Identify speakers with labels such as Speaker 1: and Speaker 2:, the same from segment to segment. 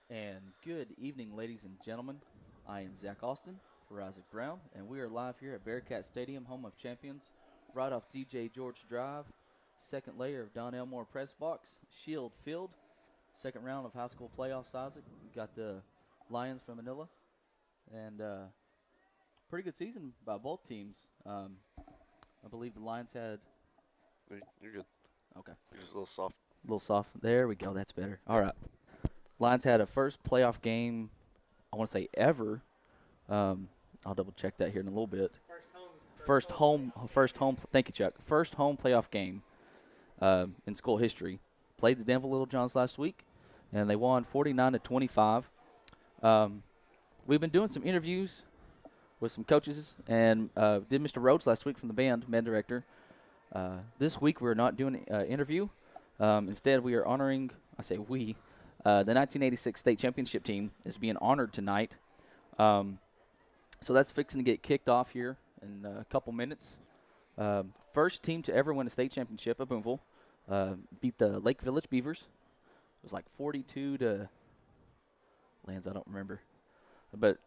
Speaker 1: And good evening, ladies and gentlemen. I am Zach Austin for Isaac Brown, and we are live here at Bearcat Stadium, home of champions, right off DJ George Drive, second layer of Don Elmore Press Box, Shield Field, second round of high school playoffs, Isaac. We got the Lions from Manila, and pretty good season by both teams. I believe the Lions had.
Speaker 2: You're good.
Speaker 1: Okay.
Speaker 2: You're just a little soft.
Speaker 1: A little soft. There we go. That's better. All right. Lions had a first playoff game, I want to say ever. I'll double check that here in a little bit. First home. Thank you, Chuck. First home playoff game in school history. Played the Denver Little Johns last week, and they won 49-25. We've been doing some interviews with some coaches, and did Mr. Rhodes last week from the band director. This week we're not doing an interview. Instead, we are honoring. I say we. The 1986 state championship team is being honored tonight. So that's fixing to get kicked off here in a couple minutes. First team to ever win a state championship at Booneville. Beat the Lake Village Beavers. It was like 42 to lands, I don't remember. But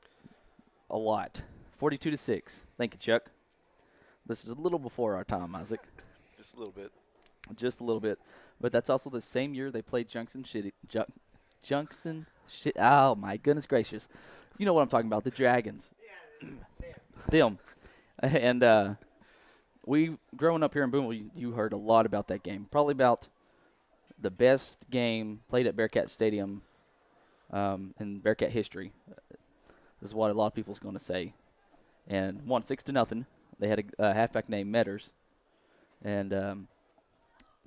Speaker 1: a lot. 42 to 6. Thank you, Chuck. This is a little before our time, Isaac.
Speaker 2: Just a little bit.
Speaker 1: Just a little bit. But that's also the same year they played Junction. Oh, my goodness gracious. You know what I'm talking about, the Dragons. Them. And we, growing up here in Booneville, you heard a lot about that game. Probably about the best game played at Bearcat Stadium in Bearcat history. This is what a lot of people is going to say. And won 6-0. They had a halfback named Metters. And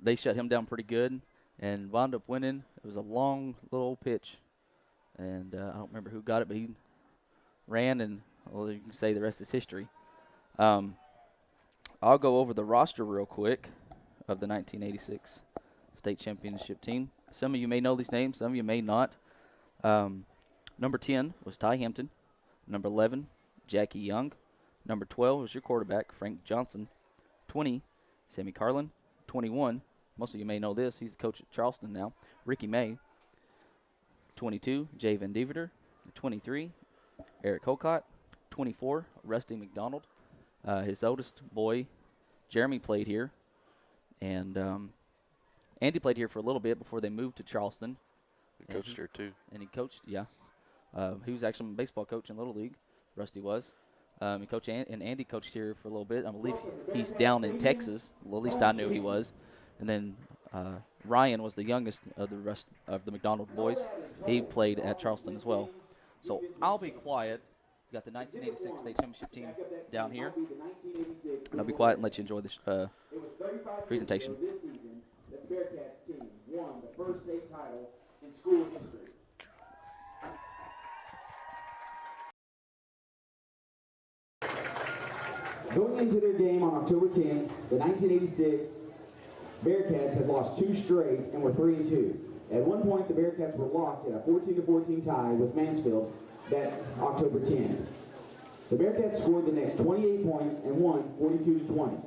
Speaker 1: they shut him down pretty good and wound up winning. It was a long little pitch. And I don't remember who got it, but he ran, and well, you can say the rest is history. I'll go over the roster real quick of the 1986 state championship team. Some of you may know these names. Some of you may not. Number 10 was Ty Hampton. Number 11, Jackie Young. Number 12 was your quarterback, Frank Johnson. 20, Sammy Carlin. 21, most of you may know this. He's the coach at Charleston now, Ricky May. 22, Jay Van Deveter. 23, Eric Hocott. 24, Rusty McDonald. His oldest boy, Jeremy, played here. And Andy played here for a little bit before they moved to Charleston.
Speaker 2: He coached here, too.
Speaker 1: And he coached, yeah. He was actually a baseball coach in Little League. Rusty was. And Andy coached here for a little bit. I believe he's down in Texas. Well, at least I knew he was. And then Ryan was the youngest of the rest of the McDonald boys. He played at Charleston as well. So I'll be quiet. We got the 1986 state championship team down here. And I'll be quiet and let you enjoy this presentation.
Speaker 3: The Bearcats team won the first state title in school history. Going into their game on October 10th, the 1986 Bearcats had lost 2 straight and were 3-2. At one point, the Bearcats were locked at a 14-14 tie with Mansfield that October 10th. The Bearcats scored the next 28 points and won 42-20.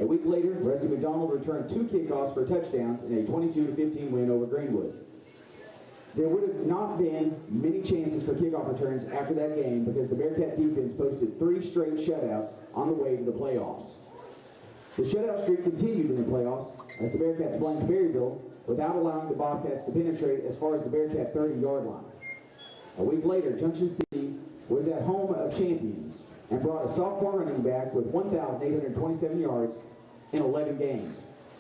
Speaker 3: A week later, Rusty McDonald returned 2 kickoffs for touchdowns in a 22-15 win over Greenwood. There would have not been many chances for kickoff returns after that game because the Bearcat defense posted 3 straight shutouts on the way to the playoffs. The shutout streak continued in the playoffs as the Bearcats blanked Berryville without allowing the Bobcats to penetrate as far as the Bearcat 30-yard line. A week later, Junction City was at home of champions and brought a sophomore running back with 1,827 yards in 11 games.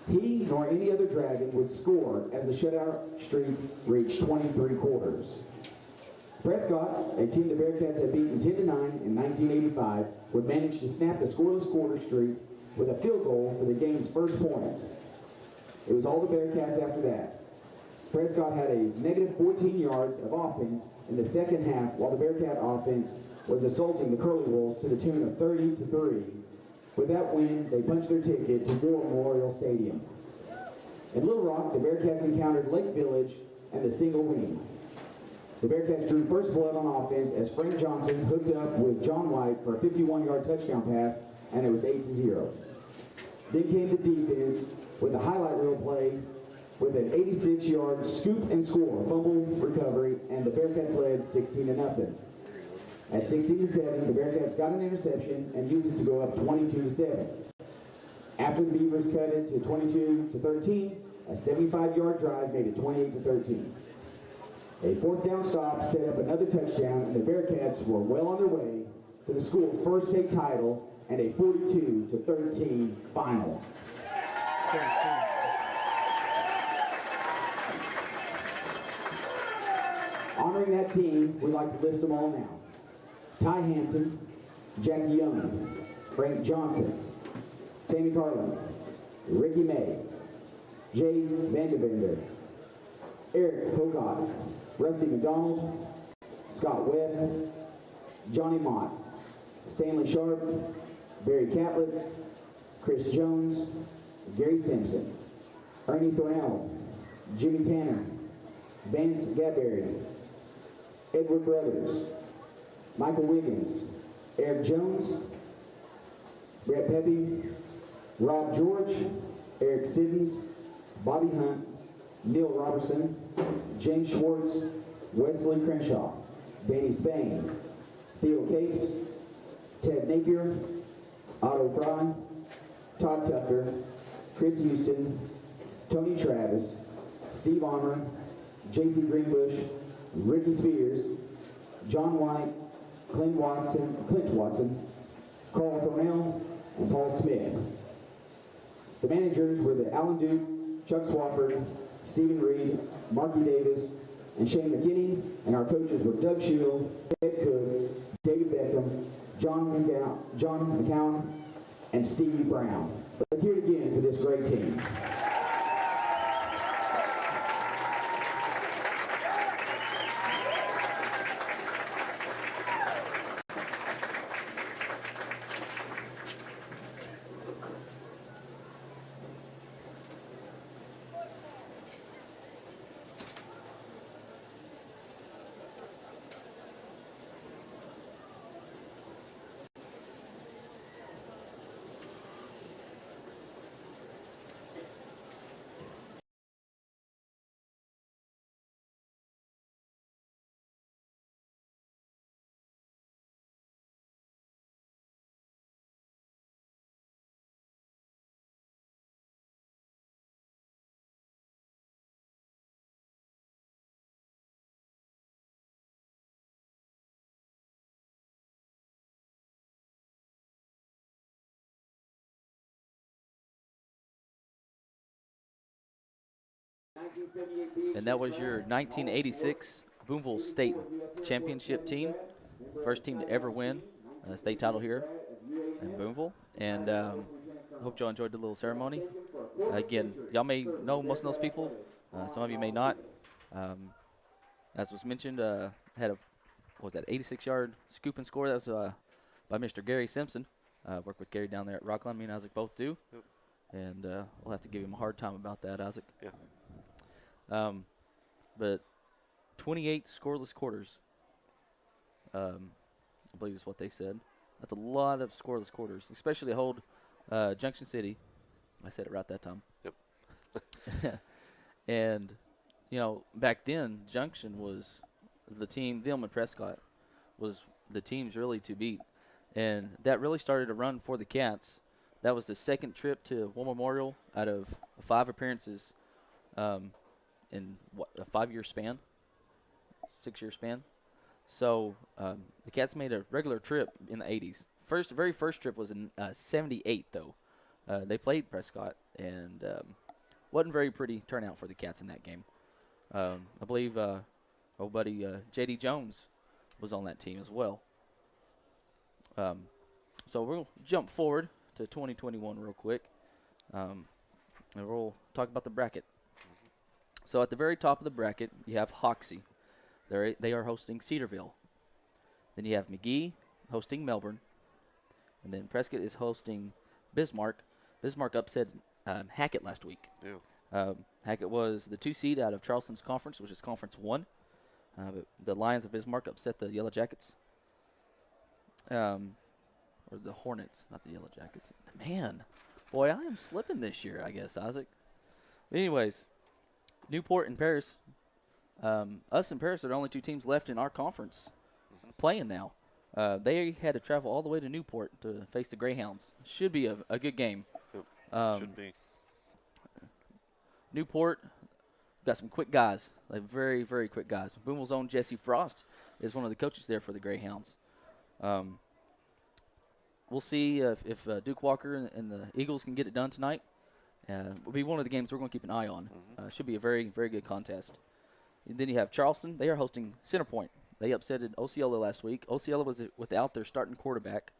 Speaker 3: He nor any other Dragon would score as the shutout streak reached 23 quarters. Prescott, a team the Bearcats had beaten 10-9 in 1985, would manage to snap the scoreless quarter streak with a field goal for the game's first points. It was all the Bearcats after that. Prescott had a negative 14 yards of offense in the second half while the Bearcat offense was assaulting the Curly Wolves to the tune of 30-3. With that win, they punched their ticket to War Memorial Stadium. In Little Rock, the Bearcats encountered Lake Village and the single wing. The Bearcats drew first blood on offense as Frank Johnson hooked up with John White for a 51-yard touchdown pass, and it was 8-0. Then came the defense with a highlight reel play with an 86-yard scoop and score, fumble recovery, and the Bearcats led 16-0. At 16-7, the Bearcats got an interception and used it to go up 22-7. After the Beavers cut it to 22-13, a 75-yard drive made it 28-13. A fourth down stop set up another touchdown, and the Bearcats were well on their way to the school's first state title and a 42-13 final. Honoring that team, we'd like to list them all now. Ty Hampton, Jackie Young, Frank Johnson, Sammy Carlin, Ricky May, Jay Vandevender, Eric Hogot, Rusty McDonald, Scott Webb, Johnny Mott, Stanley Sharp, Barry Catlett, Chris Jones, Gary Simpson, Ernie Thornell, Jimmy Tanner, Vance Gadberry, Edward Brothers, Michael Wiggins, Eric Jones, Brett Pepe, Rob George, Eric Siddons, Bobby Hunt, Neil Robertson, James Schwartz, Wesley Crenshaw, Danny Spain, Theo Capes, Ted Napier, Otto Fry, Todd Tucker, Chris Houston, Tony Travis, Steve Armour, J.C. Greenbush, Ricky Spears, John White, Clint Watson, Carl Thornell, and Paul Smith. The managers were the Alan Duke, Chuck Swafford, Stephen Reed, Marky Davis, and Shane McKinney, and our coaches were Doug Shield, Ed Cook, David Beckham, John McCown, and Stevie Brown. Let's hear it again for this great team.
Speaker 1: And that was your 1986 Booneville State Championship team. First team to ever win a state title here in Booneville. And I hope y'all enjoyed the little ceremony. Again, y'all may know most of those people. Some of you may not. As was mentioned, had a, what was that, 86-yard scoop and score. That was by Mr. Gary Simpson. Worked with Gary down there at Rockland. Me and Isaac both do.
Speaker 2: Yep.
Speaker 1: And we'll have to give him a hard time about that, Isaac.
Speaker 2: Yeah.
Speaker 1: But 28 scoreless quarters, I believe is what they said. That's a lot of scoreless quarters, especially to hold Junction City. I said it right that time.
Speaker 2: Yep.
Speaker 1: And, you know, back then, Junction was the team, them and Prescott was the teams really to beat. And that really started a run for the Cats. That was the second trip to War Memorial out of 5 appearances in, what, a 5-year span? 6-year span? So the Cats made a regular trip in the 80s. Very first trip was in 78, though. They played Prescott, and wasn't very pretty turnout for the Cats in that game. I believe old buddy J.D. Jones was on that team as well. So we'll jump forward to 2021 real quick, and we'll talk about the bracket. So at the very top of the bracket, you have Hoxie. They are hosting Cedarville. Then you have McGee hosting Melbourne. And then Prescott is hosting Bismarck. Bismarck upset Hackett last week.
Speaker 2: Yeah.
Speaker 1: Hackett was the 2 seed out of Charleston's conference, which is Conference 1. But the Lions of Bismarck upset the Yellow Jackets. Or the Hornets, not the Yellow Jackets. Man, boy, I am slipping this year, I guess, Isaac. But anyways, Newport and Paris. Us and Paris are the only two teams left in our conference playing now. They had to travel all the way to Newport to face the Greyhounds. Should be a good game.
Speaker 2: Yep. Should be.
Speaker 1: Newport got some quick guys, like very, very quick guys. Booneville's own Jesse Frost is one of the coaches there for the Greyhounds. We'll see if Duke Walker and the Eagles can get it done tonight. Will be one of the games we're going to keep an eye on. Should be a very, very good contest. And then you have Charleston. They are hosting Centerpoint. They upsetted Osceola last week. Osceola was without their starting quarterback.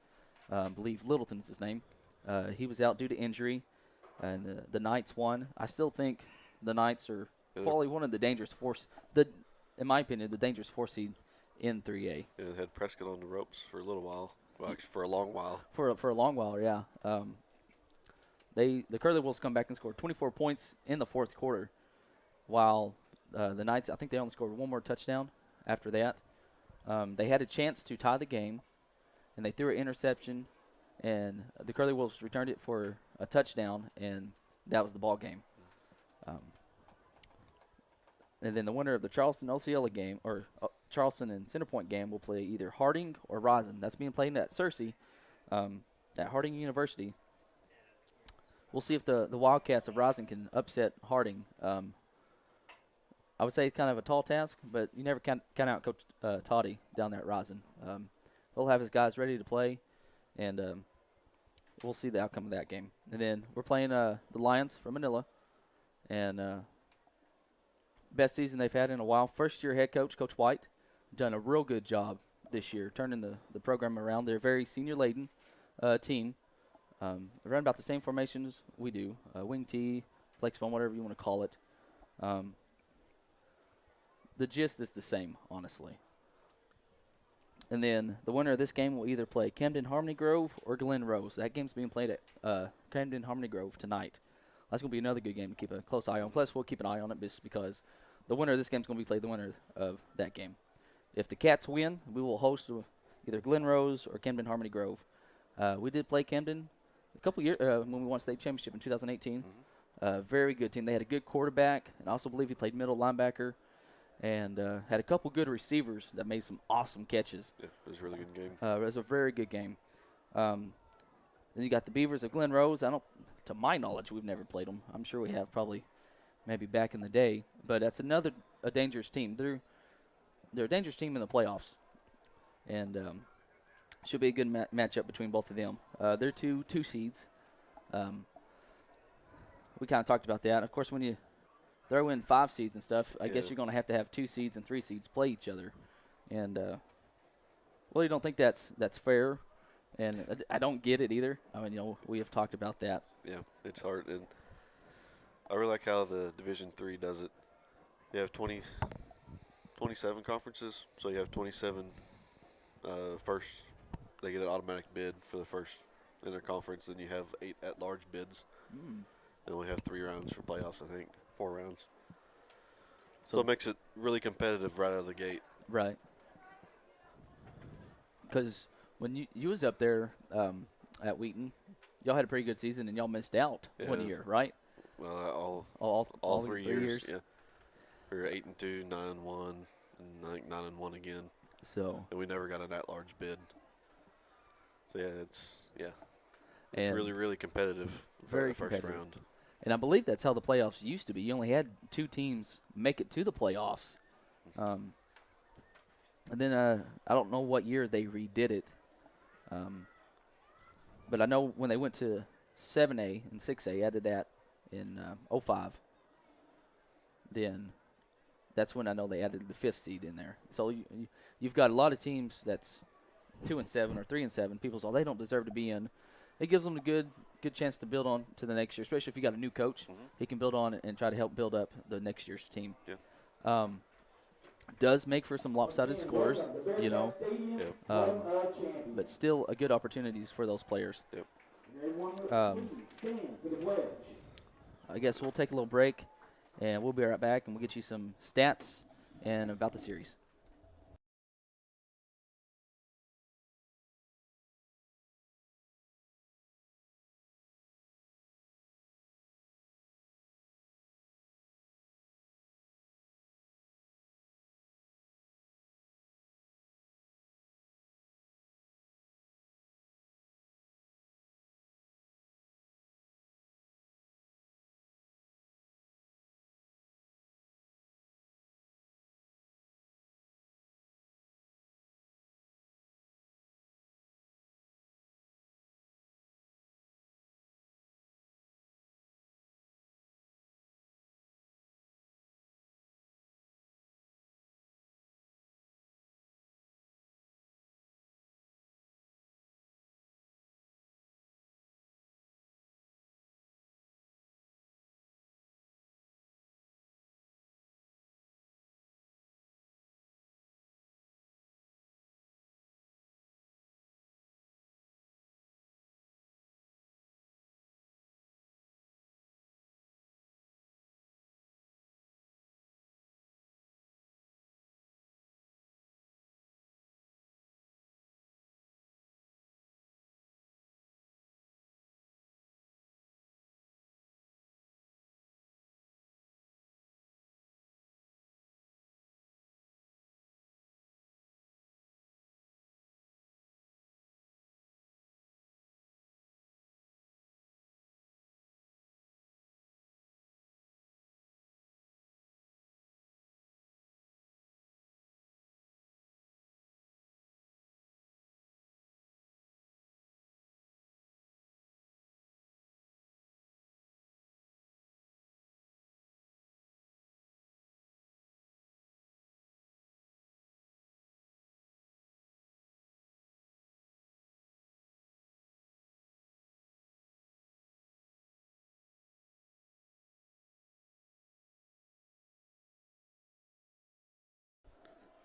Speaker 1: I believe Littleton's his name. He was out due to injury, and the Knights won. I still think the Knights are probably one of the dangerous in my opinion, the dangerous 4 seed in 3A.
Speaker 2: Yeah, they had Prescott on the ropes for a little while. Well, actually, for a long while.
Speaker 1: For a long while, yeah. The Curly Wolves come back and scored 24 points in the fourth quarter, while the Knights, I think they only scored one more touchdown after that. They had a chance to tie the game, and they threw an interception, and the Curly Wolves returned it for a touchdown, and that was the ball game. And then the winner of the Charleston-Osceola game, or Charleston and Centerpoint game, will play either Harding or Rosin. That's being played at Searcy, at Harding University. We'll see if the Wildcats of Rosin can upset Harding. I would say it's kind of a tall task, but you never count out Coach Toddy down there at Rosin. He'll have his guys ready to play, and we'll see the outcome of that game. And then we're playing the Lions from Manila, and best season they've had in a while. First-year head coach, Coach White, done a real good job this year, turning the program around. They're a very senior-laden team. They run about the same formations we do, wing T, flex bone, whatever you want to call it. The gist is the same, honestly. And then the winner of this game will either play Camden Harmony Grove or Glen Rose. That game's being played at Camden Harmony Grove tonight. That's going to be another good game to keep a close eye on. Plus, we'll keep an eye on it just because the winner of this game is going to be played the winner of that game. If the Cats win, we will host either Glen Rose or Camden Harmony Grove. We did play Camden a couple years when we won state championship in 2018. Very good team. They had a good quarterback, and I also believe he played middle linebacker, and had a couple good receivers that made some awesome catches.
Speaker 2: Yeah, it was a really good game.
Speaker 1: It was a very good game. Then you got the Beavers of Glen Rose. To my knowledge, we've never played them. I'm sure we have probably maybe back in the day. But that's a dangerous team. They're a dangerous team in the playoffs. And should be a good matchup between both of them. They're two seeds. We kind of talked about that. Of course, when you throw in 5 seeds and stuff, I guess you're going to have 2 seeds and 3 seeds play each other. And, well, you don't think that's fair. And I don't get it either. I mean, we have talked about that.
Speaker 2: Yeah, it's hard. And I really like how the Division III does it. You have 27 conferences, so you have 27 first. They get an automatic bid for the first in their conference. Then you have 8 at-large bids. And we have 3 rounds for playoffs, I think. 4 rounds. So it makes it really competitive right out of the gate.
Speaker 1: Right. Because when you was up there at Wheaton, y'all had a pretty good season, and y'all missed out one year, right?
Speaker 2: Well, all 3 years. Yeah. We were 8-2, 9-1, and I think 9-1 again.
Speaker 1: So.
Speaker 2: And we never got an at-large bid. So it's
Speaker 1: and
Speaker 2: really, really competitive for the first round.
Speaker 1: And I believe that's how the playoffs used to be. You only had 2 teams make it to the playoffs. And then I don't know what year they redid it. But I know when they went to 7A and 6A, added that in 05. Then that's when I know they added the 5th seed in there. So you've got a lot of teams that's 2-7 or 3-7. People say they don't deserve to be in. It gives them a good chance to build on to the next year, especially if you got a new coach. He can build on it and try to help build up the next year's team.
Speaker 2: Yeah.
Speaker 1: Does make for some lopsided scores, but still a good opportunities for those players.
Speaker 2: Yep.
Speaker 1: I guess we'll take a little break, and we'll be right back, and we'll get you some stats and about the series.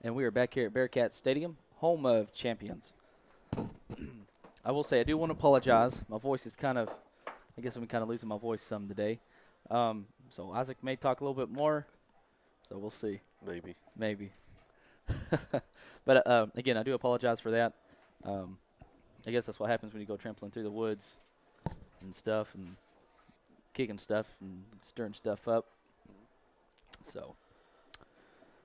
Speaker 1: and we are back here at Bearcat Stadium, home of champions. I will say I do want to apologize. My voice is kind of, I guess I'm kind of losing my voice some today. So Isaac may talk a little bit more, so we'll see. Maybe. But, again, I do apologize for that. I guess that's what happens when you go trampling through the woods and stuff and kicking stuff and stirring stuff up. So,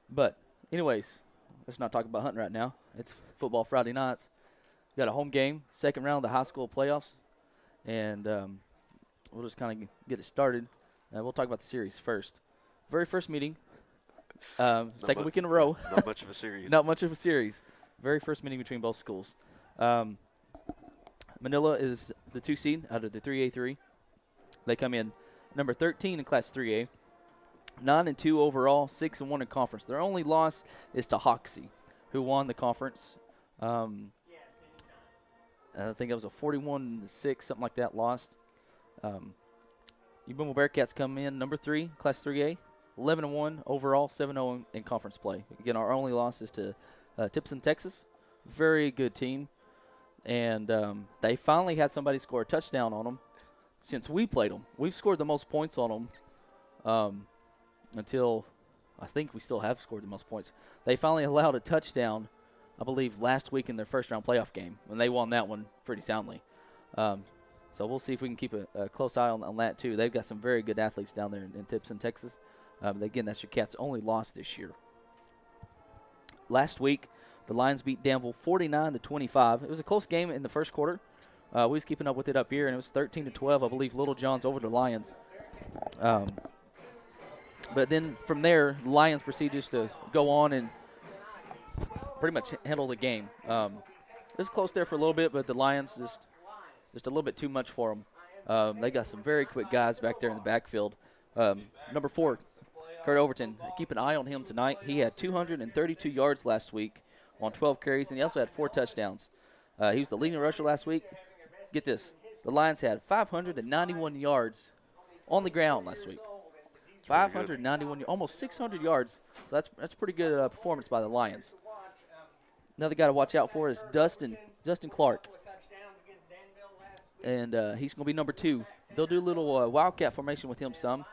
Speaker 1: but anyways, let's not talk about hunting right now. It's football Friday nights. We got a home game, second round of the high school playoffs, and we'll just kind of get it started. We'll talk about the series first. Very first meeting, second week in a row.
Speaker 2: Not much of a series.
Speaker 1: Not much of a series. Very first meeting between both schools. Manila is the 2 seed out of the 3A3. They come in number 13 in Class 3A. 9-2 overall, 6-1 in conference. Their only loss is to Hoxie, who won the conference. I think it was a 41-6, something like that, lost. Booneville Bearcats come in number 3, Class 3A, 11-1 overall, 7-0 in conference play. Again, our only loss is to Tipson, Texas. Very good team. And they finally had somebody score a touchdown on them since we played them. We've scored the most points on them until I think we still have scored the most points. They finally allowed a touchdown, I believe, last week in their first-round playoff game, and they won that one pretty soundly. So we'll see if we can keep a close eye on that, too. They've got some very good athletes down there in Tipson, Texas. Again, that's your Cats' only loss this year. Last week, the Lions beat Danville 49-25. It was a close game in the first quarter. We was keeping up with it up here, and it was 13-12, I believe, Little John's over the Lions. But then from there, the Lions proceeded just to go on and pretty much handle the game. It was close there for a little bit, but the Lions just a little bit too much for them. They got some very quick guys back there in the backfield. Number 4, Kurt Overton. Keep an eye on him tonight. He had 232 yards last week on 12 carries, and he also had 4 touchdowns. He was the leading rusher last week. Get this. The Lions had 591 yards on the ground last week. 591, almost 600 yards. So that's pretty good performance by the Lions. Another guy to watch out for is Dustin Clark. And he's going to be number 2. They'll do a little wildcat formation with him some.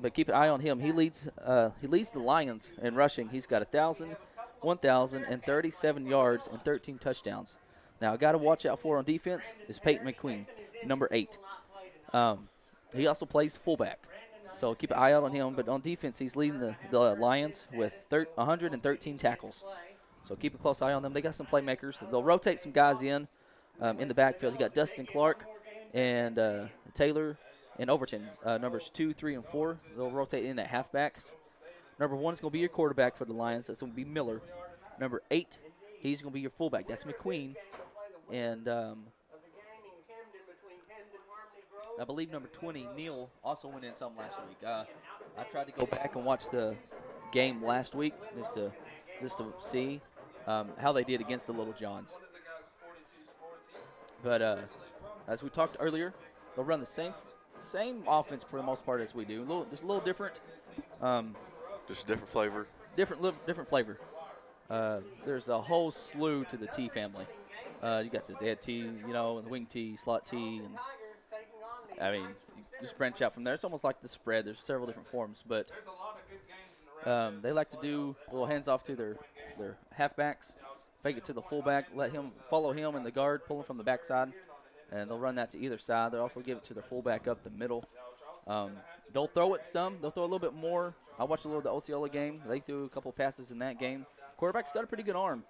Speaker 1: But keep an eye on him. He leads the Lions in rushing. He's got 1,037 yards and 13 touchdowns. Now, a guy to watch out for on defense is Peyton McQueen, number 8. He also plays fullback, so keep an eye out on him. But on defense, he's leading the Lions with 113 tackles. So keep a close eye on them. They got some playmakers. They'll rotate some guys in the backfield. You got Dustin Clark and Taylor and Overton, numbers 2, 3, and 4. They'll rotate in at halfbacks. Number 1 is going to be your quarterback for the Lions. That's going to be Miller. Number 8, he's going to be your fullback. That's McQueen. And I believe number 20, Neal, also went in some last week. I tried to go back and watch the game last week just to see how they did against the Little Johns. But as we talked earlier, they'll run the same offense for the most part as we do. Just a little different.
Speaker 2: Just a different flavor.
Speaker 1: Different flavor. There's a whole slew to the T family. You got the dead T, and the wing T, slot T, and I mean, you just branch out from there. It's almost like the spread. There's several different forms, but they like to do a little hands off to their halfbacks, fake it to the fullback, let him follow him in the guard, pull him from the backside, and they'll run that to either side. They'll also give it to their fullback up the middle. They'll throw it some. They'll throw a little bit more. I watched a little of the Osceola game. They threw a couple passes in that game. Quarterback's got a pretty good arm,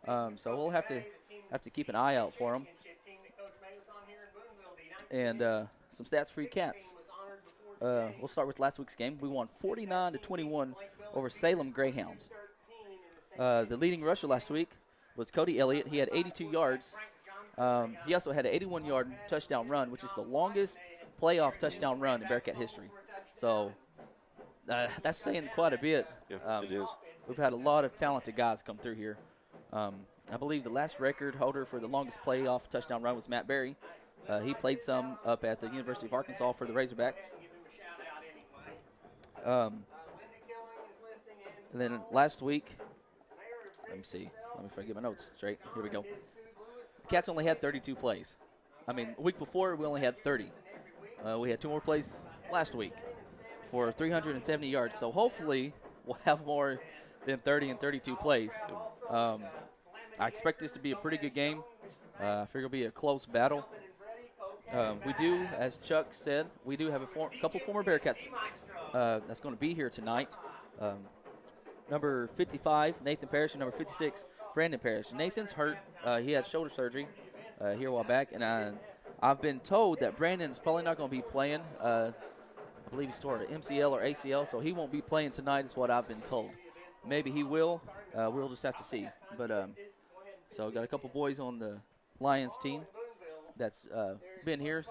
Speaker 1: so we'll have to keep an eye out for him. And some stats for you Cats. We'll start with last week's game. We won 49-21 over Salem Greyhounds. The leading rusher last week was Cody Elliott. He had 82 yards. He also had an 81-yard touchdown run, which is the longest playoff touchdown run in Bearcat history. So that's saying quite a bit.
Speaker 2: Yeah, it is.
Speaker 1: We've had a lot of talented guys come through here. I believe the last record holder for the longest playoff touchdown run was Matt Berry. He played some up at the University of Arkansas for the Razorbacks. And then last week, let me see. Let me if I get my notes straight. Here we go. The Cats only had 32 plays. I mean, the week before, we only had 30. We had 2 more plays last week for 370 yards. So hopefully we'll have more than 30 and 32 plays. I expect this to be a pretty good game. I figure it'll be a close battle. We do, as Chuck said, we do have a couple former Bearcats that's going to be here tonight. Number 55, Nathan Parrish, and number 56, Brandon Parrish. Nathan's hurt. He had shoulder surgery here a while back, and I've been told that Brandon's probably not going to be playing. I believe he tore an MCL or ACL, so he won't be playing tonight is what I've been told. Maybe he will. We'll just have to see. But so got a couple boys on the Lions team that's been here.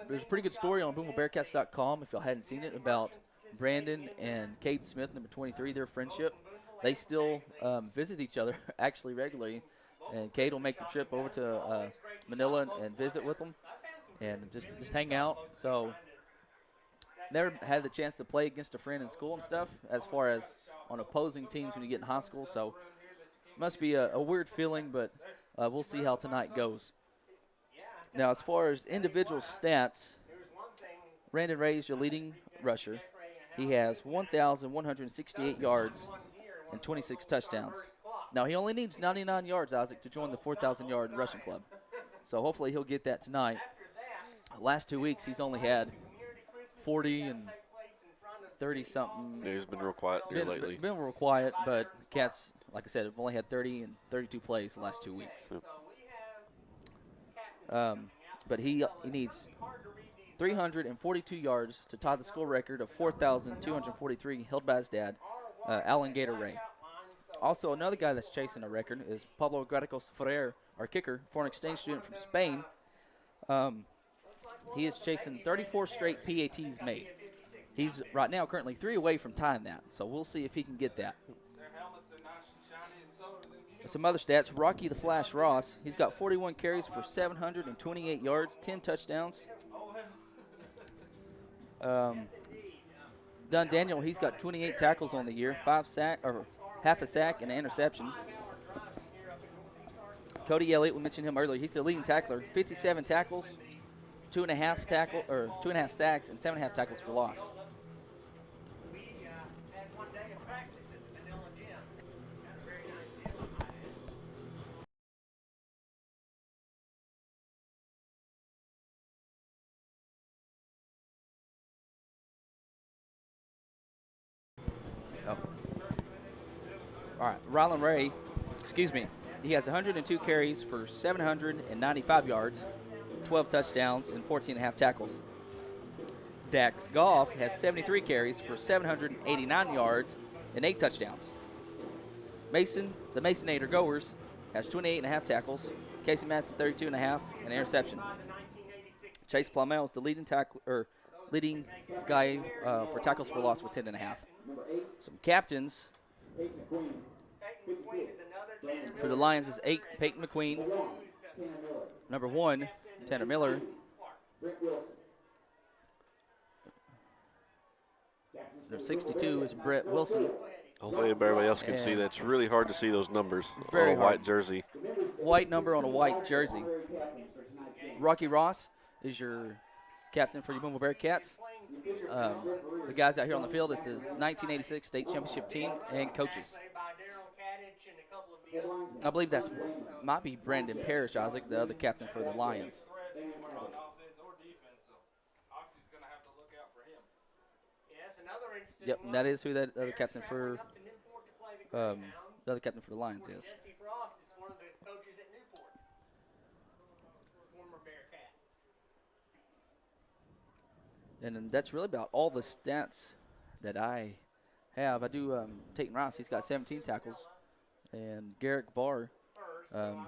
Speaker 1: There's a pretty good story on BoonevilleBearcats.com if y'all hadn't seen it about Brandon and Cade Smith, number 23, their friendship. They still visit each other actually regularly, and Cade will make the trip over to Manila and visit with them and just hang out. So never had the chance to play against a friend in school and stuff as far as on opposing teams when you get in high school. So must be a weird feeling, but we'll see how tonight goes. Now, as far as individual stats, Brandon Ray is your leading rusher. He has 1,168 yards and 26 touchdowns. Now, he only needs 99 yards, Isaac, to join the 4,000-yard rushing club. So hopefully he'll get that tonight. The last 2 weeks, he's only had 40 and 30-something.
Speaker 2: Yeah, he's been real quiet here lately.
Speaker 1: Been real quiet, but Cats, like I said, have only had 30 and 32 plays the last 2 weeks.
Speaker 2: Yep.
Speaker 1: But he needs 342 yards to tie the school record of 4,243 held by his dad, Alan Gator Ray. Also, another guy that's chasing a record is Pablo Graticos Ferrer, our kicker, foreign exchange student from Spain. He is chasing 34 straight PATs made. He's right now currently 3 away from tying that, so we'll see if he can get that. Some other stats, Rocky the Flash Ross, he's got 41 carries for 728 yards, 10 touchdowns. Dunn Daniel, he's got 28 tackles on the year, half a sack and an interception. Cody Elliott, we mentioned him earlier, he's the leading tackler, 57 tackles, 2.5 sacks, and 7.5 tackles for loss. All right, Rylan Ray, he has 102 carries for 795 yards, 12 touchdowns, and 14.5 tackles. Dax Goff has 73 carries for 789 yards and 8 touchdowns. Mason, the Masonator Goers, has 28.5 tackles. Casey Madsen, 32.5, and an interception. Chase Plumell is the leading guy for tackles for loss with 10.5. Some captains for the Lions is 8, Peyton McQueen. Number 1, Tanner Miller. Number 62 is Brett Wilson.
Speaker 2: Hopefully everybody else can see that. It's really hard to see those numbers on a white jersey.
Speaker 1: White number on a white jersey. Rocky Ross is your captain for your Booneville Bearcats. The guys out here on the field, this is 1986 state championship team and coaches. I believe that might be Brandon Parrish, Isaac, the other captain for the Lions. Yep, and that is who that other captain for the Lions is. And then that's really about all the stats that I have. I do Tate Rice, he's got 17 tackles. And Garrick Barr,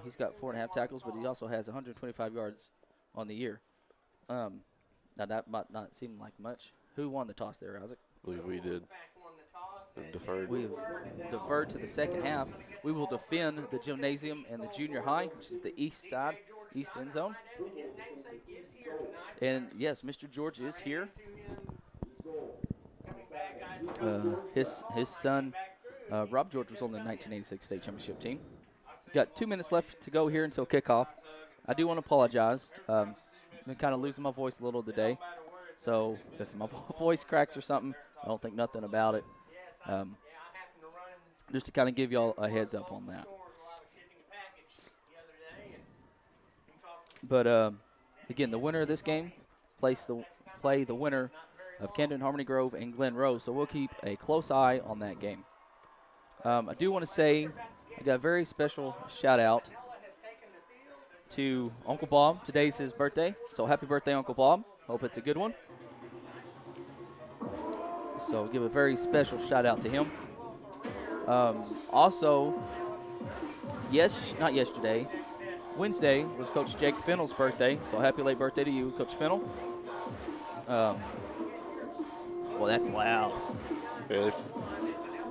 Speaker 1: he's got 4.5 tackles, but he also has 125 yards on the year. Now that might not seem like much. Who won the toss there, Isaac?
Speaker 2: I believe we did. Deferred.
Speaker 1: We have deferred to the second half. We will defend the gymnasium and the junior high, which is the east side, east end zone. And yes, Mr. George is here. His son Rob George was on the 1986 state championship team. Got 2 minutes left to go here until kickoff. I do want to apologize. Been kind of losing my voice a little today. So if my voice cracks or something, I don't think nothing about it. Just to kind of give y'all a heads up on that. But again, the winner of this game play the winner of Camden, Harmony Grove, and Glen Rose. So we'll keep a close eye on that game. I do want to say I got a very special shout out to Uncle Bob. Today's his birthday, so happy birthday, Uncle Bob. Hope it's a good one. So give a very special shout out to him. Also, not yesterday, Wednesday was Coach Jake Fennell's birthday, so happy late birthday to you, Coach Fennell. Well, that's loud.
Speaker 2: Yeah,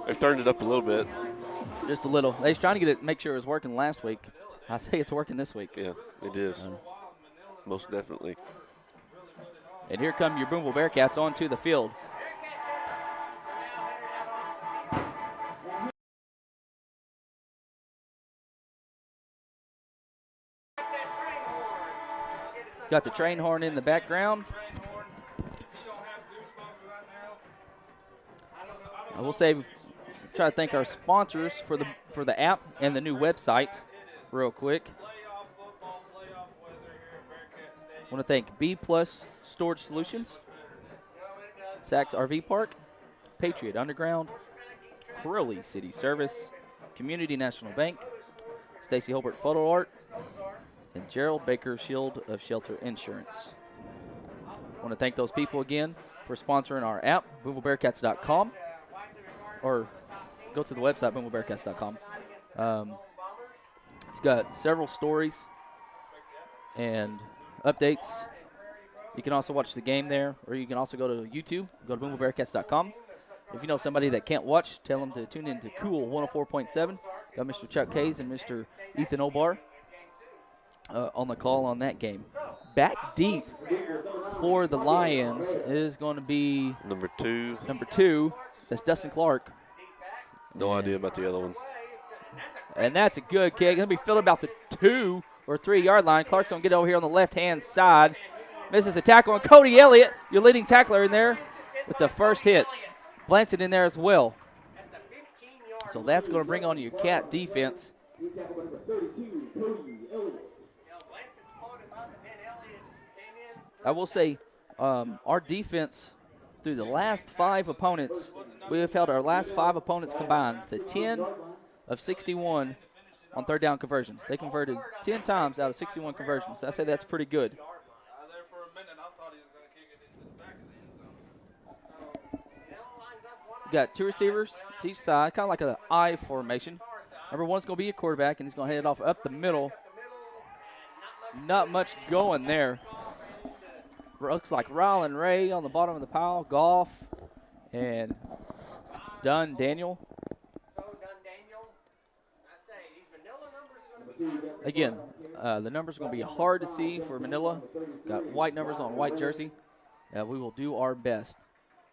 Speaker 2: they've turned it up a little bit.
Speaker 1: Just a little. They was trying to get it, make sure it was working last week. I say it's working this week.
Speaker 2: Yeah, it is. Most definitely.
Speaker 1: And here come your Booneville Bearcats onto the field. Got the train horn in the background. I will say, try to thank our sponsors for the app and the new website real quick. I want to thank B Plus Storage Solutions, Saks RV Park, Patriot Underground, Crowley City Service, Community National Bank, Stacy Holbert Photo Art, and Gerald Baker Shield of Shelter Insurance. I want to thank those people again for sponsoring our app, BoonevilleBearcats.com, or go to the website, BoonevilleBearcats.com. It's got several stories and updates. You can also watch the game there, or you can also go to YouTube, go to BoonevilleBearcats.com. If you know somebody that can't watch, tell them to tune in to Cool 104.7. Got Mr. Chuck Hayes and Mr. Ethan Obar on the call on that game. Back deep for the Lions is going to be
Speaker 2: Number two.
Speaker 1: That's Dustin Clark.
Speaker 2: No idea about the other one.
Speaker 1: And that's a good kick. It'll be filled about the 2 or 3 yard line. Clark's going to get over here on the left-hand side. Misses a tackle on Cody Elliott, your leading tackler in there with the first hit. Blanchett in there as well. So that's going to bring on your Cat defense. I will say our defense through the last 5 opponents, we have held our last 5 opponents combined to 10 of 61 on third down conversions. They converted 10 times out of 61 conversions. I say that's pretty good. We got 2 receivers to each side, kind of like an I formation. Number 1's going to be a quarterback, and he's going to head it off up the middle. Not much going there. Looks like Rylan Ray on the bottom of the pile, Goff, and Dunn Daniel. Again, the numbers are going to be hard to see for Manila. Got white numbers on white jersey. We will do our best.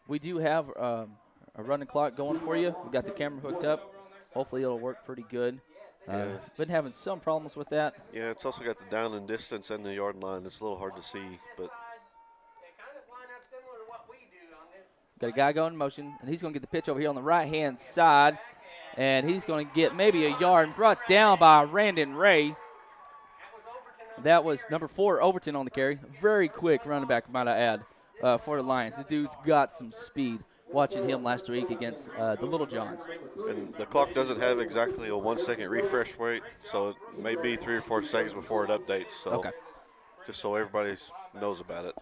Speaker 1: We do have a running clock going for you. We got the camera hooked up. Hopefully it'll work pretty good. Been having some problems with that.
Speaker 2: Yeah, it's also got the down and distance and the yard line. It's a little hard to see, but
Speaker 1: got a guy going in motion, and he's going to get the pitch over here on the right-hand side, and he's going to get maybe a yard, brought down by Randon Ray. That was number 4, Overton, on the carry. Very quick running back, might I add, for the Lions. The dude's got some speed. Watching him last week against the Little Johns.
Speaker 2: And the clock doesn't have exactly a 1 second refresh rate, so it may be 3 or 4 seconds before it updates. So
Speaker 1: okay.
Speaker 2: Just so everybody knows about it.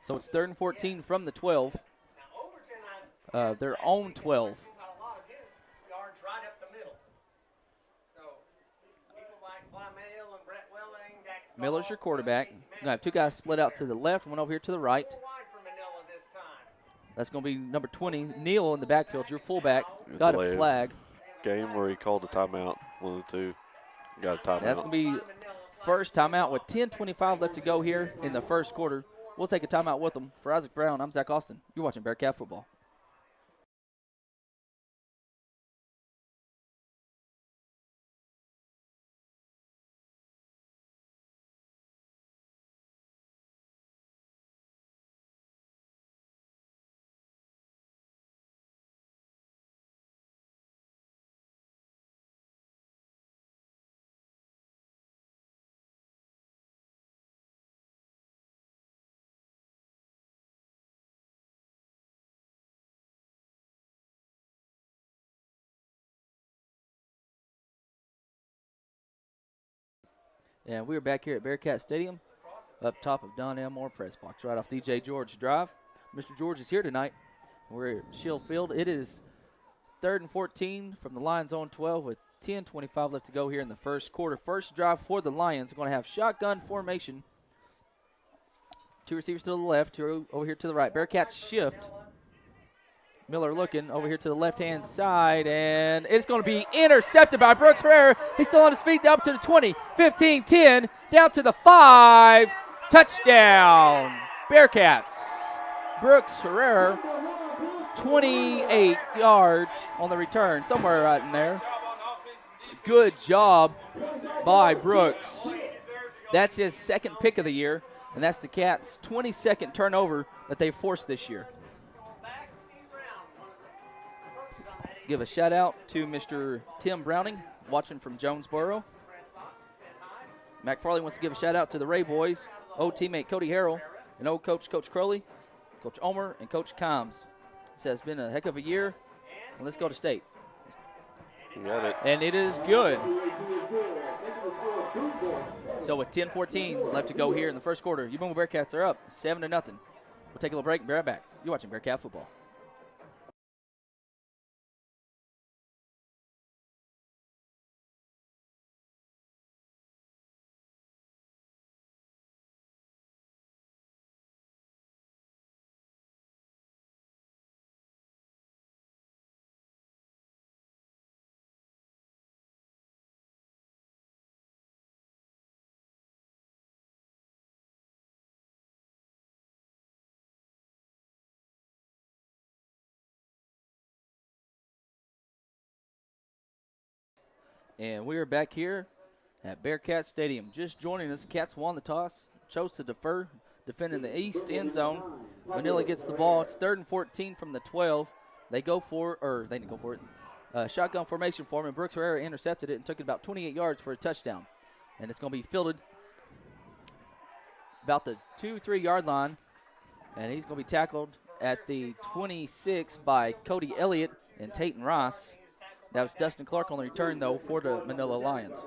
Speaker 1: So it's 3rd and 14 from the 12. Their own 12. Miller's your quarterback. You're going to have 2 guys split out to the left, one over here to the right. That's going to be number 20, Neal in the backfield, your fullback. Got a flag.
Speaker 2: Game where he called a timeout, 1 of the 2. Got a timeout.
Speaker 1: That's going to be first timeout with 10:25 left to go here in the first quarter. We'll take a timeout with them. For Isaac Brown, I'm Zach Austin. You're watching Bearcat Football. And we are back here at Bearcat Stadium, up top of Don Elmore Press Box, right off DJ George Drive. Mr. George is here tonight. We're at Shield Field. It is 3rd and 14 from the Lions on 12 with 10:25 left to go here in the first quarter. First drive for the Lions. Going to have shotgun formation. 2 receivers to the left, 2 over here to the right. Bearcats shift. Miller looking over here to the left-hand side, and it's going to be intercepted by Brooks Herrera. He's still on his feet, up to the 20, 15, 10, down to the 5. Touchdown, Bearcats. Brooks Herrera, 28 yards on the return, somewhere right in there. Good job by Brooks. That's his second pick of the year, and that's the Cats' 22nd turnover that they've forced this year. Give a shout out to Mr. Tim Browning, watching from Jonesboro. Mac Farley wants to give a shout out to the Ray boys, old teammate Cody Harrell, and old coach, Coach Crowley, Coach Omer, and Coach Combs. He says it's been a heck of a year, and let's go to state.
Speaker 2: Got it.
Speaker 1: And it is good. So with 10:14 left to go here in the first quarter, Booneville Bearcats are up 7-0. We'll take a little break and be right back. You're watching Bearcat football. And we are back here at Bearcat Stadium. Just joining us, Cats won the toss, chose to defer, defending the east end zone. Manila gets the ball. It's 3rd and 14 from the 12. They didn't go for it. Shotgun formation for him, and Brooks Herrera intercepted it and took it about 28 yards for a touchdown. And it's going to be fielded about the 2-3 yard line, and he's going to be tackled at the 26 by Cody Elliott and Tayton Ross. That was Dustin Clark on the return, though, for the Manila Lions.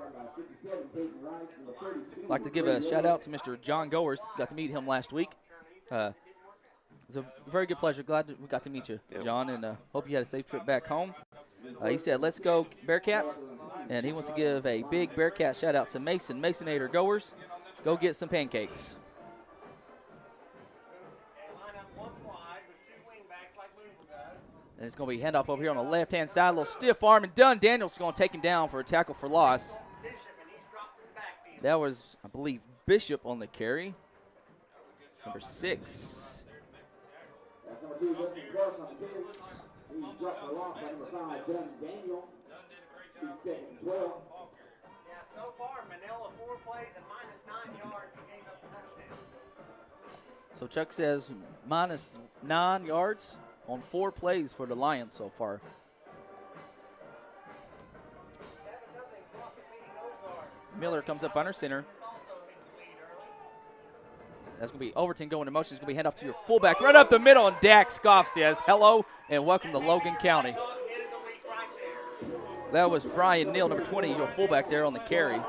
Speaker 1: I'd like to give a shout-out to Mr. John Goers. Got to meet him last week. It was a very good pleasure. Glad that we got to meet you, John, and hope you had a safe trip back home. He said, let's go Bearcats, and he wants to give a big Bearcat shout-out to Masonator Goers. Go get some pancakes. And it's going to be handoff over here on the left-hand side. A little stiff arm, and Dunn Daniels is going to take him down for a tackle for loss. That was, I believe, Bishop on the carry. Number 6.
Speaker 4: So far, Manila 4 plays and -9 yards. He gave up the touchdown.
Speaker 1: So Chuck says -9 yards on 4 plays for the Lions so far.
Speaker 4: 7-0
Speaker 1: Miller comes up under center. That's going to be Overton going to motion. It's going to be handoff to your fullback right up the middle, and Dak Scoff says hello and welcome to Logan County. That was Brian Neal, number 20, your fullback there on the carry.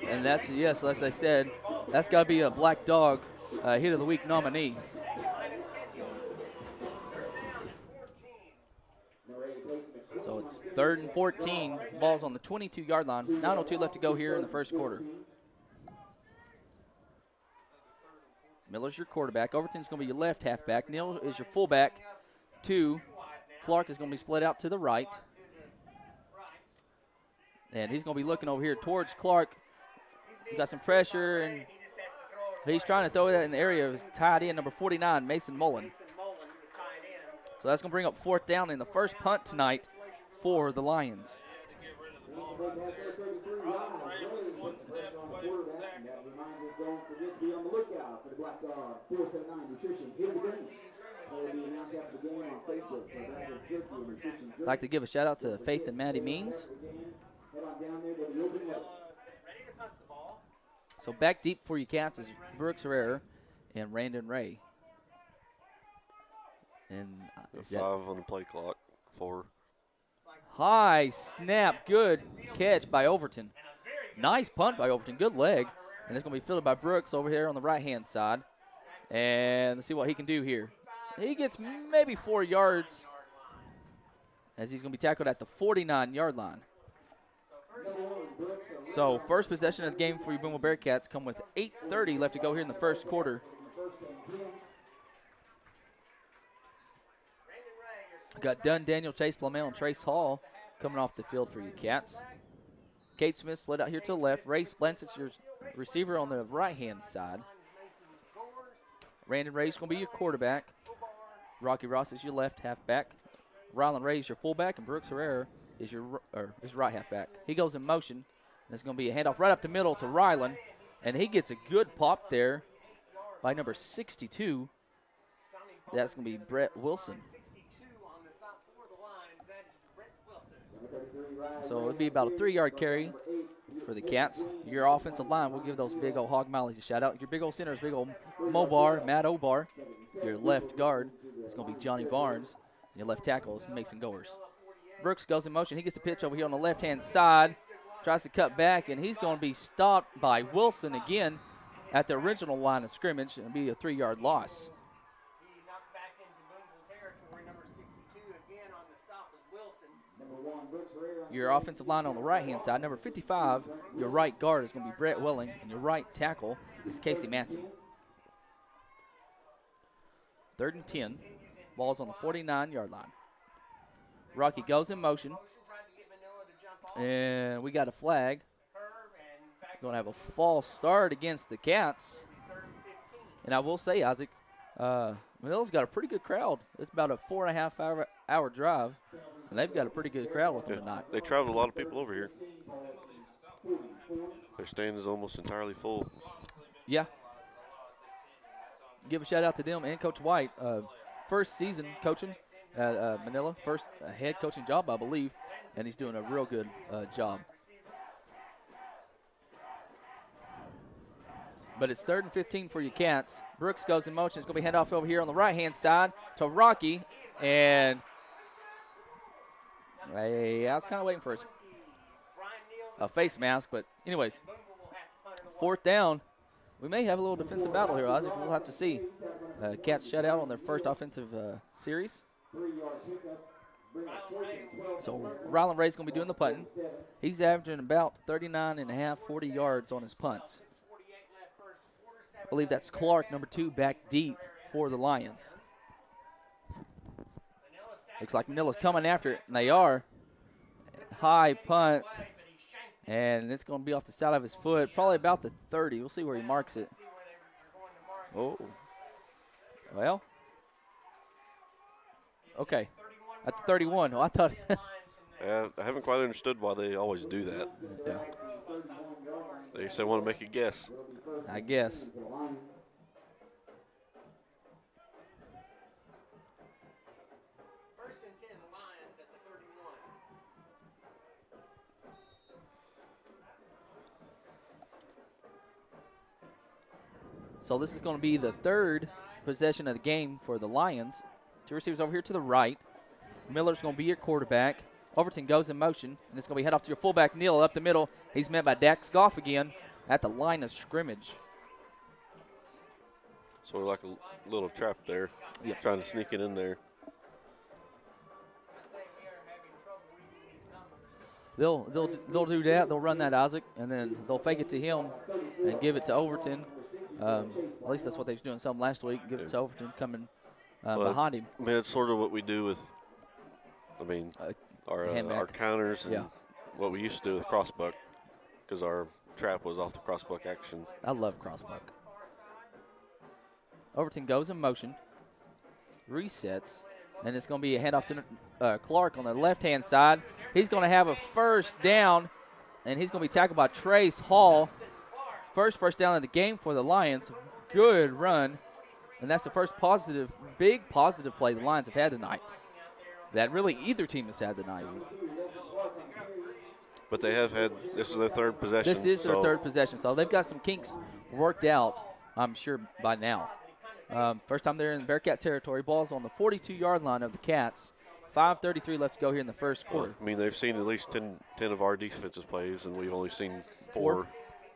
Speaker 1: And that's, yes, as I said, that's got to be a Black Dog Hit of the Week nominee. So it's 3rd and 14. Ball's on the 22-yard line. 9:02 left to go here in the first quarter. Miller's your quarterback. Overton's going to be your left halfback. Neal is your fullback. 2. Clark is going to be split out to the right. And he's going to be looking over here towards Clark. He got some pressure, and he's trying to throw that in the area of his tight end, number 49, Mason Mullen. So that's going to bring up 4th down in the first punt tonight for the Lions. I'd like to give a shout out to Faith and Maddie Means. So back deep for you Cats is Brooks Herrera and Randon Ray. And
Speaker 2: 5 on the play clock. 4.
Speaker 1: High snap, good catch by Overton. Nice punt by Overton. Good leg. And it's going to be fielded by Brooks over here on the right-hand side. And let's see what he can do here. He gets maybe 4 yards as he's going to be tackled at the 49-yard line. So first possession of the game for you Booneville Bearcats come with 8:30 left to go here in the first quarter. Got Dunn, Daniel, Chase Blamel, and Trace Hall coming off the field for you Cats. Kate Smith split out here to the left. Ray Splents, it's your receiver on the right-hand side. Brandon Ray's going to be your quarterback. Rocky Ross is your left halfback. Rylan Ray is your fullback, and Brooks Herrera is your right halfback. He goes in motion, and it's going to be a handoff right up the middle to Rylan, and he gets a good pop there by number 62. That's going to be Brett Wilson. So it'll be about a 3-yard carry for the Cats. Your offensive line, we'll give those big old Hog Miley's a shout out. Your big old center is big old Matt Obar. Your left guard is going to be Johnny Barnes. And your left tackle is Mason Goers. Brooks goes in motion. He gets the pitch over here on the left-hand side. Tries to cut back, and he's going to be stopped by Wilson again at the original line of scrimmage. It'll be a 3-yard loss. Your offensive line on the right-hand side, number 55, your right guard is going to be Brett Welling, and your right tackle is Casey Manson. 3rd and 10. Ball's on the 49-yard line. Rocky goes in motion, and we got a flag. Going to have a false start against the Cats. And I will say, Isaac, Manila's got a pretty good crowd. It's about a 4.5-hour drive. And they've got a pretty good crowd with them tonight.
Speaker 2: They traveled a lot of people over here. Their stand is almost entirely full.
Speaker 1: Yeah. Give a shout out to them and Coach White. First season coaching at Manila. First head coaching job, I believe. And he's doing a real good job. But it's 3rd and 15 for you Cats. Brooks goes in motion. It's going to be handoff over here on the right-hand side to Rocky. And I was kind of waiting for a face mask, but anyways, 4th down. We may have a little defensive battle here, Isaac. We'll have to see. Cats shut out on their first offensive series. So Rylan Ray's going to be doing the punting. He's averaging about 39.5, 40 yards on his punts. I believe that's Clark, number 2, back deep for the Lions. Looks like Manila's coming after it, and they are. High punt, and it's going to be off the side of his foot, probably about the 30. We'll see where he marks it. Oh. Well. Okay. At the 31. Oh, I thought.
Speaker 2: I haven't quite understood why they always do that.
Speaker 1: Yeah.
Speaker 2: They say want to make a guess.
Speaker 1: I guess. So this is going to be the 3rd possession of the game for the Lions. 2 receivers over here to the right. Miller's going to be your quarterback. Overton goes in motion, and it's going to be head off to your fullback, Neal, up the middle. He's met by Dax Goff again at the line of scrimmage.
Speaker 2: Sort of like a little trap there.
Speaker 1: Yep.
Speaker 2: Trying to sneak it in there.
Speaker 1: They'll do that. They'll run that, Isaac, and then they'll fake it to him and give it to Overton. At least that's what they was doing some last week. Give it to Overton coming behind him.
Speaker 2: I mean, it's sort of what we do with, our counters and what we used to do with crossbuck, because our trap was off the crossbuck action.
Speaker 1: I love crossbuck. Overton goes in motion, resets, and it's going to be a handoff to Clark on the left-hand side. He's going to have a first down, and he's going to be tackled by Trace Hall. First down of the game for the Lions. Good run. And that's the first big positive play the Lions have had tonight. That really either team has had tonight.
Speaker 2: But they have had, this is their 3rd possession.
Speaker 1: This is their 3rd possession. So they've got some kinks worked out, I'm sure, by now. First time they're in Bearcat territory. Ball's on the 42-yard line of the Cats. 5:33 left to go here in the first quarter.
Speaker 2: I mean, they've seen at least 10 of our defensive plays, and we've only seen 4.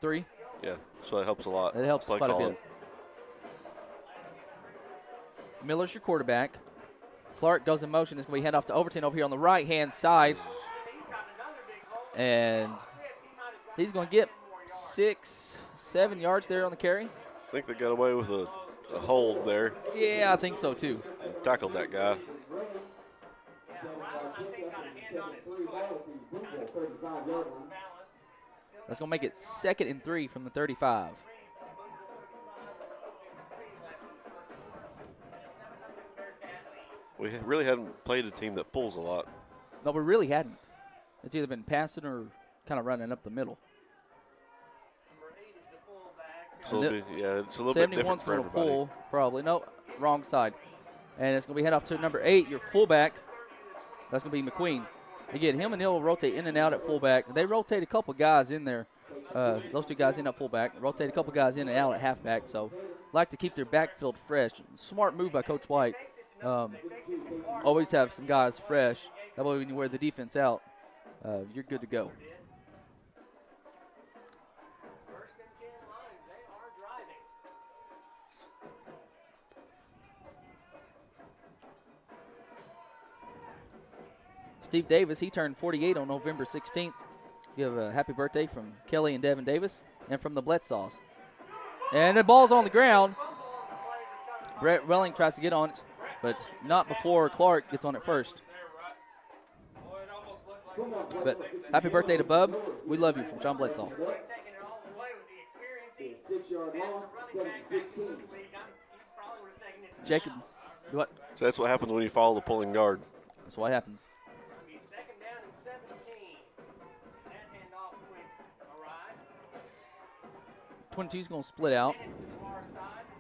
Speaker 1: 3.
Speaker 2: Yeah, so that helps a lot.
Speaker 1: It helps
Speaker 2: Play
Speaker 1: quite a
Speaker 2: calling.
Speaker 1: bit. Miller's your quarterback. Clark goes in motion. It's going to be handoff to Overton over here on the right-hand side. And he's going to get 6, 7 yards there on the carry.
Speaker 2: I think they got away with a hold there.
Speaker 1: Yeah, I think so too.
Speaker 2: Tackled that guy.
Speaker 1: That's going to make it 2nd and 3 from the 35.
Speaker 2: We really hadn't played a team that pulls a lot.
Speaker 1: No, we really hadn't. It's either been passing or kind of running up the middle.
Speaker 2: So it's a little bit different
Speaker 1: 71's
Speaker 2: for
Speaker 1: going to
Speaker 2: everybody.
Speaker 1: pull, probably. No, wrong side. And it's going to be head off to number 8, your fullback. That's going to be McQueen. Again, him and Hill will rotate in and out at fullback. They rotate a couple guys in there. Those 2 guys in at fullback. Rotate a couple guys in and out at halfback. So like to keep their backfield fresh. Smart move by Coach White. Always have some guys fresh. That way when you wear the defense out, you're good to go. Steve Davis, he turned 48 on November 16th. Give a happy birthday from Kelly and Devin Davis and from the Bledsaws. And the ball's on the ground. Brett Welling tries to get on it, but not before Clark gets on it first. But happy birthday to Bub. We love you from John Bledsaw. Jacob, what?
Speaker 2: So that's what happens when you follow the pulling guard.
Speaker 1: That's what happens. 22's going to split out.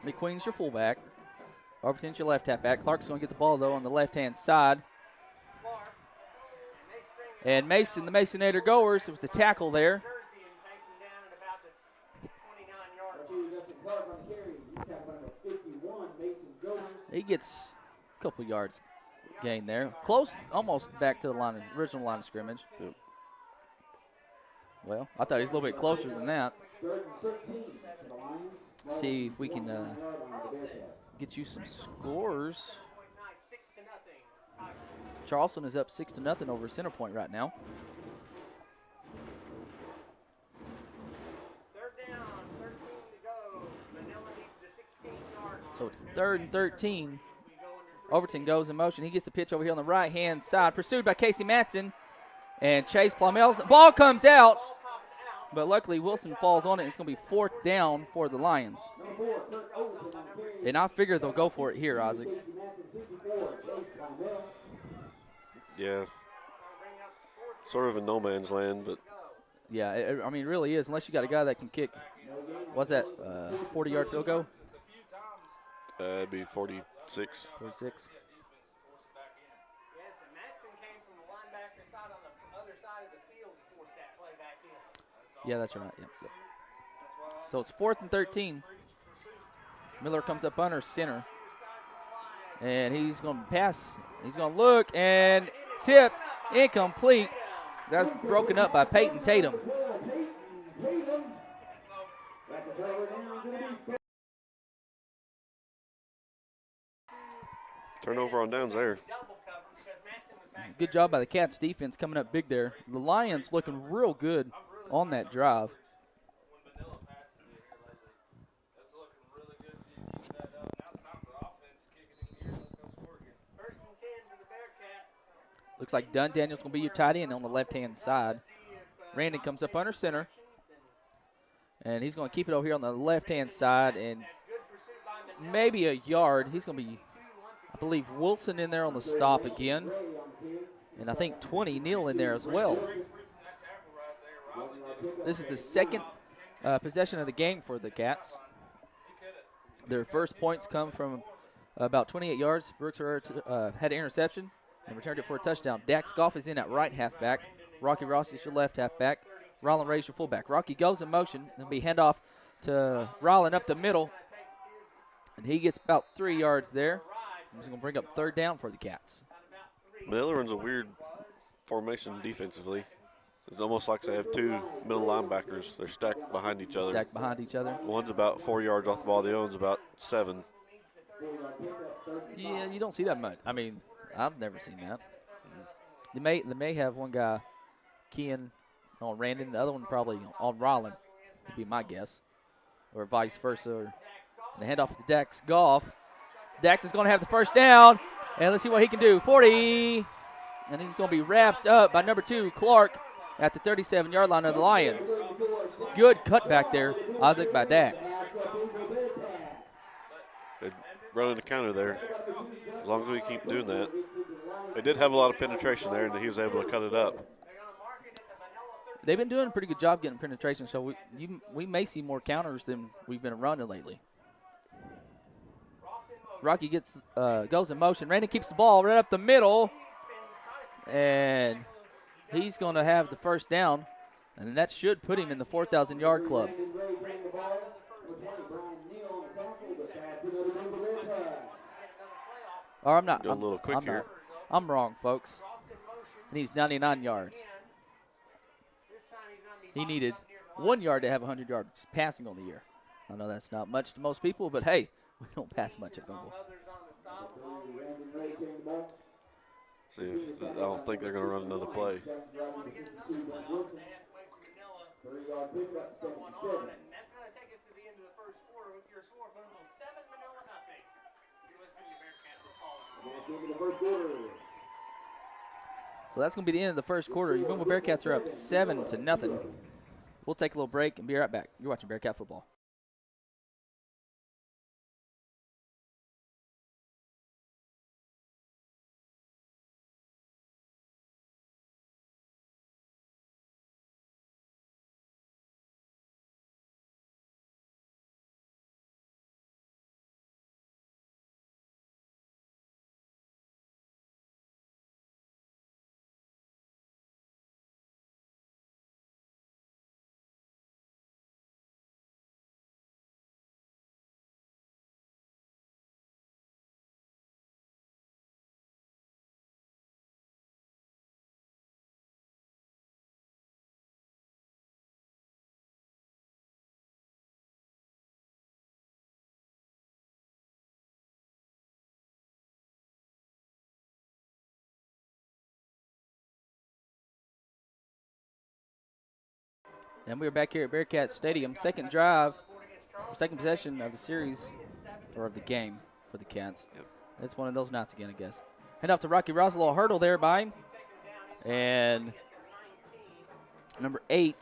Speaker 1: McQueen's your fullback. Overton's your left halfback. Clark's going to get the ball, though, on the left-hand side. And Mason, the Masonator goers, with the tackle there. He gets a couple yards gain there. Close, almost back to the original line of scrimmage.
Speaker 2: Yep.
Speaker 1: Well, I thought he was a little bit closer than that. See if we can get you some scores. Charleston is up 6-0 over Center Point right now. So it's 3rd and 13. Overton goes in motion. He gets the pitch over here on the right-hand side, pursued by Casey Matson and Chase Plumell's. The ball comes out, but luckily Wilson falls on it. It's going to be 4th down for the Lions. And I figure they'll go for it here, Isaac.
Speaker 2: Yeah. Sort of in no man's land, but.
Speaker 1: Yeah, I mean, it really is, unless you got a guy that can kick, what's that, 40-yard field goal?
Speaker 2: It'd be 46.
Speaker 1: 46. Yeah, that's right. Yep. So it's 4th and 13. Miller comes up under center. And he's going to pass. He's going to look and tipped. Incomplete. That's broken up by Peyton Tatum.
Speaker 2: Turnover on downs there.
Speaker 1: Good job by the Cats defense coming up big there. The Lions looking real good on that drive. Looks like Dunn Daniels going to be your tight end on the left-hand side. Randon comes up under center. And he's going to keep it over here on the left-hand side. And maybe a yard. He's going to be, I believe, Wilson in there on the stop again. And I think 20, Neal in there as well. This is the second possession of the game for the Cats. Their first points come from about 28 yards. Brooks had an interception and returned it for a touchdown. Dax Goff is in at right halfback. Rocky Ross is your left halfback. Rylan Ray's your fullback. Rocky goes in motion. It'll be handoff to Rylan up the middle. And he gets about 3 yards there. He's going to bring up 3rd down for the Cats.
Speaker 2: Manila runs a weird formation defensively. It's almost like they have two middle linebackers. They're stacked behind each other.
Speaker 1: Stacked behind each other.
Speaker 2: One's about 4 yards off the ball. The other one's about 7.
Speaker 1: Yeah, you don't see that much. I mean, I've never seen that. They may have one guy keying on Randon, the other one probably on Rollin, would be my guess, or vice versa. And the handoff to Dax Goff. Dax is going to have the first down, and let's see what he can do. 40, and he's going to be wrapped up by number 2, Clark, at the 37-yard line of the Lions. Good cutback there, Isaac, by Dax.
Speaker 2: They're running the counter there. As long as we keep doing that. They did have a lot of penetration there, and he was able to cut it up.
Speaker 1: They've been doing a pretty good job getting penetration, so we may see more counters than we've been running lately. Rocky goes in motion. Randy keeps the ball right up the middle, and he's going to have the first down, and that should put him in the 4,000-yard club. Or I'm not.
Speaker 2: Go a little quick
Speaker 1: I'm
Speaker 2: here.
Speaker 1: not. I'm wrong, folks. He needs 99 yards. He needed 1 yard to have 100 yards passing on the year. I know that's not much to most people, but hey, we don't pass much at Booneville.
Speaker 2: See, I don't think they're going to run another play.
Speaker 1: So that's going to be the end of the first quarter. Your Booneville Bearcats are up 7-0. We'll take a little break and be right back. You're watching Bearcat football. And we're back here at Bearcat Stadium. Second possession of the series, or of the game for the Cats.
Speaker 2: Yep.
Speaker 1: It's one of those nights again, I guess. Hand off to Rocky Rosalo, a hurdle there by him. And number 8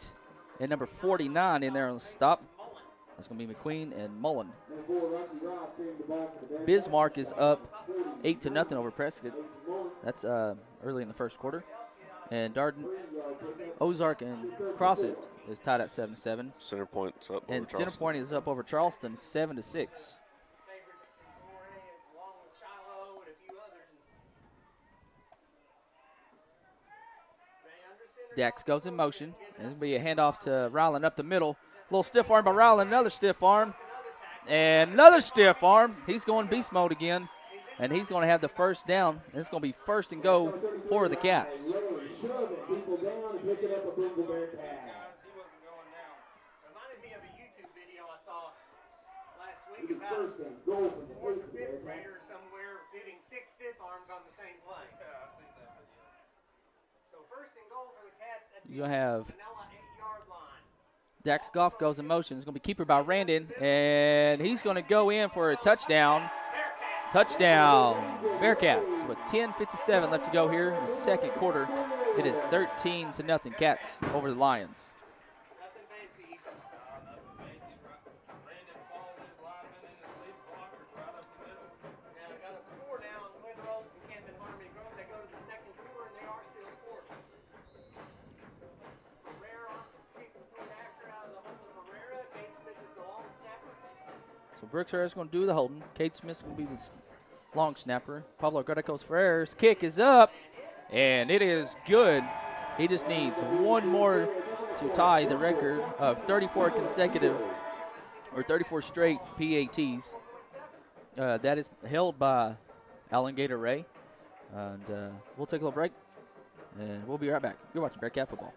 Speaker 1: and number 49 in there on the stop. That's going to be McQueen and Mullen. Bismarck is up 8-0 over Prescott. That's early in the first quarter. And Darden, Ozark, and Crossett is tied at 7-7.
Speaker 2: Center Point's up over
Speaker 1: And
Speaker 2: Charleston.
Speaker 1: Center Point is up over Charleston 7-6. Dax goes in motion. And it's going to be a handoff to Ryland up the middle. A little stiff arm by Ryland, another stiff arm. And another stiff arm. He's going beast mode again. And he's going to have the first down. And it's going to be first and go for the Cats.
Speaker 4: About fourth or fifth grader somewhere hitting 6 stiff arms on the same play. Yeah, I've seen that video. So first and goal for the Cats at the
Speaker 1: You're going to have
Speaker 4: Manila 8-yard line.
Speaker 1: Dax Goff goes in motion. It's going to be keeper by Randon. And he's going to go in for a touchdown. Touchdown, Bearcats with 10:57 left to go here in the second quarter. It is 13-0 Cats over the Lions.
Speaker 4: Nothing fancy. Brandon followed his lineman in his lead blockers right up the middle. Now got a score now on Glen Rose and Camden Harmony Grove. They go to the second quarter and they are still scoreless. Herrera kicking point after out of the hole of Herrera. Kate Smith is the long snapper.
Speaker 1: So Brooks Ferrer's going to do the holding. Kate Smith's going to be the long snapper. Pablo Gradicos Ferrer's kick is up, and it is good. He just needs one more to tie the record of 34 consecutive or 34 straight PATs. That is held by Alan Gator Ray. And we'll take a little break, and we'll be right back. You're watching Bearcat Football.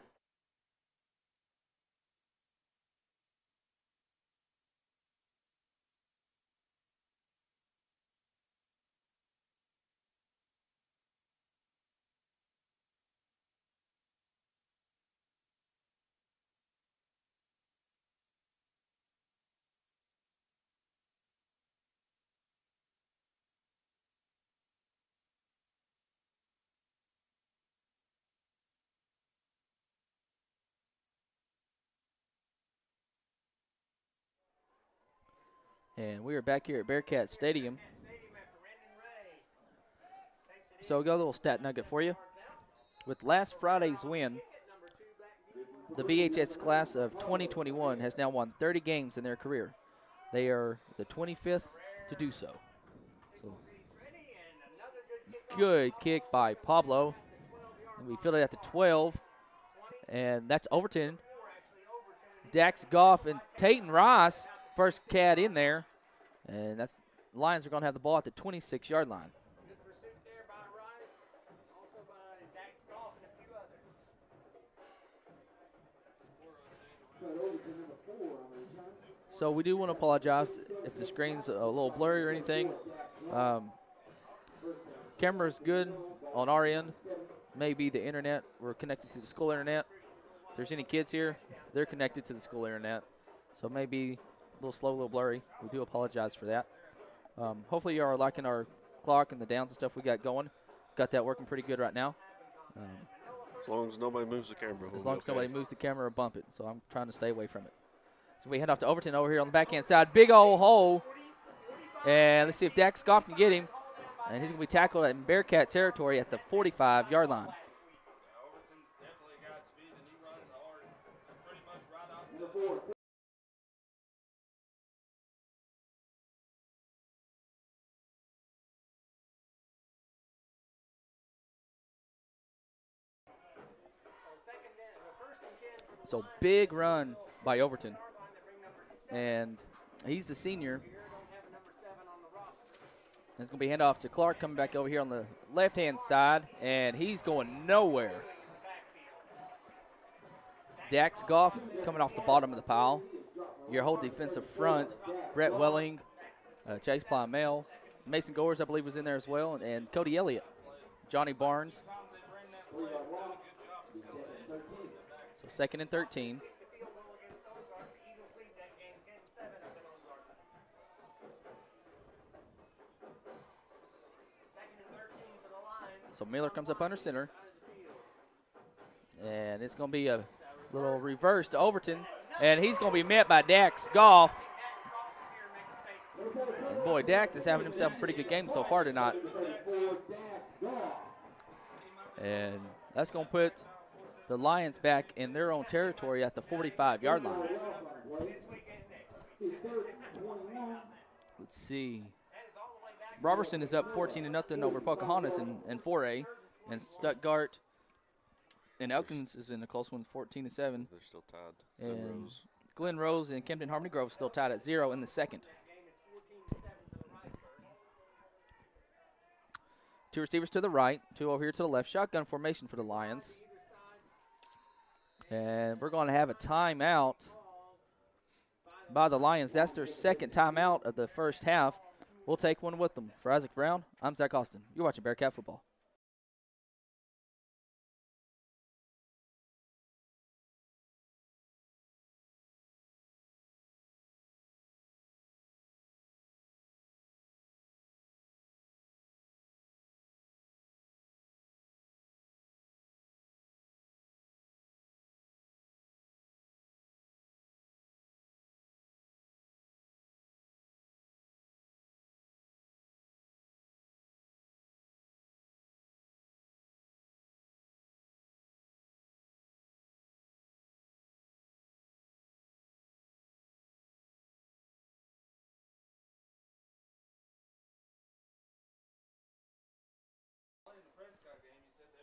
Speaker 1: And we are back here at Bearcat Stadium. So we got a little stat nugget for you. With last Friday's win, the BHS class of 2021 has now won 30 games in their career. They are the 25th to do so. Good kick by Pablo. And we field it at the 12. And that's Overton. Dax Goff and Tayton Ross, first cat in there. And that's Lions are going to have the ball at the 26-yard line. So we do want to apologize if the screen's a little blurry or anything. Camera's good on our end. Maybe the internet. We're connected to the school internet. If there's any kids here, they're connected to the school internet. So maybe a little slow, a little blurry. We do apologize for that. Hopefully you are liking our clock and the downs and stuff we got going. Got that working pretty good right now.
Speaker 2: As long as nobody moves the camera.
Speaker 1: As long as nobody moves the camera or bump it. So I'm trying to stay away from it. So we head off to Overton over here on the backhand side. Big old hole. And let's see if Dax Goff can get him. And he's going to be tackled in Bearcat territory at the 45-yard line. So big run by Overton. And he's the senior. It's going to be handoff to Clark coming back over here on the left-hand side, and he's going nowhere. Dax Goff coming off the bottom of the pile. Your whole defensive front, Brett Welling, Chase Plymale, Mason Gores, I believe, was in there as well, and Cody Elliott, Johnny Barnes. So 2nd and 13. So Miller comes up under center. And it's going to be a little reverse to Overton. And he's going to be met by Dax Goff. And boy, Dax is having himself a pretty good game so far tonight. And that's going to put the Lions back in their own territory at the 45-yard line. Let's see. Robertson is up 14-0 over Pocahontas in 4A, and Stuttgart and Elkins is in a close one, 14-7.
Speaker 2: They're still tied.
Speaker 1: And Glen Rose and Kempton Harmony Grove still tied at 0 in the second. Two receivers to the right, two over here to the left. Shotgun formation for the Lions. And we're going to have a timeout by the Lions. That's their second timeout of the first half. We'll take one with them. For Isaac Brown, I'm Zach Austin. You're watching Bearcat Football.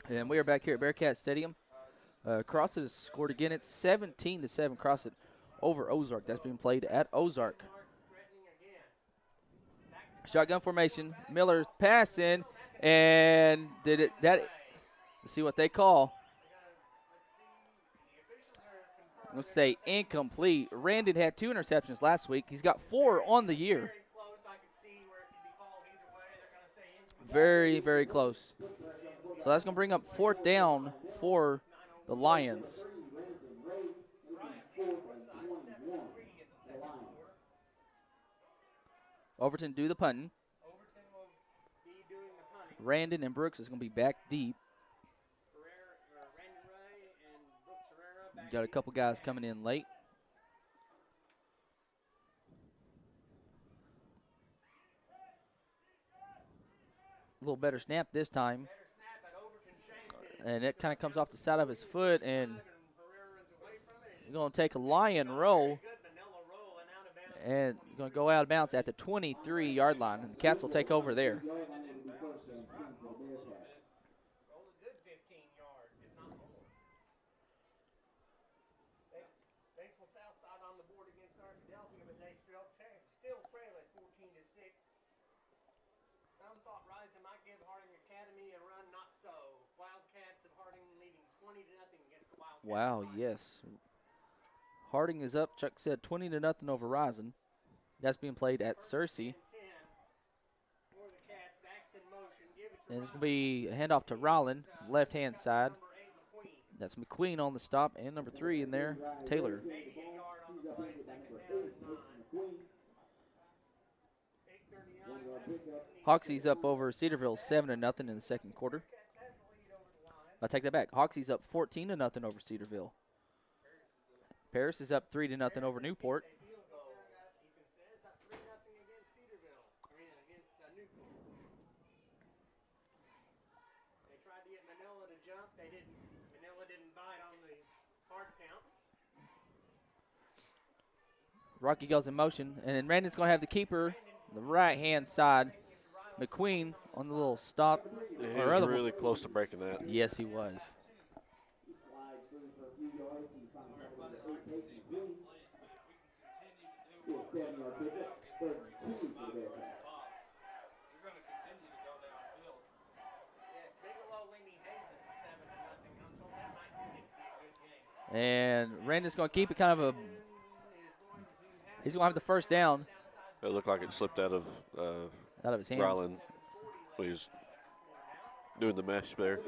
Speaker 1: And we are back here at Bearcat Stadium. Crossit has scored again. It's 17-7 Crossit over Ozark. That's being played at Ozark. Shotgun formation. Miller pass in, And did it that? Let's see what they call. Let's say incomplete. Randon had 2 interceptions last week. He's got 4 on the year. Very, very close. So that's going to bring up 4th down for the Lions. Overton do the punting. Randon and Brooks is going to be back deep. Got a couple guys coming in late. A little better snap this time. And it kind of comes off the side of his foot, and you're going to take a Lion roll. And going to go out of bounds at the 23-yard line, and the Cats will take over there. Wow, yes. Harding is up. Chuck said 20-0 over Rising. That's being played at Searcy. And it's going to be a handoff to Rollin, left-hand side. That's McQueen on the stop, and number 3 in there, Taylor. Hoxie's up over Cedarville 7-0 in the second quarter. I'll take that back. Hoxie's up 14-0 over Cedarville. Paris is up 3-0 over Newport.
Speaker 4: They tried to get Manila to jump. Manila didn't bite on the hard count.
Speaker 1: Rocky goes in motion, and then Randon's going to have the keeper on the right-hand side. McQueen on the little stop.
Speaker 2: Yeah, he was really close to breaking that.
Speaker 1: Yes, he was. And Randon's going to keep it kind of a – he's going to have the first down.
Speaker 2: It looked like it slipped out of
Speaker 1: his hands.
Speaker 2: Ryland when he was doing the mesh there.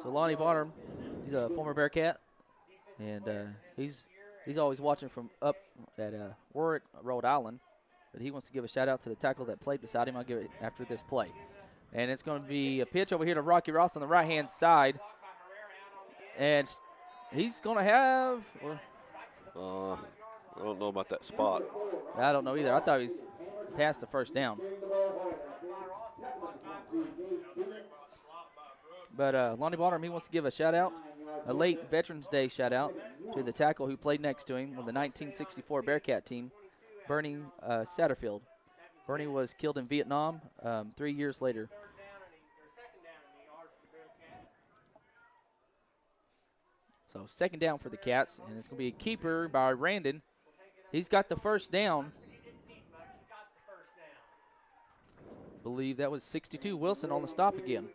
Speaker 1: So Lonnie Bonham, he's a former Bearcat, and he's always watching from up at Warwick, Rhode Island. But he wants to give a shout out to the tackle that played beside him. I'll give it after this play. And it's going to be a pitch over here to Rocky Ross on the right-hand side. And he's going to have
Speaker 2: I don't know about that spot.
Speaker 1: I don't know either. I thought he was past the first down. But Lonnie Bonham, he wants to give a shout-out, a late Veterans Day shout-out to the tackle who played next to him on the 1964 Bearcat team, Bernie Satterfield. Bernie was killed in Vietnam 3 years later. So second down for the Cats, and it's going to be a keeper by Randon. He's got the first down. Believe that was 62 Wilson on the stop again.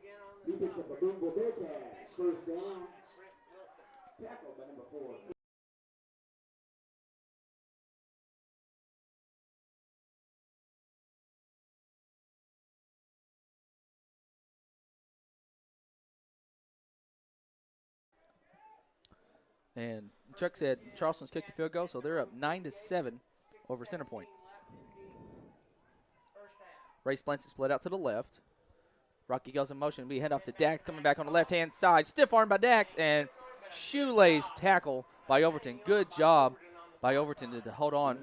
Speaker 3: He picks up the Booneville Bearcats. First down. Tackled by number 4.
Speaker 1: And Chuck said Charleston's kicked a field goal, so they're up 9-7 over Center Point. Ray Splants is split out to the left. Rocky goes in motion. We head off to Dax, coming back on the left-hand side. Stiff arm by Dax, and shoelace tackle by Overton. Good job by Overton to hold on.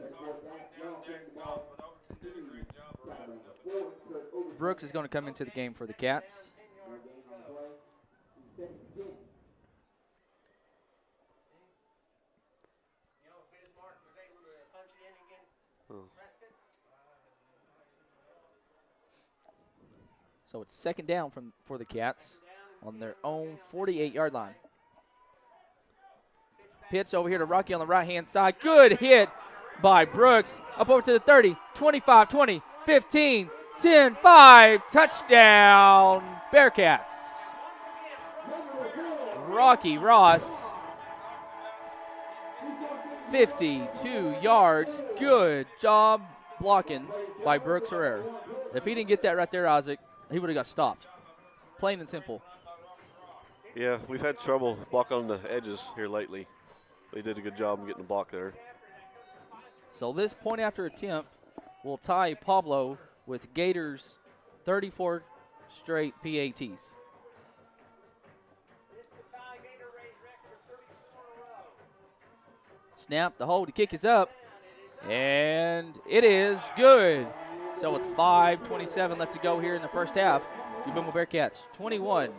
Speaker 1: Brooks is going to come into the game for the Cats. So it's second down for the Cats on their own 48-yard line. Pitch over here to Rocky on the right-hand side. Good hit by Brooks. Up over to the 30, 25, 20, 15, 10, 5. Touchdown, Bearcats. Rocky Ross, 52 yards. Good job blocking by Brooks Herrera. If he didn't get that right there, Isaac, he would have got stopped. Plain and simple.
Speaker 2: Yeah, we've had trouble blocking on the edges here lately. They did a good job of getting the block there.
Speaker 1: So this point after attempt will tie Pablo with Gators' 34 straight PATs. Snap, the hold, the kick is up, and it is good. So with 5:27 left to go here in the first half, your Booneville Bearcats 21,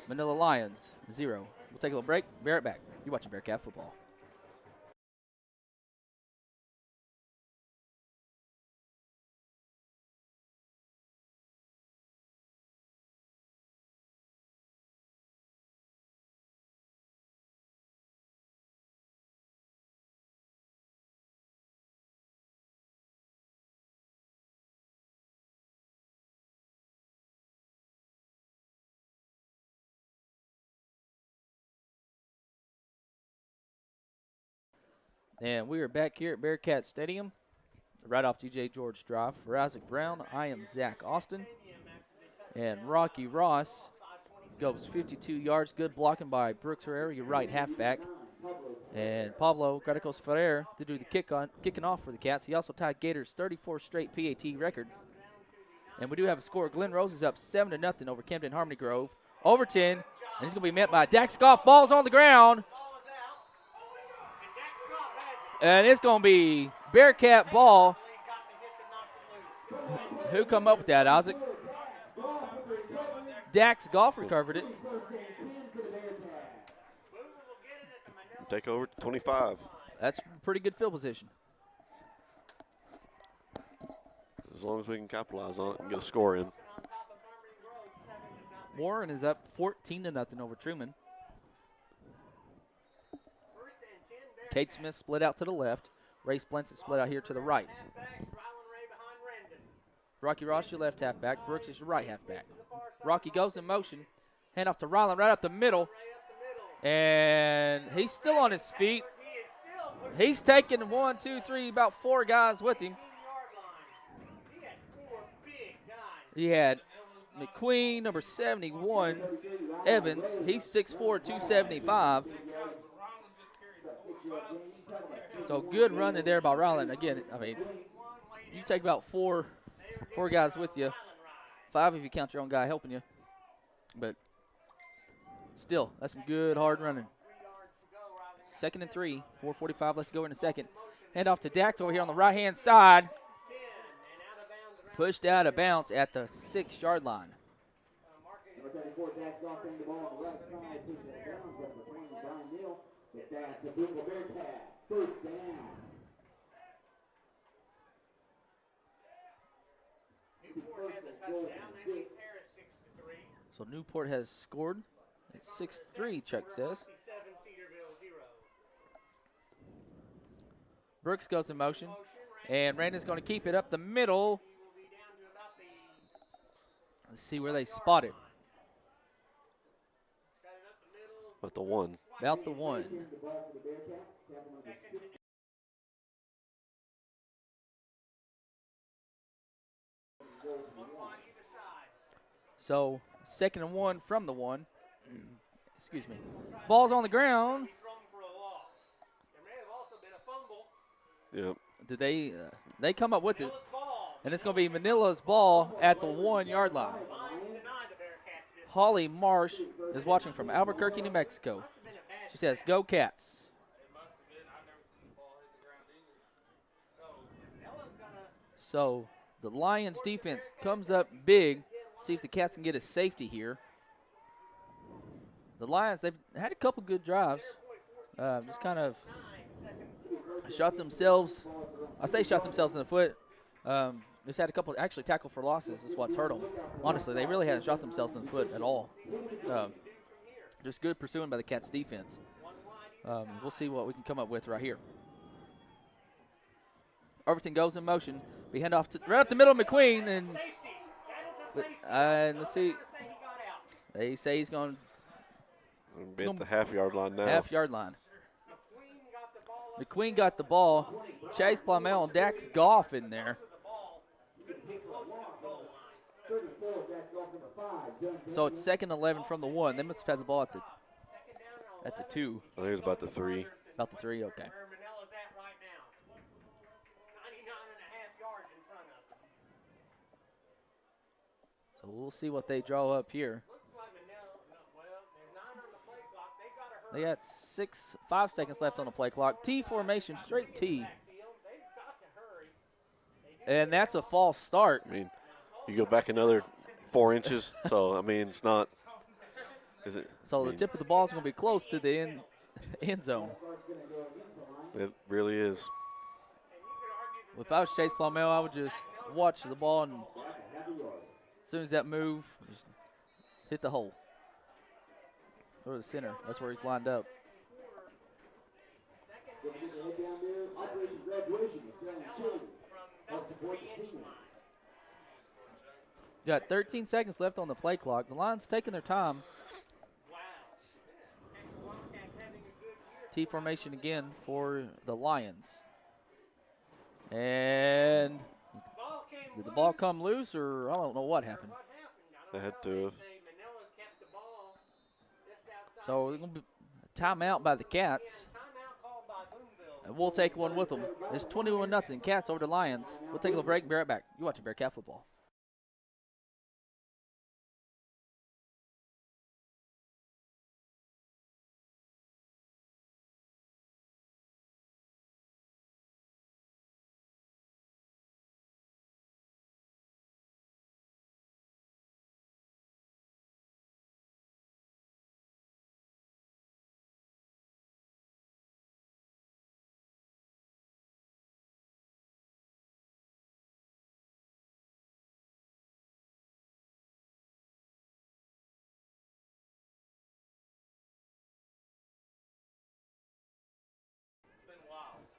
Speaker 1: Manila Lions 0. We'll take a little break, be right back. You're watching Bearcat football. And we are back here at Bearcat Stadium, right off G.J. George Drive. For Isaac Brown, I am Zach Austin. And Rocky Ross goes 52 yards. Good blocking by Brooks Herrera, your right halfback. And Pablo Gradicos Ferrer to do the kicking off for the Cats. He also tied Gators' 34 straight PAT record. And we do have a score. Glen Rose is up 7-0 over Camden Harmony Grove. Overton, and he's going to be met by Dak Scoff. Ball's on the ground. And it's going to be Bearcat ball. Who come up with that, Isaac? Dax Goff recovered it.
Speaker 2: Take over 25.
Speaker 1: That's pretty good field position.
Speaker 2: As long as we can capitalize on it and get a score in.
Speaker 1: Warren is up 14-0 over Truman. Kate Smith split out to the left. Ray Splints is split out here to the right. Rocky Ross, your left halfback. Brooks is your right halfback. Rocky goes in motion. Hand off to Ryland right up the middle. And he's still on his feet. He's taking 1, 2, 3, about 4 guys with him. He had McQueen, number 71. Evans, he's 6'4", 275. So good running there by Ryland. Again, I mean, you take about four guys with you. 5 if you count your own guy helping you. But still, that's some good hard running. 2nd and 3, 4:45 left to go in the second. Hand off to Dax over here on the right-hand side. Pushed out of bounds at the 6-yard line.
Speaker 3: That's a Booneville Bearcat. First down. Newport has a touchdown. They beat Paris 6-3.
Speaker 1: So Newport has scored. It's 6-3, Chuck says. Brooks goes in motion. And Randon's going to keep it up the middle. Let's see where they spot it.
Speaker 2: About the 1.
Speaker 1: About the 1. So 2nd and 1 from the 1. Excuse me. Ball's on the ground.
Speaker 2: Yep.
Speaker 1: Did they come up with it? And it's going to be Manila's ball at the 1-yard line. Holly Marsh is watching from Albuquerque, New Mexico. She says, "Go Cats." So the Lions defense comes up big. See if the Cats can get a safety here. The Lions, they've had a couple good drives. Just kind of shot themselves. I say shot themselves in the foot. Just had a couple actually tackle for losses. Is what's hurt them. Honestly, they really hadn't shot themselves in the foot at all. Just good pursuing by the Cats defense. We'll see what we can come up with right here. Overton goes in motion. Be hand off to, right up the middle of McQueen. And let's see. They say he's going
Speaker 2: to be at the half-yard line now.
Speaker 1: Half-yard line. McQueen got the ball. Chase Plumell and Dax Goff in there. So it's 2nd and 11 from the 1. They must have had the ball at the 2.
Speaker 2: I think it was about the 3.
Speaker 1: About the 3, okay. So we'll see what they draw up here. They got 5 seconds left on the play clock. T formation, straight T. And that's a false start.
Speaker 2: I mean, you go back another 4 inches, so, I mean, it's not. Is it?
Speaker 1: So the tip of the ball is going to be close to the end zone.
Speaker 2: It really is.
Speaker 1: If I was Chase Plumell, I would just watch the ball, and as soon as that move, just hit the hole. Or the center. That's where he's lined up. Got 13 seconds left on the play clock. The Lions taking their time. T formation again for the Lions. And did the ball come loose, or I don't know what happened.
Speaker 2: They had to have.
Speaker 1: So it's going to be a timeout by the Cats. And we'll take one with them. It's 21-0. Cats over the Lions. We'll take a little break and be right back. You're watching Bearcat football.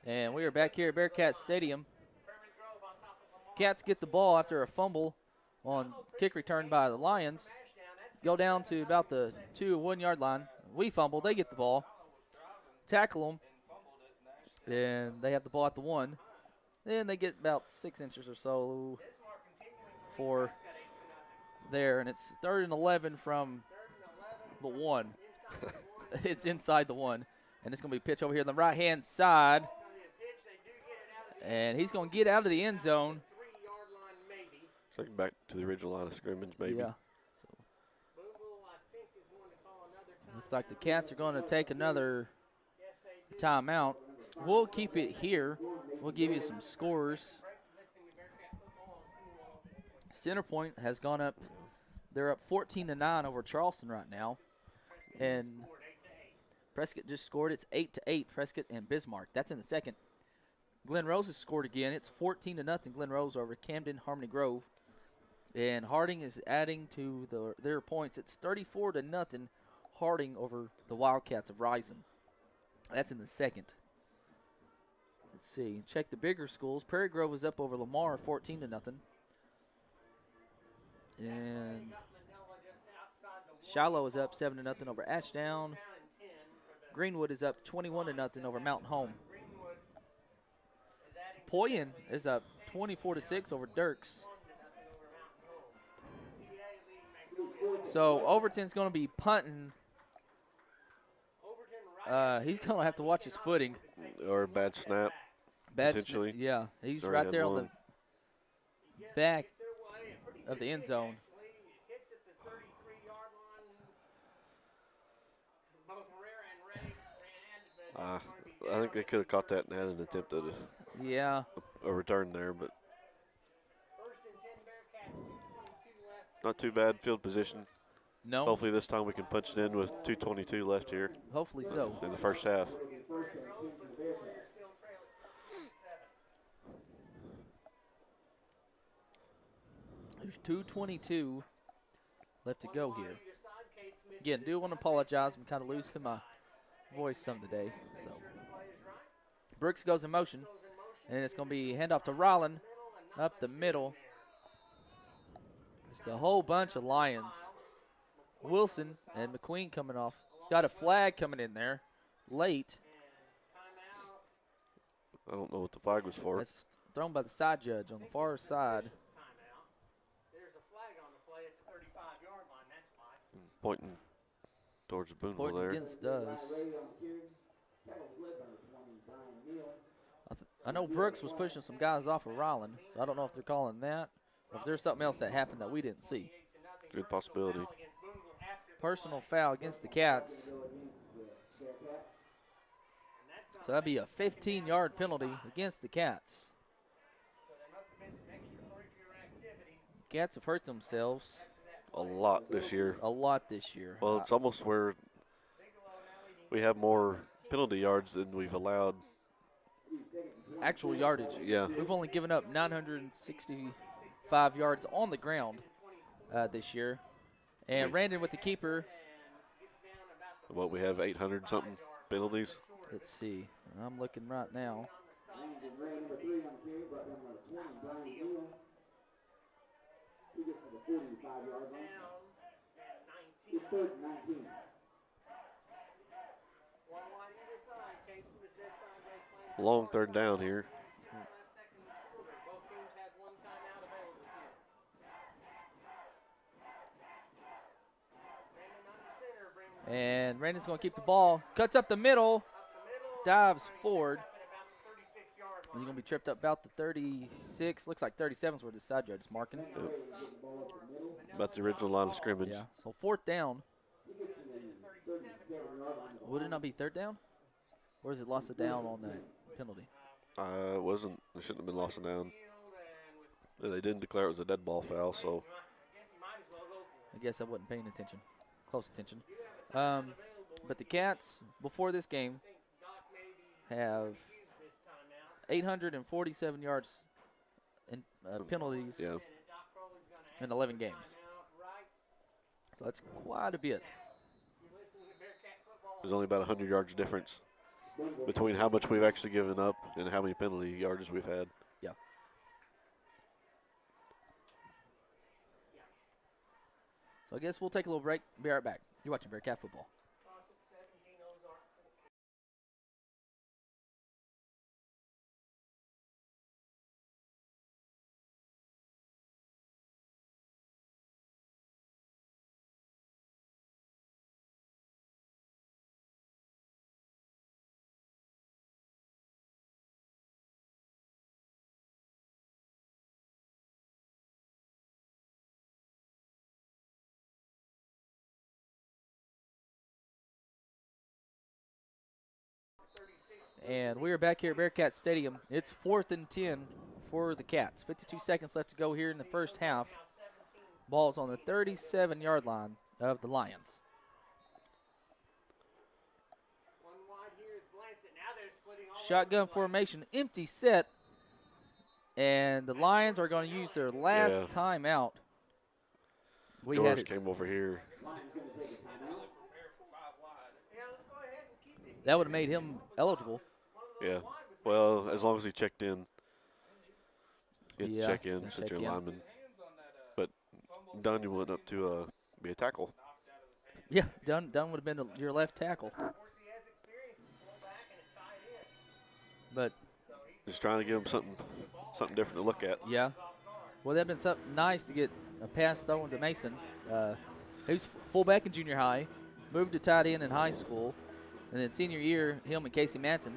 Speaker 1: And we are back here at Bearcat Stadium. Cats get the ball after a fumble on kick return by the Lions. Go down to about the 2 or 1 yard line. We fumble, they get the ball. Tackle them. And they have the ball at the 1. Then they get about 6 inches or so for there. And it's 3rd and 11 from the 1. It's inside the 1. And it's going to be pitched over here on the right-hand side. And he's going to get out of the end zone.
Speaker 2: Second back to the original line of scrimmage, maybe.
Speaker 1: Yeah. So looks like the Cats are going to take another timeout. We'll keep it here. We'll give you some scores. Center Point has gone up. They're up 14-9 over Charleston right now. And Prescott just scored. It's 8-8, Prescott and Bismarck. That's in the second. Glen Rose has scored again. It's 14-0 Glen Rose over Camden Harmony Grove. And Harding is adding to their points. It's 34-0 Harding over the Wildcats of Rison. That's in the second. Let's see. Check the bigger schools. Prairie Grove is up over Lamar 14-0. And Shiloh is up 7-0 over Ashdown. Greenwood is up 21-0 over Mountain Home. Poyen is up 24-6 over Dirks. So Overton's going to be punting. He's going to have to watch his footing.
Speaker 2: Or a bad snap. Potentially.
Speaker 1: Yeah, he's right there on the back of the end zone.
Speaker 2: I think they could have caught that and had an attempt at a return there, but not too bad field position.
Speaker 1: No.
Speaker 2: Hopefully this time we can punch it in with 2:22 left here.
Speaker 1: Hopefully so.
Speaker 2: In the first half.
Speaker 1: There's 2:22 left to go here. Again, do want to apologize. I'm kind of losing my voice some today. So Brooks goes in motion, and it's going to be handoff to Ryland up the middle. Just a whole bunch of Lions. Wilson and McQueen coming off. Got a flag coming in there late.
Speaker 2: I don't know what the flag was for.
Speaker 1: That's thrown by the side judge on the far side.
Speaker 2: Pointing towards the Booneville
Speaker 1: Pointing
Speaker 2: there.
Speaker 1: against us. I know Brooks was pushing some guys off of Ryland, so I don't know if they're calling that or if there's something else that happened that we didn't see.
Speaker 2: Good possibility.
Speaker 1: Personal foul against the Cats. So that'd be a 15-yard penalty against the Cats. Cats have hurt themselves
Speaker 2: A lot this year.
Speaker 1: a lot this year.
Speaker 2: Well, it's almost where we have more penalty yards than we've allowed.
Speaker 1: Actual yardage.
Speaker 2: Yeah.
Speaker 1: We've only given up 965 yards on the ground this year. And Randon with the keeper.
Speaker 2: What, we have 800 something penalties?
Speaker 1: Let's see. I'm looking right now.
Speaker 2: Long third down here.
Speaker 1: And Randon's going to keep the ball. Cuts up the middle. Dives forward. And he's going to be tripped up about the 36. Looks like 37 is where the side judge is marking.
Speaker 2: About the original line of scrimmage.
Speaker 1: Yeah. So fourth down. Would it not be third down? Or is it lost it down on that penalty?
Speaker 2: It wasn't. It shouldn't have been lost down. They didn't declare it was a dead ball foul, so.
Speaker 1: I guess I wasn't paying attention. Close attention. But the Cats, before this game, have 847 yards in penalties in 11 games. So that's quite a bit.
Speaker 2: There's only about 100 yards difference between how much we've actually given up and how many penalty yards we've had.
Speaker 1: Yeah. So I guess we'll take a little break. Be right back. You're watching Bearcat football. And we are back here at Bearcat Stadium. It's 4th and 10 for the Cats. 52 seconds left to go here in the first half. Ball's on the 37-yard line of the Lions. Shotgun formation, empty set. And the Lions are going to use their last timeout.
Speaker 2: George came over here.
Speaker 1: That would have made him eligible.
Speaker 2: Yeah. Well, as long as he checked in. You have to check in,
Speaker 1: check
Speaker 2: since you're
Speaker 1: in.
Speaker 2: a lineman. But Dunn, you went up to be a tackle.
Speaker 1: Yeah, Dunn would have been your left tackle. But
Speaker 2: just trying to give him something different to look at.
Speaker 1: Yeah. Well, that'd been something nice to get a pass thrown to Mason. He was fullback in junior high, moved to tight end in high school, and then senior year, him and Casey Manson,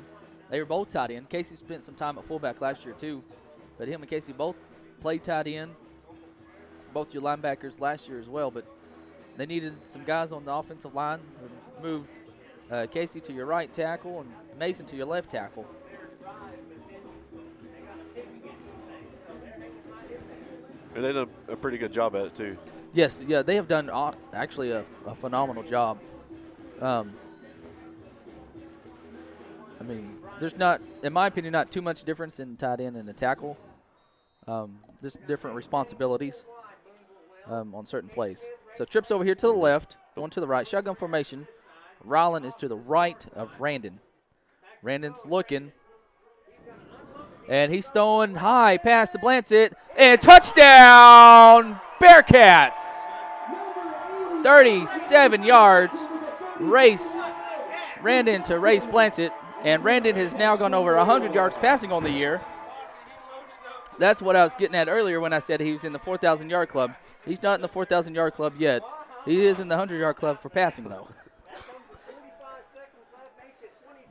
Speaker 1: they were both tight end. Casey spent some time at fullback last year too, but him and Casey both played tight end, both your linebackers last year as well. But they needed some guys on the offensive line. Moved Casey to your right tackle and Mason to your left tackle.
Speaker 2: And they did a pretty good job at it too.
Speaker 1: Yes, yeah, they have done actually a phenomenal job. I mean, there's not, in my opinion, not too much difference in tight end and a tackle. There's different responsibilities. on certain plays. So trips over here to the left, one to the right. Shotgun formation. Ryland is to the right of Randon. Randon's looking. And he's throwing high past to Blancett. And touchdown, Bearcats! 37 yards. Randon to race Blancett. And Randon has now gone over 100 yards passing on the year. That's what I was getting at earlier when I said he was in the 4,000-yard club. He's not in the 4,000-yard club yet. He is in the 100-yard club for passing, though.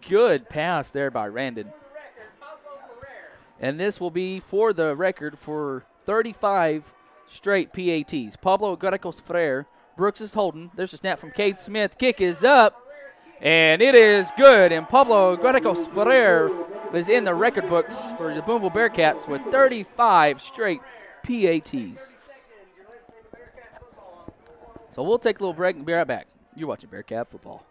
Speaker 1: Good pass there by Randon. And this will be for the record for 35 straight PATs. Pablo Guericos Ferrer. Brooks is holding. There's a snap from Cade Smith. Kick is up. And it is good. And Pablo Guericos Ferrer is in the record books for the Booneville Bearcats with 35 straight PATs. So we'll take a little break and be right back. You're watching Bearcat football.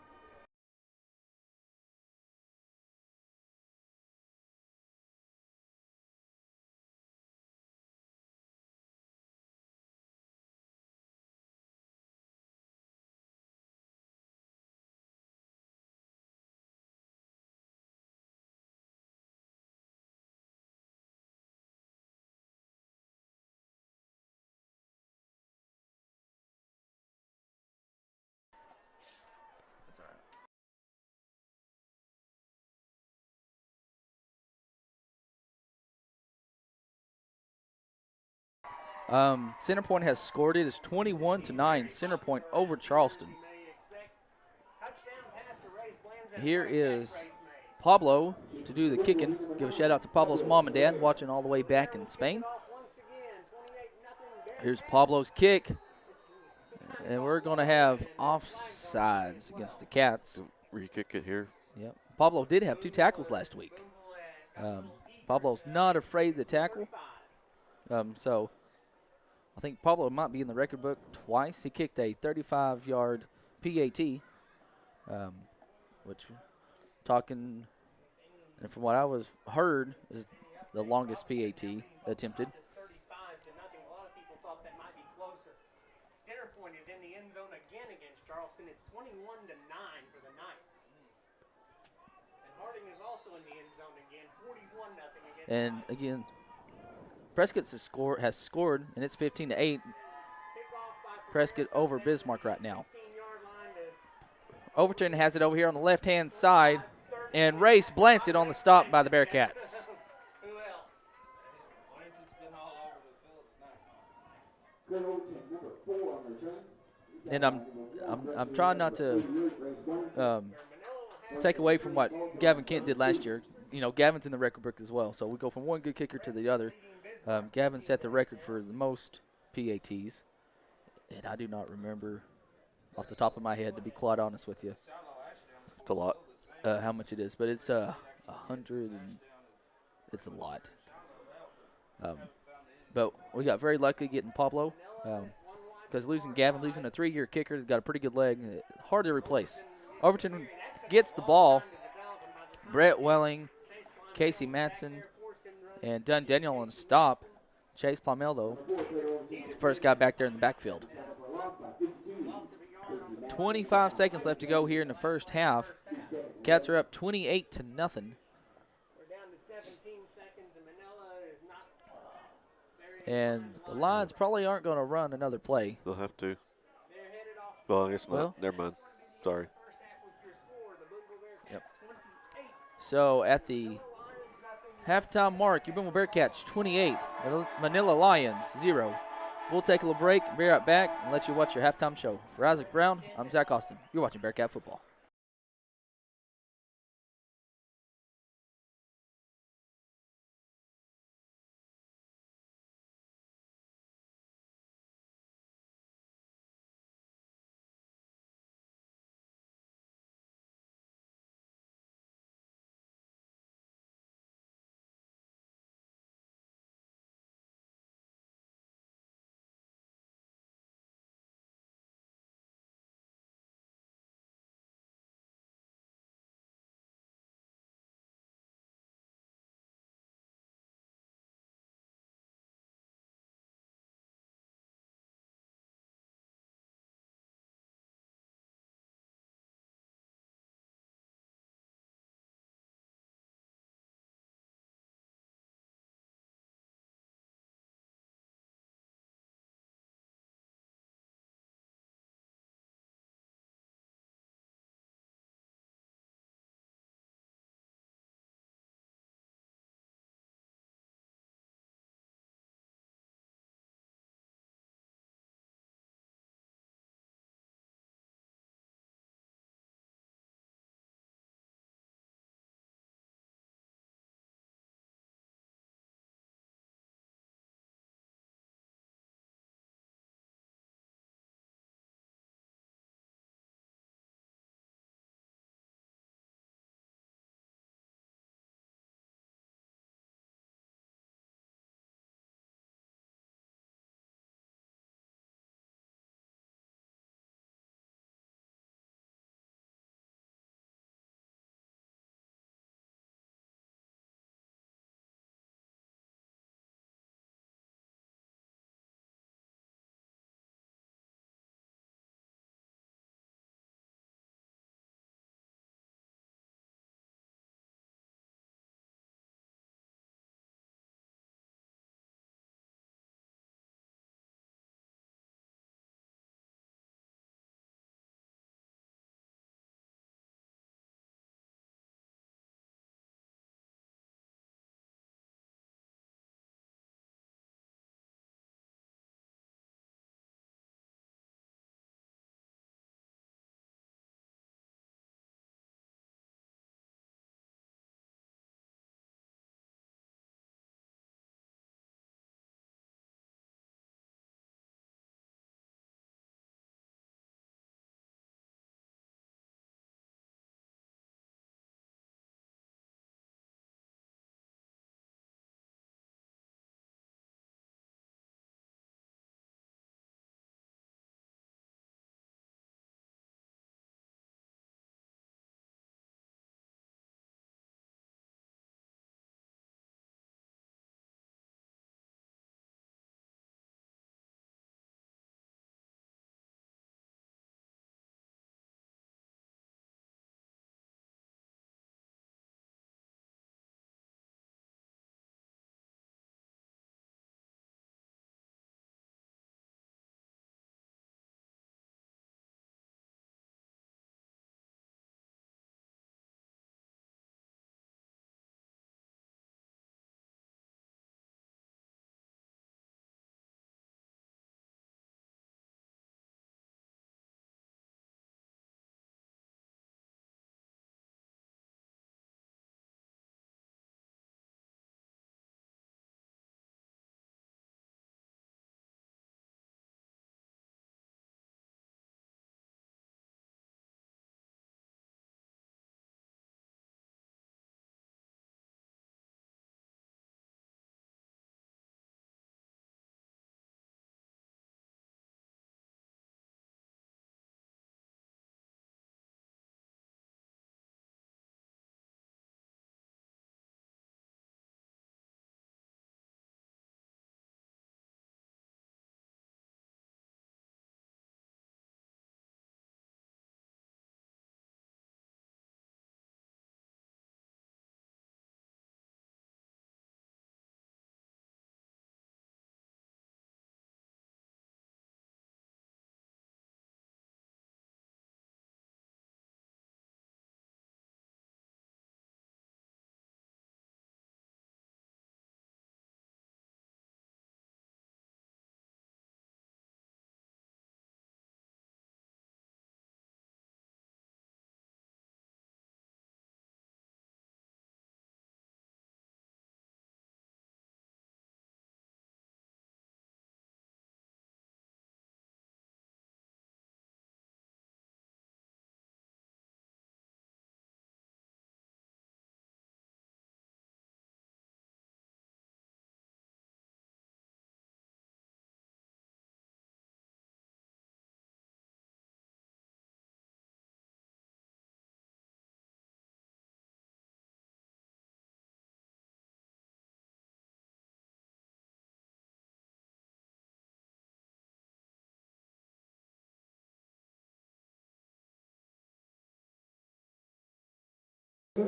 Speaker 1: Center Point has scored. It is 21-9. Center Point over Charleston. Here is Pablo to do the kicking. Give a shout out to Pablo's mom and dad watching all the way back in Spain. Here's Pablo's kick. And we're going to have offsides against the Cats.
Speaker 2: Re-kick it here.
Speaker 1: Yep. Pablo did have 2 tackles last week. Pablo's not afraid to tackle. So I think Pablo might be in the record book twice. He kicked a 35-yard PAT, which talking, and from what I was heard, is the longest PAT attempted.
Speaker 4: Center Point is in the end zone again against Charleston. It's 21-9 for the Knights. And Harding is also in the end zone again, 41-0 against.
Speaker 1: And again, Prescott has scored, and it's 15-8. Prescott over Bismarck right now. Overton has it over here on the left-hand side, and Race Blancett on the stop by the Bearcats.
Speaker 4: Who else?
Speaker 1: And I'm trying not to take away from what Gavin Kent did last year. You know, Gavin's in the record book as well, so we go from one good kicker to the other. Gavin set the record for the most PATs, and I do not remember off the top of my head, to be quite honest with you.
Speaker 2: It's a lot.
Speaker 1: How much it is, but it's 100, and it's a lot. But we got very lucky getting Pablo, because losing Gavin, losing a 3-year kicker, he's got a pretty good leg, hard to replace. Overton gets the ball. Brett Welling, Casey Matson, and Dunn Daniel on the stop. Chase Plumell, though, the first guy back there in the backfield. 25 seconds left to go here in the first half. Cats are up 28-0.
Speaker 4: We're down to 17 seconds, and Manila is not very.
Speaker 1: And the Lions probably aren't going to run another play.
Speaker 2: They'll have to.
Speaker 4: They're headed off.
Speaker 2: Well, I guess not.
Speaker 1: Well.
Speaker 2: Never mind. Sorry.
Speaker 4: First half was your score. The Booneville Bearcats
Speaker 1: Yep.
Speaker 4: 28.
Speaker 1: So at the halftime mark, your Booneville Bearcats 28, Manila Lions 0. We'll take a little break, be right back, and let you watch your halftime show. For Isaac Brown, I'm Zach Austin. You're watching Bearcat Football.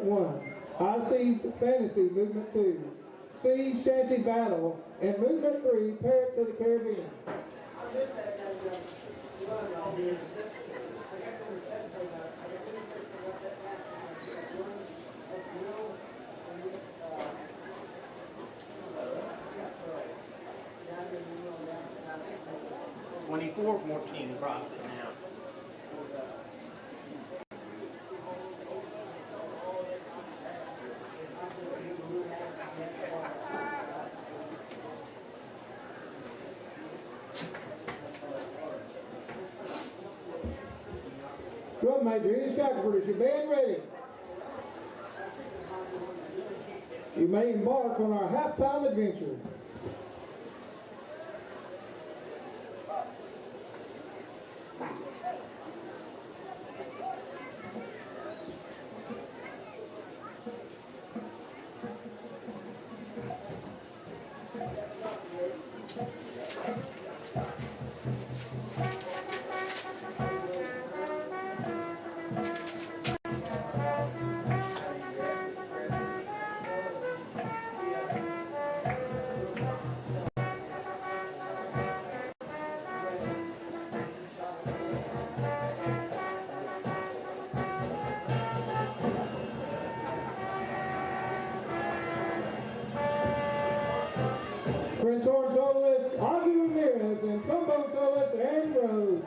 Speaker 5: 1. IC's Fantasy, Movement 2. C, Shanty Battle, and Movement 3, Parrots of the Caribbean.
Speaker 4: 24-14 across it now.
Speaker 5: Drum major, Ian Shackelford, is your band ready? You may embark on our halftime adventure. French horn soloist, Ozzy Ramirez, and trombone soloist, Aaron Rhodes.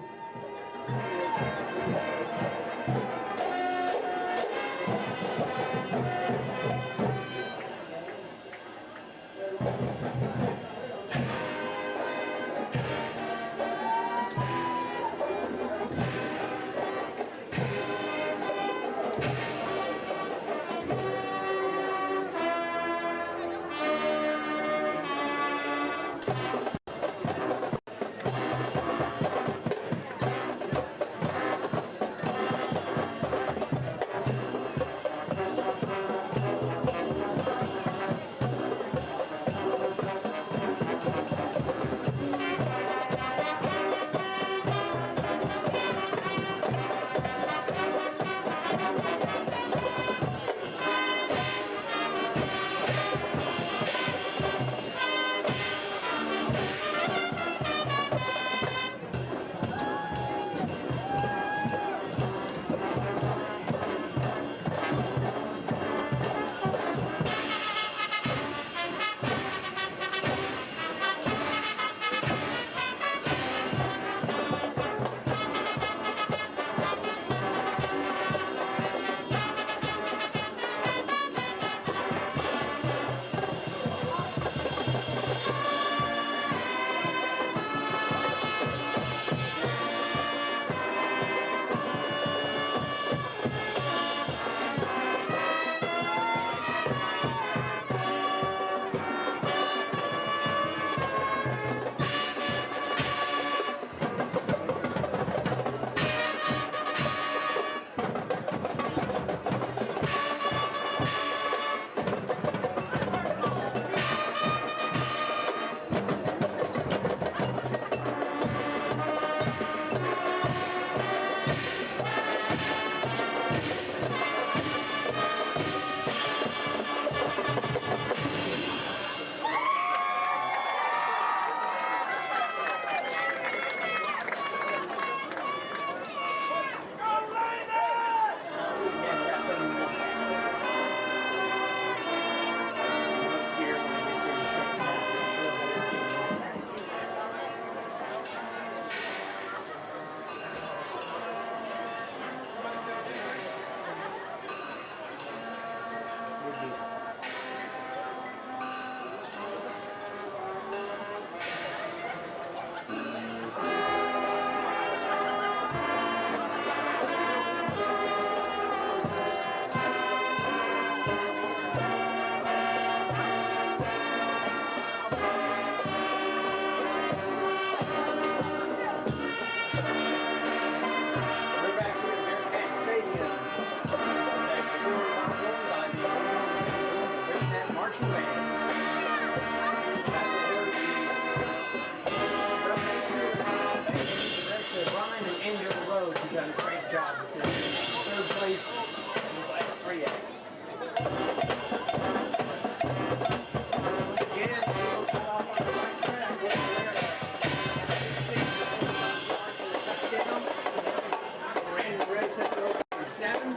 Speaker 4: 27.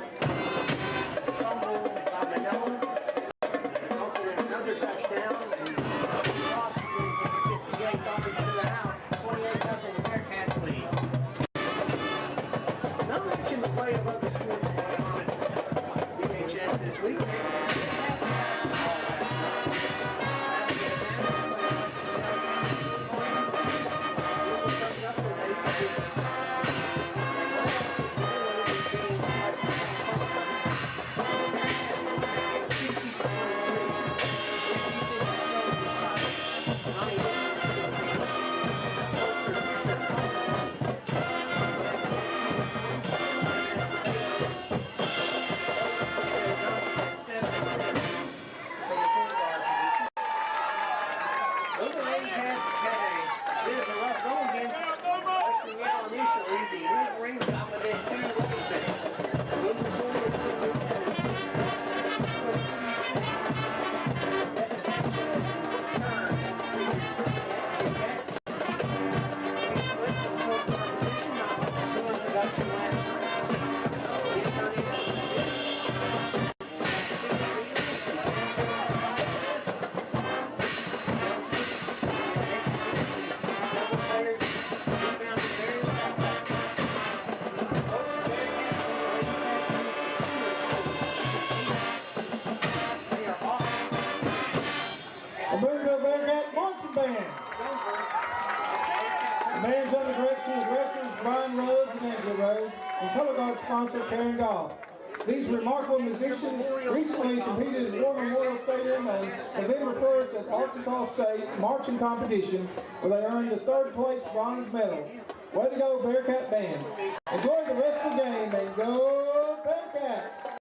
Speaker 4: Fumble by Manila. Resulted in another touchdown. And Ross with 58 yards to the house. 28-0 Bearcats lead. Not mention the play of other schools going on at BHS this week.
Speaker 5: The Booneville Bearcat Marching Band. The band's under direction of directors Brian Rhodes and Angela Rhodes, and color guard sponsor Karen Goff. These remarkable musicians recently competed at War Memorial Stadium on November 1st at Arkansas State Marching Competition, where they earned the third place bronze medal. Way to go, Bearcat Band. Enjoy the rest of the game and go Bearcats!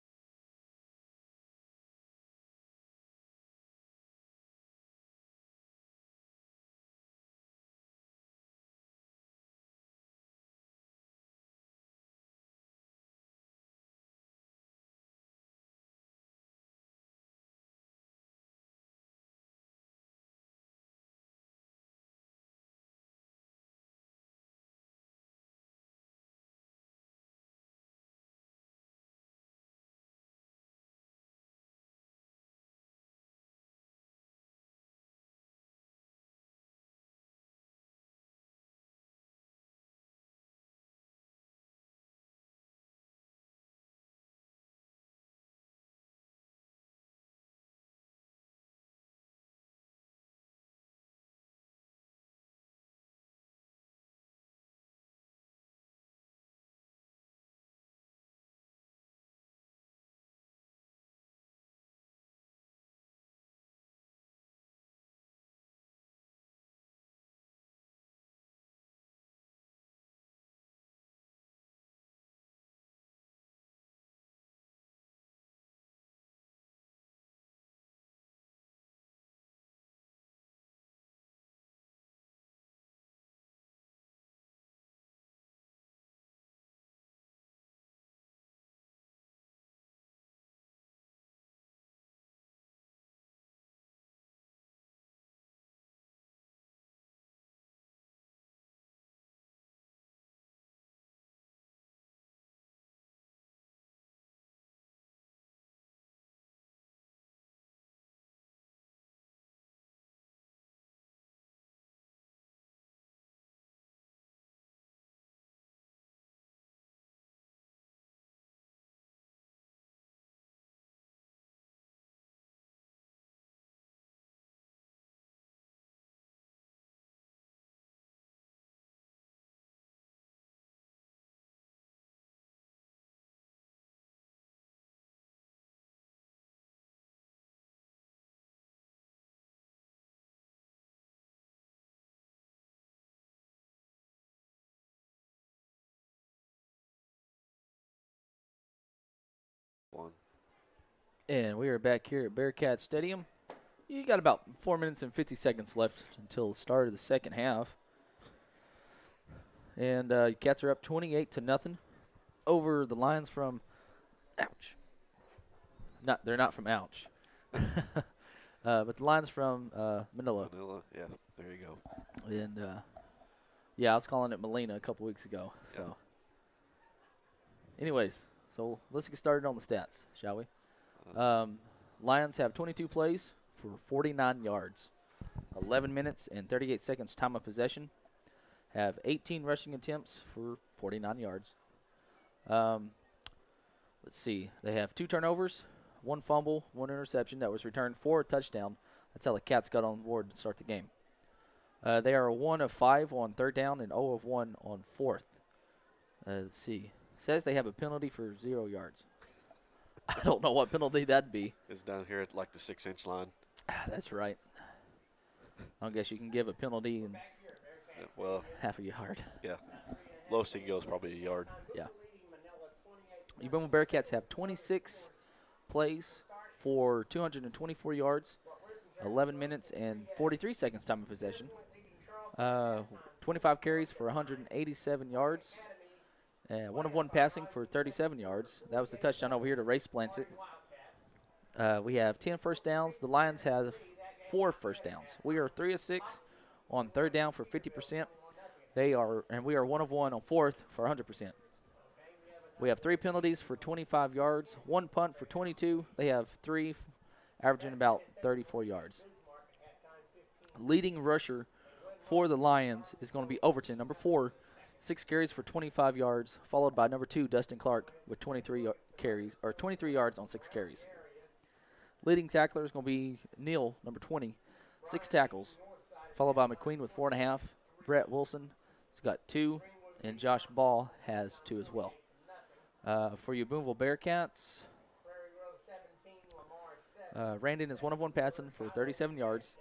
Speaker 1: And we are back here at Bearcat Stadium. You got about 4 minutes and 50 seconds left until the start of the second half. And Cats are up 28-0 over the Lions from ouch. They're not from ouch. But the Lions from Manila.
Speaker 2: Manila, yeah, there you go.
Speaker 1: And yeah, I was calling it Molina a couple weeks ago. So anyways, So let's get started on the stats, shall we? Lions have 22 plays for 49 yards, 11 minutes and 38 seconds time of possession. Have 18 rushing attempts for 49 yards. Let's see. They have 2 turnovers, 1 fumble, 1 interception that was returned for a touchdown. That's how the Cats got on board to start the game. They are 1 of 5 on 3rd down and 0 of 1 on 4th. Let's see. Says they have a penalty for 0 yards. I don't know what penalty that'd be.
Speaker 2: It's down here at like the 6-inch line.
Speaker 1: That's right. I guess you can give a penalty in
Speaker 2: Yeah, well,
Speaker 1: half a yard.
Speaker 2: yeah. Lowest he can go is probably a yard.
Speaker 1: Yeah. The Booneville Bearcats have 26 plays for 224 yards, 11 minutes and 43 seconds time of possession. 25 carries for 187 yards. 1 of 1 passing for 37 yards. That was the touchdown over here to Ray Splancett. We have 10 first downs. The Lions have 4 first downs. We are 3 of 6 on 3rd down for 50%. We are 1 of 1 on 4th for 100%. We have 3 penalties for 25 yards, 1 punt for 22. They have 3, averaging about 34 yards. Leading rusher for the Lions is going to be Overton, number 4, 6 carries for 25 yards, followed by number 2, Dustin Clark, with 23 yards on 6 carries. Leading tackler is going to be Neal, number 20, 6 tackles, followed by McQueen with 4.5. Brett Wilson has got 2, and Josh Ball has 2 as well. For you Booneville Bearcats, Randon is 1 of 1 passing for 37 yards.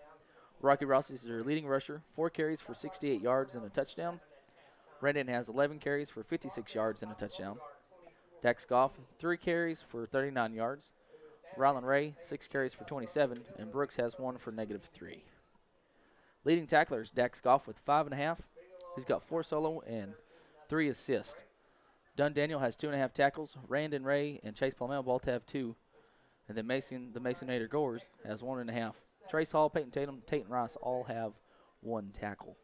Speaker 1: Rocky Rossi is their leading rusher, 4 carries for 68 yards and a touchdown. Randon has 11 carries for 56 yards and a touchdown. Dax Goff, 3 carries for 39 yards. Rylan Ray, 6 carries for 27, and Brooks has 1 for -3. Leading tacklers, Dax Goff with 5.5. He's got 4 solo and 3 assists. Dunn Daniel has 2.5 tackles. Randon Ray and Chase Palmel both have 2. And then the Masonator Goers has 1.5. Trace Hall, Peyton Tatum, Tate Rice all have 1 tackle.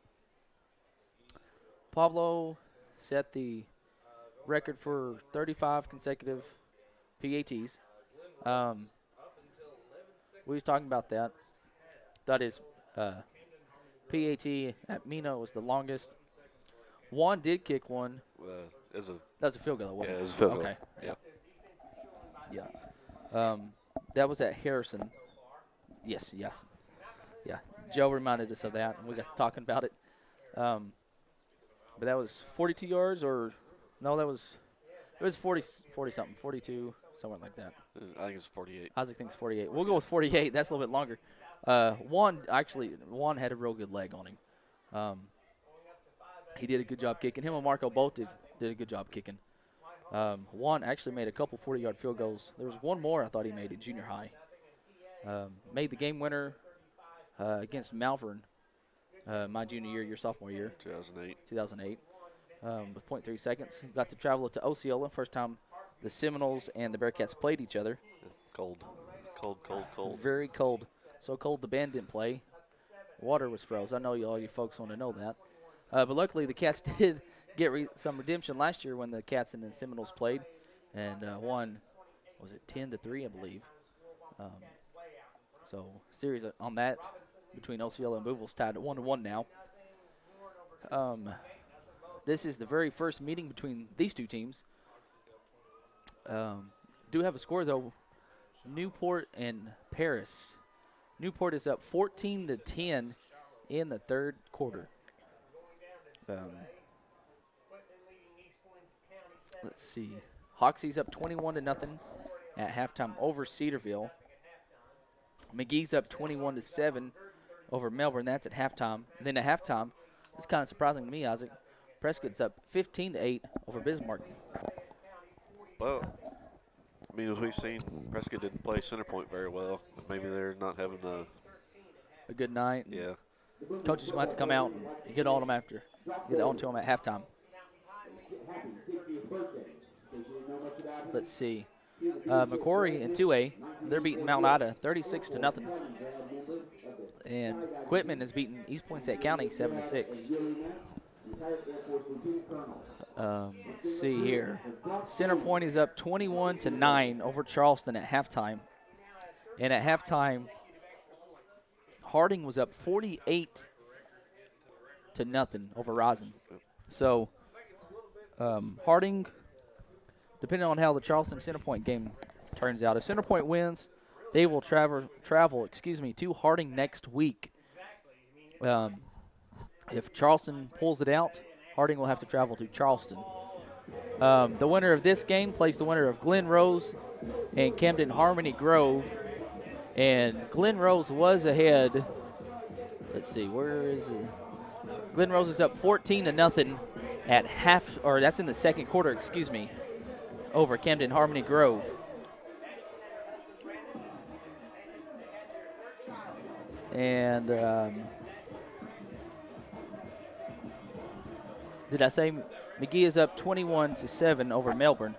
Speaker 1: Pablo set the record for 35 consecutive PATs. We was talking about that. That is PAT at Mino was the longest. Juan did kick one.
Speaker 2: That
Speaker 1: was a field goal, wasn't
Speaker 2: Yeah,
Speaker 1: it?
Speaker 2: it was a field goal.
Speaker 1: Okay.
Speaker 2: Yeah.
Speaker 1: Yeah. That was at Harrison. Yes, yeah. Yeah. Joe reminded us of that, and we got to talking about it. But that was 42 yards, or no, it was 40-something, 42, somewhere like that.
Speaker 2: I think it's 48.
Speaker 1: Isaac thinks 48. We'll go with 48. That's a little bit longer. Juan had a real good leg on him. He did a good job kicking. Him and Marco both did a good job kicking. Juan actually made a couple 40-yard field goals. There was one more I thought he made in junior high. Made the game winner against Malvern my junior year, your sophomore year. 2008. With 0.3 seconds. Got to travel to Osceola. First time the Seminoles and the Bearcats played each other.
Speaker 2: Cold.
Speaker 1: Very cold. So cold the band didn't play. Water was froze. I know all you folks want to know that. But luckily the Cats did get some redemption last year when the Cats and the Seminoles played, and won. Was it 10-3, I believe? So series on that between Osceola and Booneville's tied at 1-1 now. This is the very first meeting between these two teams. Do have a score though. Newport and Paris. Newport is up 14-10 in the 3rd quarter. Let's see. Hoxie's up 21-0 at halftime over Cedarville. McGee's up 21-7 over Melbourne. That's at halftime. And then at halftime, it's kind of surprising to me, Isaac. Prescott's up 15-8 over Bismarck.
Speaker 2: Well, I mean, as we've seen, Prescott didn't play center point very well. Maybe they're not having
Speaker 1: a good night.
Speaker 2: Yeah.
Speaker 1: Coaches going to have to come out and get on them to them at halftime. Let's see. McQuarrie in 2A, they're beating Mount Ida 36-0. And Quitman has beaten East Poinsett County 7-6. Let's see here. Center Point is up 21-9 over Charleston at halftime. And at halftime, Harding was up 48-0 over Rosin. So Harding, depending on how the Charleston Center Point game turns out, if Center Point wins, they will travel to Harding next week. If Charleston pulls it out, Harding will have to travel to Charleston. The winner of this game plays the winner of Glen Rose and Camden Harmony Grove. And Glen Rose was ahead. Let's see, where is it? Glen Rose is up 14-0 at half, or that's in the second quarter, over Camden Harmony Grove. And did I say McGee is up 21-7 over Melbourne?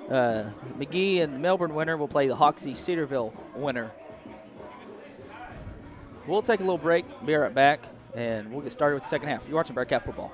Speaker 1: McGee and the Melbourne winner will play the Hoxie Cedarville winner. We'll take a little break, be right back, and we'll get started with the second half. You're watching Bearcat football.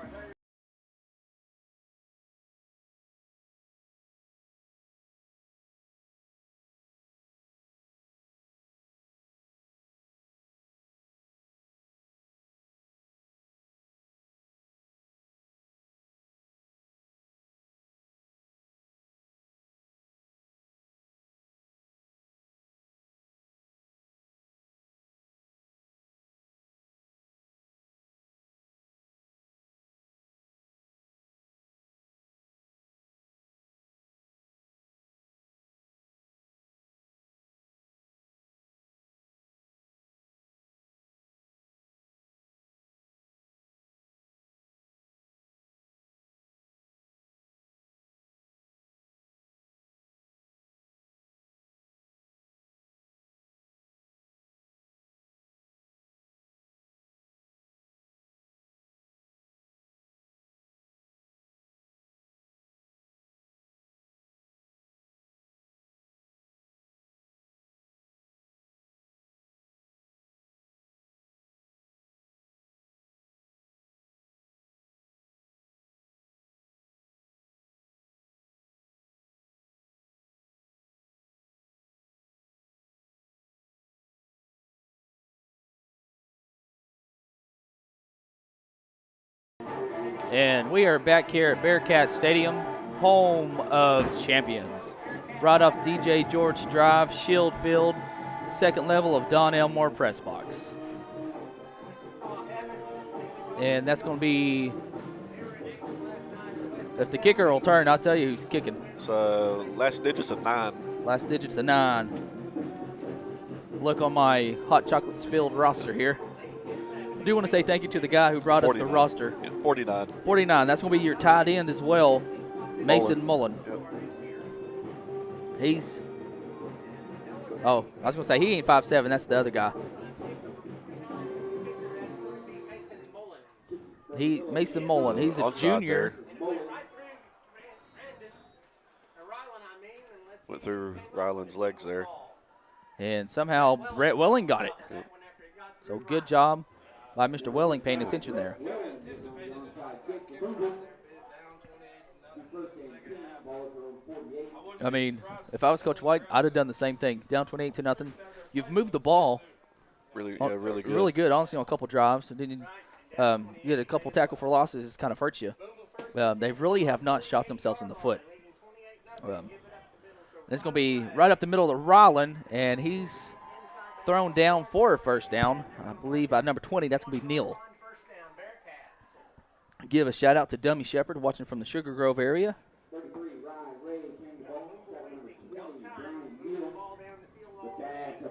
Speaker 1: And we are back here at Bearcat Stadium, home of champions. Right off DJ George Drive, Shield Field, second level of Don Elmore Press Box. And that's going to be, if the kicker will turn, I'll tell you who's kicking.
Speaker 2: So last digit's a 9.
Speaker 1: Last digit's a 9. Look on my hot chocolate spilled roster here. I do want to say thank you to the guy who brought us the roster.
Speaker 2: Yeah, 49.
Speaker 1: 49. That's going to be your tight end as well, Mason Mullen.
Speaker 2: Yep.
Speaker 1: He's, I was going to say he ain't 5'7". That's the other guy. Mason Mullen. He's a
Speaker 2: Onside
Speaker 1: junior.
Speaker 2: there. Went through Ryland's legs there.
Speaker 1: And somehow Brett Welling got it.
Speaker 2: Yep.
Speaker 1: So good job by Mr. Welling paying attention there. I mean, if I was Coach White, I'd have done the same thing. Down 28-0. You've moved the ball.
Speaker 2: Really good.
Speaker 1: Really good, honestly, on a couple drives. And then you get a couple tackle for losses. It's kind of hurts you. They really have not shot themselves in the foot. It's going to be right up the middle of Ryland, and he's thrown down for a first down. I believe by number 20, that's going to be Neal. Give a shout out to Dummy Shepard watching from the Sugar Grove area.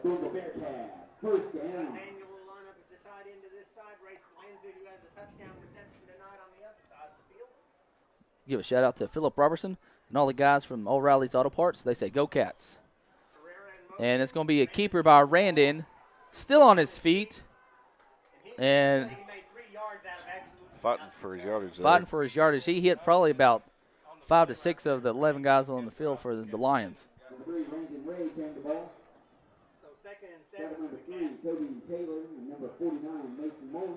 Speaker 3: Booneville Bearcats, first down.
Speaker 1: Give a shout out to Philip Robertson and all the guys from O'Reilly's Auto Parts. They say go Cats. And it's going to be a keeper by Randon, still on his feet. And
Speaker 2: fighting for his yardage.
Speaker 1: Fighting for his yardage. He hit probably about 5 to 6 of the 11 guys on the field for the Lions.
Speaker 3: Number 3, Toby Taylor, and number 49, Mason Mullen.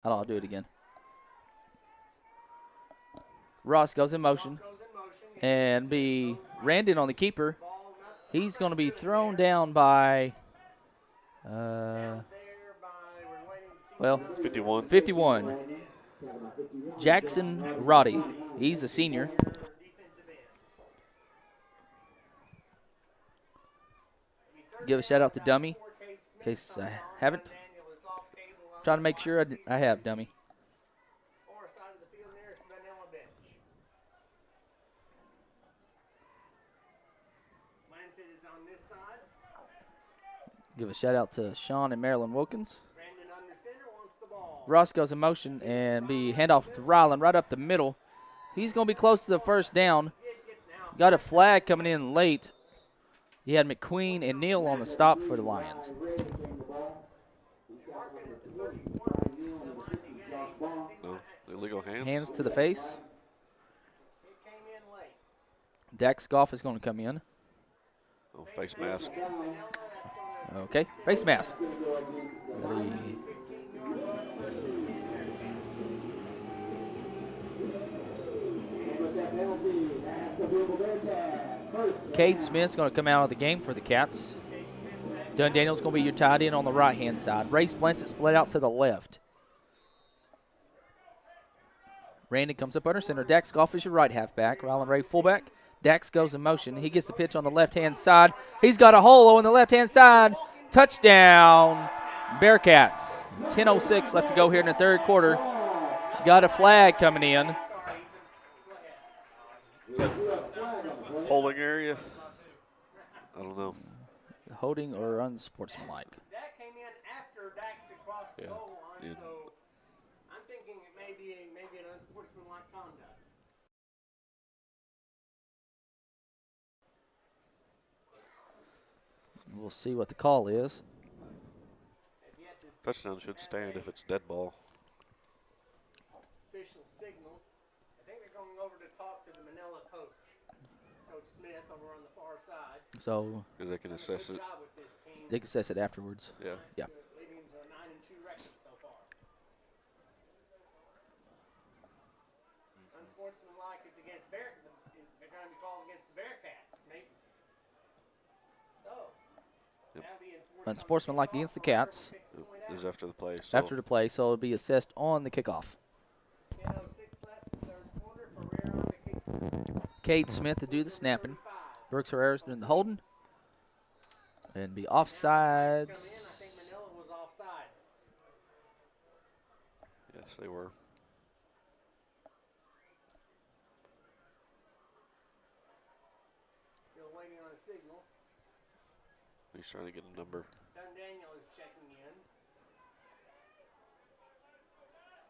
Speaker 1: I'll do it again. Ross goes in motion. And be Randon on the keeper. He's going to be thrown down by,
Speaker 2: 51.
Speaker 1: 51. Jackson Roddy. He's a senior. Give a shout out to Dummy, in case I haven't. Trying to make sure I have Dummy. Give a shout out to Sean and Marilyn Wilkins. Ross goes in motion and be handoff to Ryland right up the middle. He's going to be close to the first down. Got a flag coming in late. He had McQueen and Neal on the stop for the Lions.
Speaker 2: No, illegal hands.
Speaker 1: Hands to the face. Dax Goff is going to come in.
Speaker 2: Oh, face mask.
Speaker 1: Okay, face mask. Cade Smith's going to come out of the game for the Cats. Dunn Daniels going to be your tight end on the right-hand side. Ray Splint split out to the left. Randy comes up under center. Dax Goff is your right halfback. Ryland Ray fullback. Dax goes in motion. He gets the pitch on the left-hand side. He's got a hole on the left-hand side. Touchdown, Bearcats. 10:06 left to go here in the third quarter. Got a flag coming in.
Speaker 2: Holding area? I don't know.
Speaker 1: Holding or unsportsmanlike.
Speaker 4: That came in after Dax had crossed the goal line, so I'm thinking it may be an unsportsmanlike conduct.
Speaker 1: We'll see what the call is.
Speaker 2: Touchdown should stand if it's dead ball.
Speaker 4: Official signal. I think they're going over to talk to the Manila coach, Coach Smith, over on the far side.
Speaker 1: So
Speaker 2: Because they can assess it.
Speaker 4: Good job with this team.
Speaker 1: they can assess it afterwards.
Speaker 2: Yeah.
Speaker 1: Yeah.
Speaker 4: Leading to a 9-2 record so far. Unsportsmanlike, it's against they're going to be called against the Bearcats, maybe. So, that'll be enforced.
Speaker 1: Unsportsmanlike against the Cats
Speaker 2: This is after the play. So
Speaker 1: after the play, so it'll be assessed on the kickoff.
Speaker 4: 10:06 left in the third quarter. Ferrer on the kick.
Speaker 1: Cade Smith to do the snapping. Brooks Herrera's doing the holding. And be offsides.
Speaker 4: I think Manila was offside.
Speaker 2: yes, they were.
Speaker 4: Still waiting on a signal.
Speaker 2: He's trying to get a number.
Speaker 4: Dunn Daniel is checking in.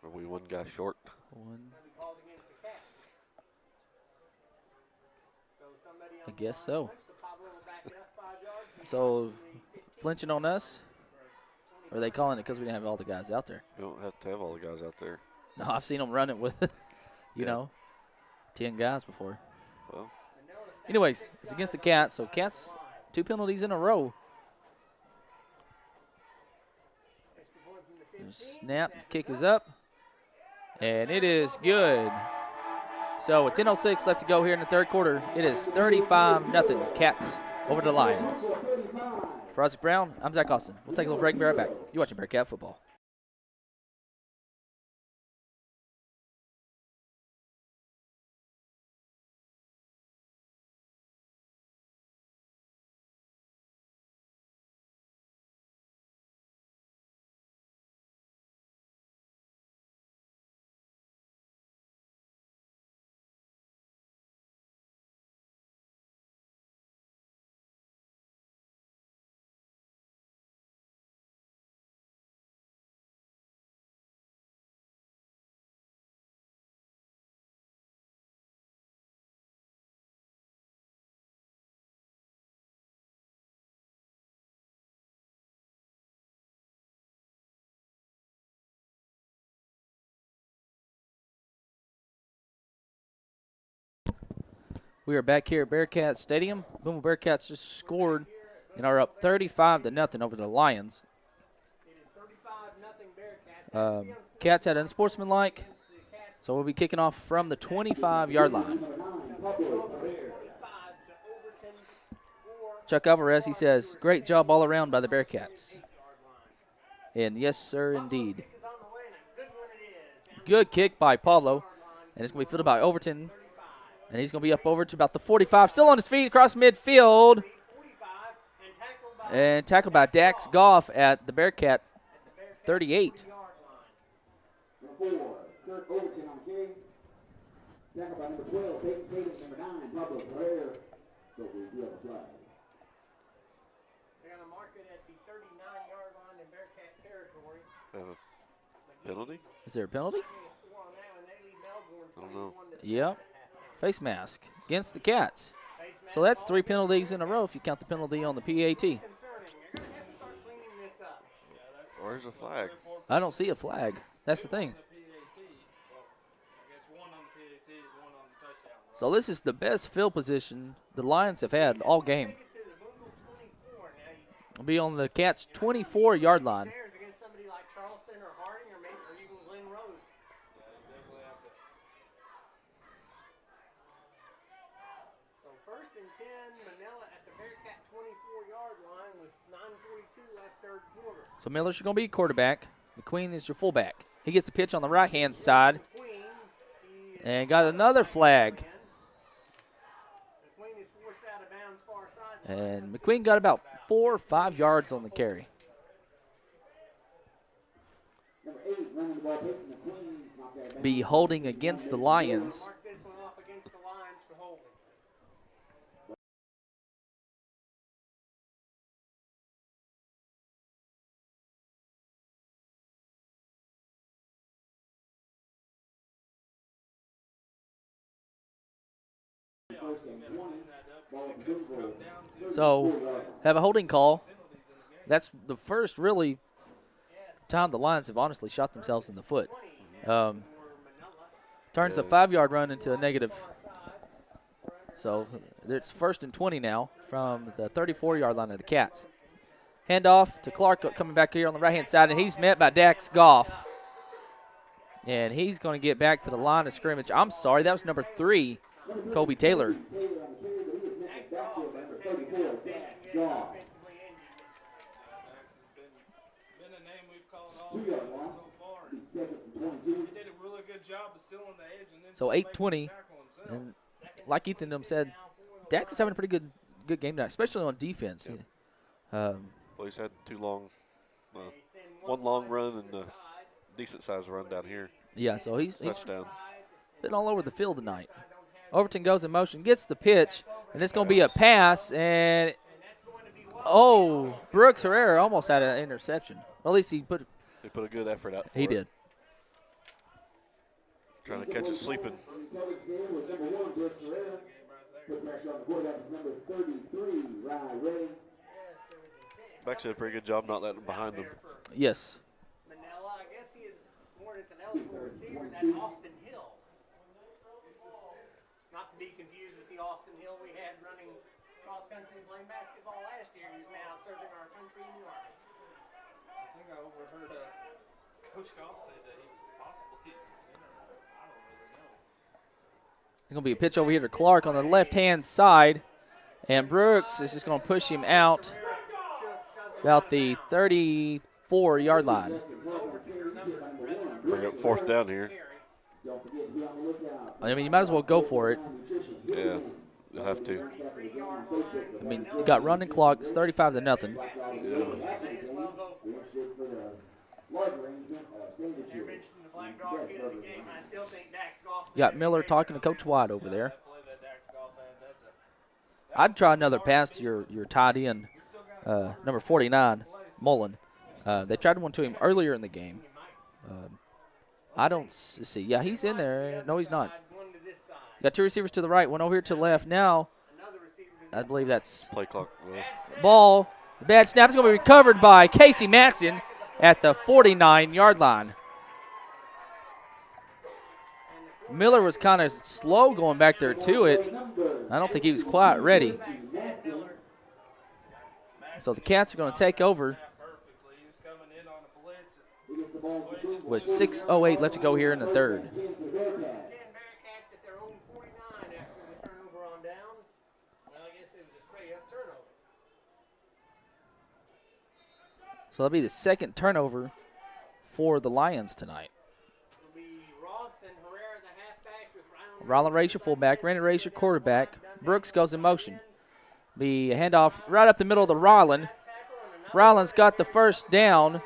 Speaker 2: Are we one guy short?
Speaker 1: One.
Speaker 4: Going to be called against the Cats. So somebody on
Speaker 1: I
Speaker 4: the
Speaker 1: guess
Speaker 4: line
Speaker 1: so.
Speaker 4: flips, Pablo will back it up 5 yards.
Speaker 1: So flinching on us? Or are they calling it because we didn't have all the guys out there?
Speaker 2: We don't have to have all the guys out there.
Speaker 1: No, I've seen them run it with, you know, 10 guys before.
Speaker 2: Well,
Speaker 1: Anyways, it's against the Cats, so Cats 2 penalties in a row. Snap, kick is up, and it is good. So with 10:06 left to go here in the third quarter, it is 35-0 Cats over the Lions. For Isaac Brown, I'm Zach Austin. We'll take a little break and be right back. You're watching Bearcat football. We are back here at Bearcat Stadium. Booneville Bearcats just scored and are up 35-0 over the Lions. Cats had unsportsmanlike, so we'll be kicking off from the 25-yard line. Chuck Alvarez, he says, great job all around by the Bearcats. And yes, sir, indeed. Good kick by Pablo, and it's going to be fielded by Overton. And he's going to be up over to about the 45, still on his feet across midfield. And tackled by Dax Goff at the Bearcat 38.
Speaker 3: Overton on the carry. Tackled by number 12, Peyton Tatum, number 9, Pablo Ferrer. So we do have a flag.
Speaker 4: They're going to mark it at the 39-yard line in Bearcat territory.
Speaker 2: Penalty?
Speaker 1: Is there a penalty?
Speaker 2: I don't know.
Speaker 1: Yep. Face mask against the Cats. So that's 3 penalties in a row if you count the penalty on the PAT.
Speaker 2: Where's the flag?
Speaker 1: I don't see a flag. That's the thing. So this is the best field position the Lions have had all game. It'll be on the Cats' 24-yard line.
Speaker 4: So first and 10, Manila at the Bearcat 24-yard line with 9:42 left third quarter.
Speaker 1: So Miller's going to be quarterback. McQueen is your fullback. He gets the pitch on the right-hand side. And got another flag. And McQueen got about 4 or 5 yards on the carry. Be holding against the Lions. So, have a holding call. That's the first really time the Lions have honestly shot themselves in the foot. Turns a 5-yard run into a negative. So, it's first and 20 now from the 34-yard line of the Cats. Handoff to Clark coming back here on the right-hand side, and he's met by Dax Goff. And he's going to get back to the line of scrimmage. I'm sorry, that was number 3, Kobe Taylor. So 8:20, and like Ethan said, Dax is having a pretty good game tonight, especially on defense.
Speaker 2: Well, he's had 2 long, 1 long run and a decent-sized run down here.
Speaker 1: Yeah, so he's
Speaker 2: Touchdown.
Speaker 1: been all over the field tonight. Overton goes in motion, gets the pitch, and it's going to be a pass, and Brooks Herrera almost had an interception. Well, at least he put
Speaker 2: a good effort out for
Speaker 1: He
Speaker 2: it.
Speaker 1: did.
Speaker 2: Trying to catch us sleeping. Beck's did a pretty good job not letting him behind him.
Speaker 1: Yes.
Speaker 4: Manila, I guess he is more as an eligible receiver. That's Austin Hill. Not to be confused with the Austin Hill we had running cross country and playing basketball last year. He's now serving our country in the Army.
Speaker 6: I think I overheard Coach Goff say that he was possibly the center. I don't really know.
Speaker 1: There's going to be a pitch over here to Clark on the left-hand side, and Brooks is just going to push him out about the 34-yard line.
Speaker 2: Bring up 4th down here.
Speaker 1: I mean, you might as well go for it.
Speaker 2: Yeah, you'll have to.
Speaker 1: I mean, you got running clock. It's 35-0. You got Miller talking to Coach White over there. I'd try another pass to your tight end, number 49, Mullen. They tried one to him earlier in the game. I don't see. Yeah, he's in there. No, he's not. You got 2 receivers to the right, one over here to the left. Now, I believe that's
Speaker 2: Play clock.
Speaker 1: ball. The bad snap is going to be recovered by Casey Matson at the 49-yard line. Miller was kind of slow going back there to it. I don't think he was quite ready. So the Cats are going to take over.
Speaker 6: on a blitz.
Speaker 1: With 6:08 left to go here in the third.
Speaker 4: 10 Bearcats at their own 49 after the turnover on downs. Well, I guess it was a straight up turnover.
Speaker 1: So that'll be the second turnover for the Lions tonight.
Speaker 4: It'll be Ross and Herrera, the halfbacks, with
Speaker 1: Rylan Racer fullback, Brandon Racer quarterback. Brooks goes in motion. The handoff right up the middle of the Rylan. Rylan's got the first down,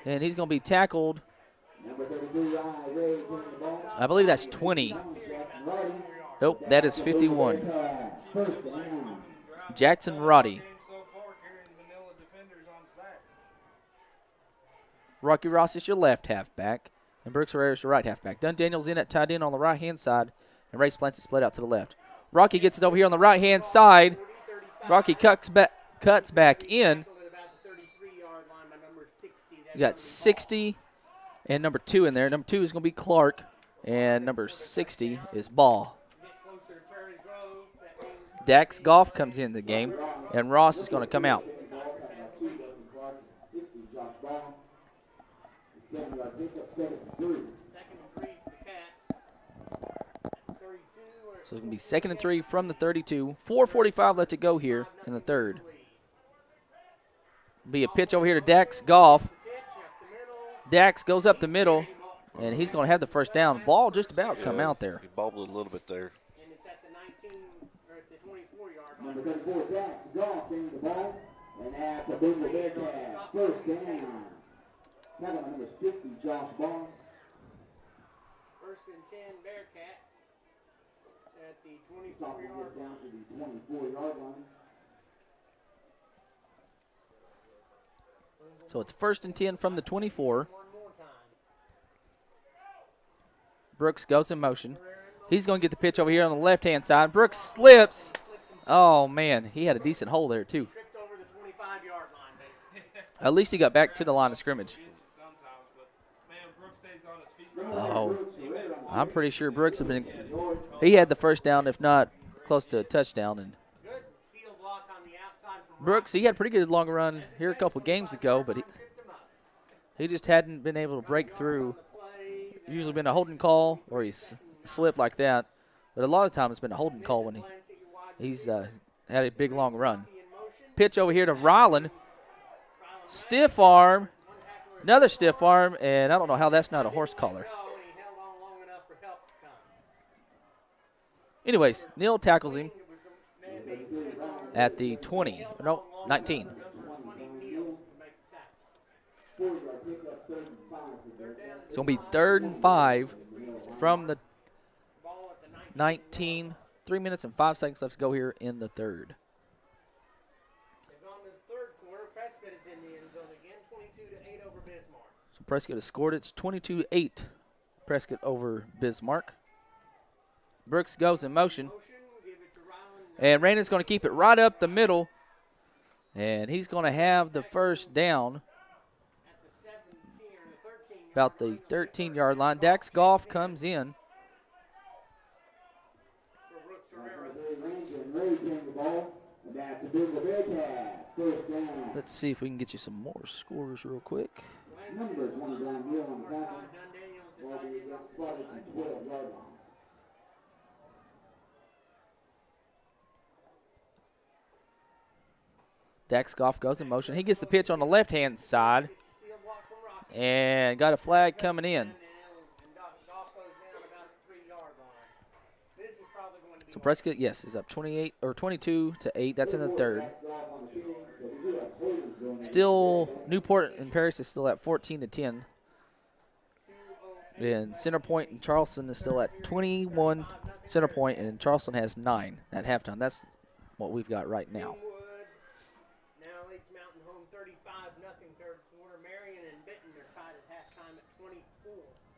Speaker 1: and he's going to be tackled. I believe that's 20. Nope, that is 51. Jackson Roddy. Rocky Ross is your left halfback, and Brooks Herrera is your right halfback. Dunn Daniels in at tight end on the right-hand side, and Ray Splants is split out to the left. Rocky gets it over here on the right-hand side. Rocky cuts back in. You got 60 and number 2 in there. Number 2 is going to be Clark, and number 60 is Ball. Dax Goff comes in the game, and Ross is going to come out. So it's going to be 2nd and 3 from the 32. 4:45 left to go here in the third. Be a pitch over here to Dax Goff. Dax goes up the middle, and he's going to have the first down. Ball just about come out there.
Speaker 2: He bobbled a little bit there.
Speaker 4: And it's at the 19 or at the 24-yard line.
Speaker 3: Number 34, Dax Goff getting the ball, and that's a Booneville Bearcats. First down. Tackle number 60, Josh Ball.
Speaker 4: 1st and 10 Bearcats at the 24-yard
Speaker 3: Down
Speaker 4: line.
Speaker 3: to the 24-yard line.
Speaker 1: So it's 1st and 10 from the 24.
Speaker 4: One more time.
Speaker 1: Brooks goes in motion. He's going to get the pitch over here on the left-hand side. Brooks slips. Oh, man, he had a decent hole there, too.
Speaker 4: Tripped over the 25-yard line, basically.
Speaker 1: At least he got back to the line of scrimmage.
Speaker 6: Sometimes, but man, Brooks stays on his feet.
Speaker 1: Oh, I'm pretty sure Brooks he had the first down, if not close to a touchdown. And
Speaker 4: Good seal block on the outside from
Speaker 1: Brooks, he had a pretty good long run here a couple games ago, but he just hadn't been able to break through. Usually been a holding call or he's slipped like that, but a lot of times it's been a holding call when he's had a big long run. Pitch over here to Rylan. Stiff arm, another stiff arm, and I don't know how that's not a horse collar. Anyways, Neal tackles him at the 20. No, 19. It's going to be 3rd and 5 from the 19. 3 minutes and 5 seconds left to go here in the third. So Prescott has scored. It's 22-8. Prescott over Bismarck. Brooks goes in motion. And Raynard's going to keep it right up the middle. And he's going to have the first down. About the 13-yard line. Dax Goff comes in. Let's see if we can get you some more scores real quick. Dax Goff goes in motion. He gets the pitch on the left-hand side. And got a flag coming in. So Prescott, yes, is up 22-8. That's in the third. Still, Newport and Paris is still at 14-10. And Center Point and Charleston is still at 21 Center Point, and Charleston has 9 at halftime. That's what we've got right now.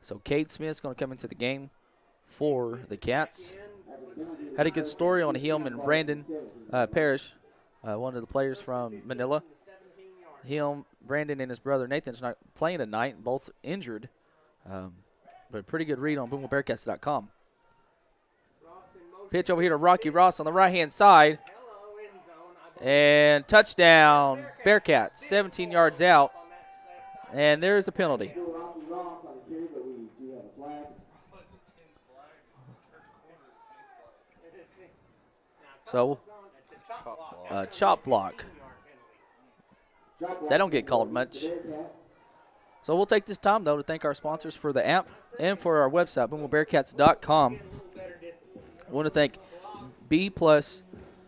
Speaker 1: So Cade Smith's going to come into the game for the Cats. Had a good story on him and Brandon Parrish, one of the players from Manila. Brandon, and his brother Nathan's not playing tonight, both injured. But pretty good read on BoonevilleBearcats.com. Pitch over here to Rocky Ross on the right-hand side. And touchdown, Bearcats, 17 yards out. And there's a penalty.
Speaker 3: Still Ross on the carry, but we do have a flag.
Speaker 1: So, chop block. That don't get called much. So we'll take this time, though, to thank our sponsors for the app and for our website, BoonevilleBearcats.com. I want to thank B Plus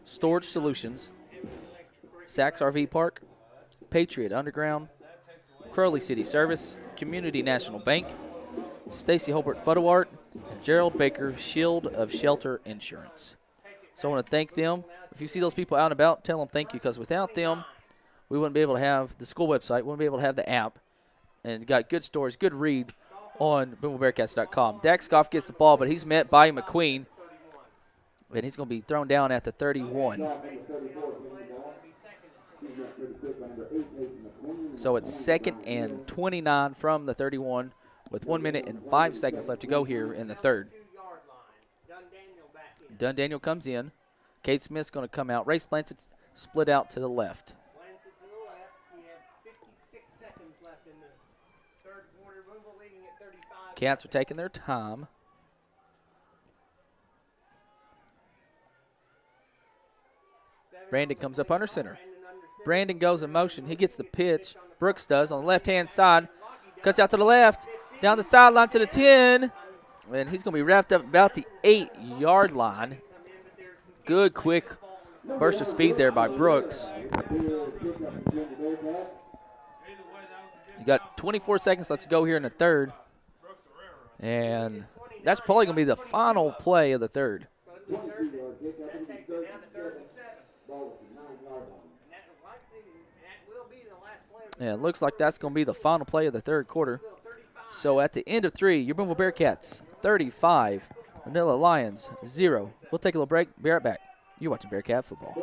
Speaker 1: Storage Solutions, Saks RV Park, Patriot Underground, Crowley City Service, Community National Bank, Stacy Holbert Photo Art, and Gerald Baker Shield of Shelter Insurance. So I want to thank them. If you see those people out and about, tell them thank you, because without them, we wouldn't be able to have the school website, wouldn't be able to have the app, and got good stories, good read on BoonevilleBearcats.com. Dax Goff gets the ball, but he's met by McQueen, and he's going to be thrown down at the 31. So it's 2nd and 29 from the 31 with 1 minute and 5 seconds left to go here in the third. Dunn Daniel comes in. Kate Smith's going to come out. Race Blancett's split out to the left. Cats are taking their time. Brandon comes up under center. Brandon goes in motion. He gets the pitch. Brooks does on the left-hand side. Cuts out to the left. Down the sideline to the 10. And he's going to be wrapped up about the 8-yard line. Good, quick burst of speed there by Brooks. You got 24 seconds left to go here in the third. And that's probably going to be the final play of the third. And it looks like that's going to be the final play of the third quarter. So at the end of 3, your Booneville Bearcats 35, Manila Lions 0. We'll take a little break. Be right back. You're watching Bearcat football.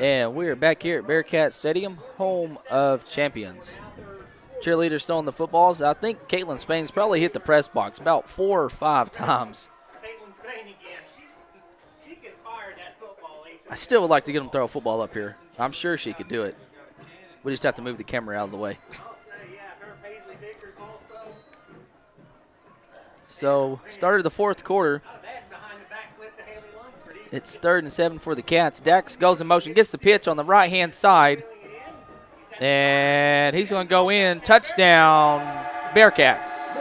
Speaker 1: And we're back here at Bearcat Stadium, home of champions. Cheerleaders throwing the footballs. I think Caitlin Spain's probably hit the press box about 4 or 5 times. I still would like to get them to throw a football up here. I'm sure she could do it. We just have to move the camera out of the way. So, started the fourth quarter. It's 3rd and 7 for the Cats. Dax goes in motion, gets the pitch on the right-hand side. And he's going to go in. Touchdown, Bearcats.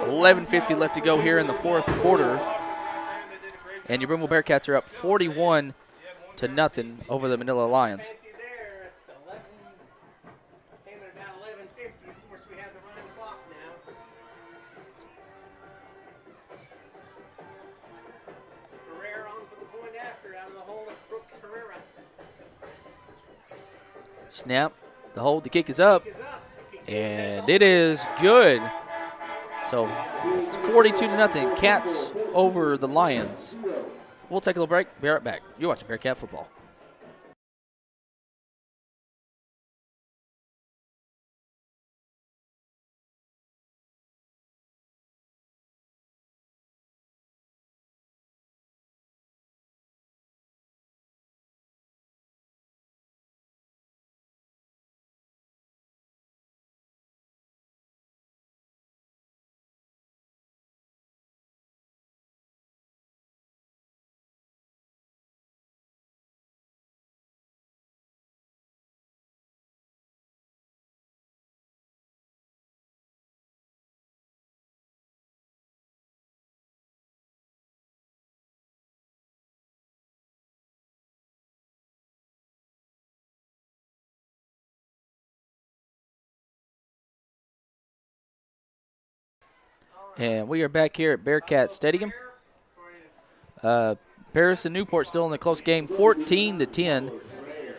Speaker 1: 11:50 left to go here in the fourth quarter. And your Booneville Bearcats are up 41-0 over the Manila Lions. Snap, the hold, the kick is up, and it is good. So it's 42-0, Cats over the Lions. We'll take a little break, be right back. You're watching Bearcat football. And we are back here at Bearcat Stadium. Paris and Newport still in the close game, 14-10.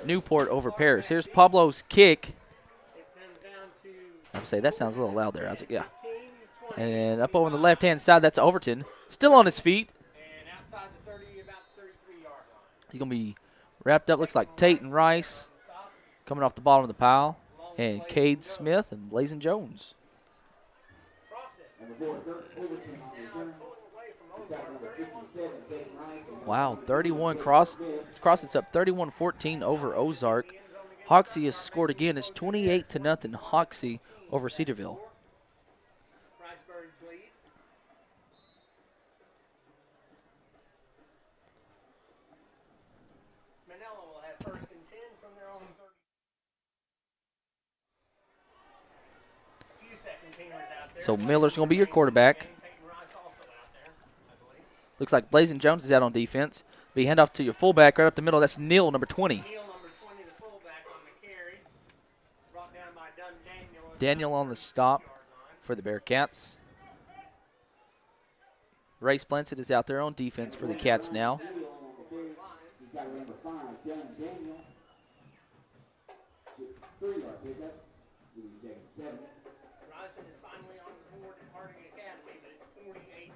Speaker 1: Newport over Paris. Here's Pablo's kick. I would say that sounds a little loud there. I was like, yeah. And up over on the left-hand side, that's Overton. Still on his feet. He's going to be wrapped up. Looks like Tate and Rice coming off the bottom of the pile. And Cade Smith and Blazin' Jones. Wow, 31 Crossett's up 31-14 over Ozark. Hoxie has scored again. It's 28-0 Hoxie over Cedarville.
Speaker 4: Manila will have 1st and 10 from their own 30. Few second teamers out there.
Speaker 1: So Miller's going to be your quarterback. Looks like Blazin' Jones is out on defense. Be handoff to your fullback right up the middle. That's Neal, number 20.
Speaker 4: Neal, number 20, the fullback on the carry. Brought down by Daniel.
Speaker 1: Daniel on the stop for the Bearcats. Ray Splensett is out there on defense for the Cats now.
Speaker 4: Ryerson is finally on the board at Harding Academy, but it's 48-8.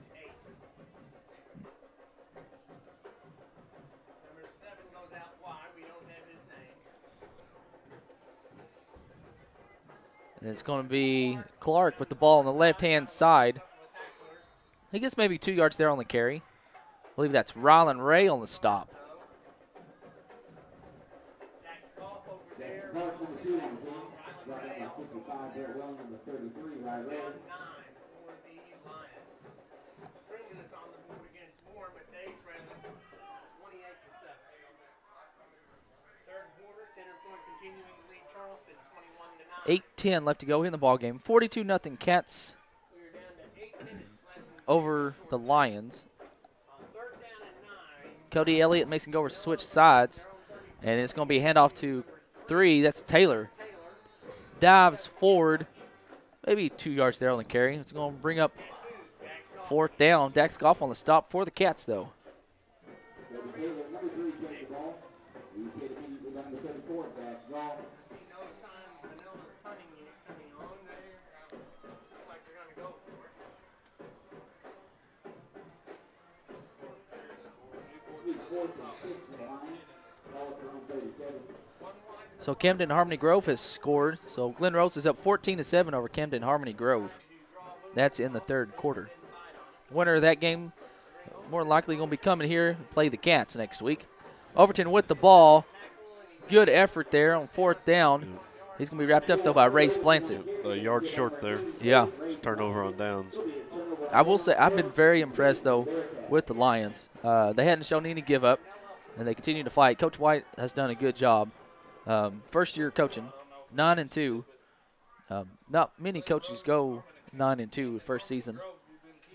Speaker 4: Number 7 goes out wide. We don't have his name.
Speaker 1: And it's going to be Clark with the ball on the left-hand side. He gets maybe 2 yards there on the carry. I believe that's Rylan Ray on the stop.
Speaker 4: Continuing to lead Charleston 21-9.
Speaker 1: 8-10 left to go in the ball game. 42-0 Cats
Speaker 4: We're down to 8 minutes left.
Speaker 1: over the Lions.
Speaker 4: On 3rd down and 9.
Speaker 1: Cody Elliott makes him go over switch sides. And it's going to be a handoff to 3. That's Taylor. Dives forward. Maybe 2 yards there on the carry. It's going to bring up 4th down. Dax Goff on the stop for the Cats, though. So Camden Harmony Grove has scored. So Glen Rose is up 14-7 over Camden Harmony Grove. That's in the 3rd quarter. Winner of that game more than likely going to be coming here to play the Cats next week. Overton with the ball. Good effort there on 4th down. He's going to be wrapped up, though, by Ray Splensett.
Speaker 2: A yard short there.
Speaker 1: Yeah.
Speaker 2: Just turnover on downs.
Speaker 1: I will say I've been very impressed, though, with the Lions. They hadn't shown any give up, and they continue to fight. Coach White has done a good job. First year coaching, 9-2. Not many coaches go 9-2 first season.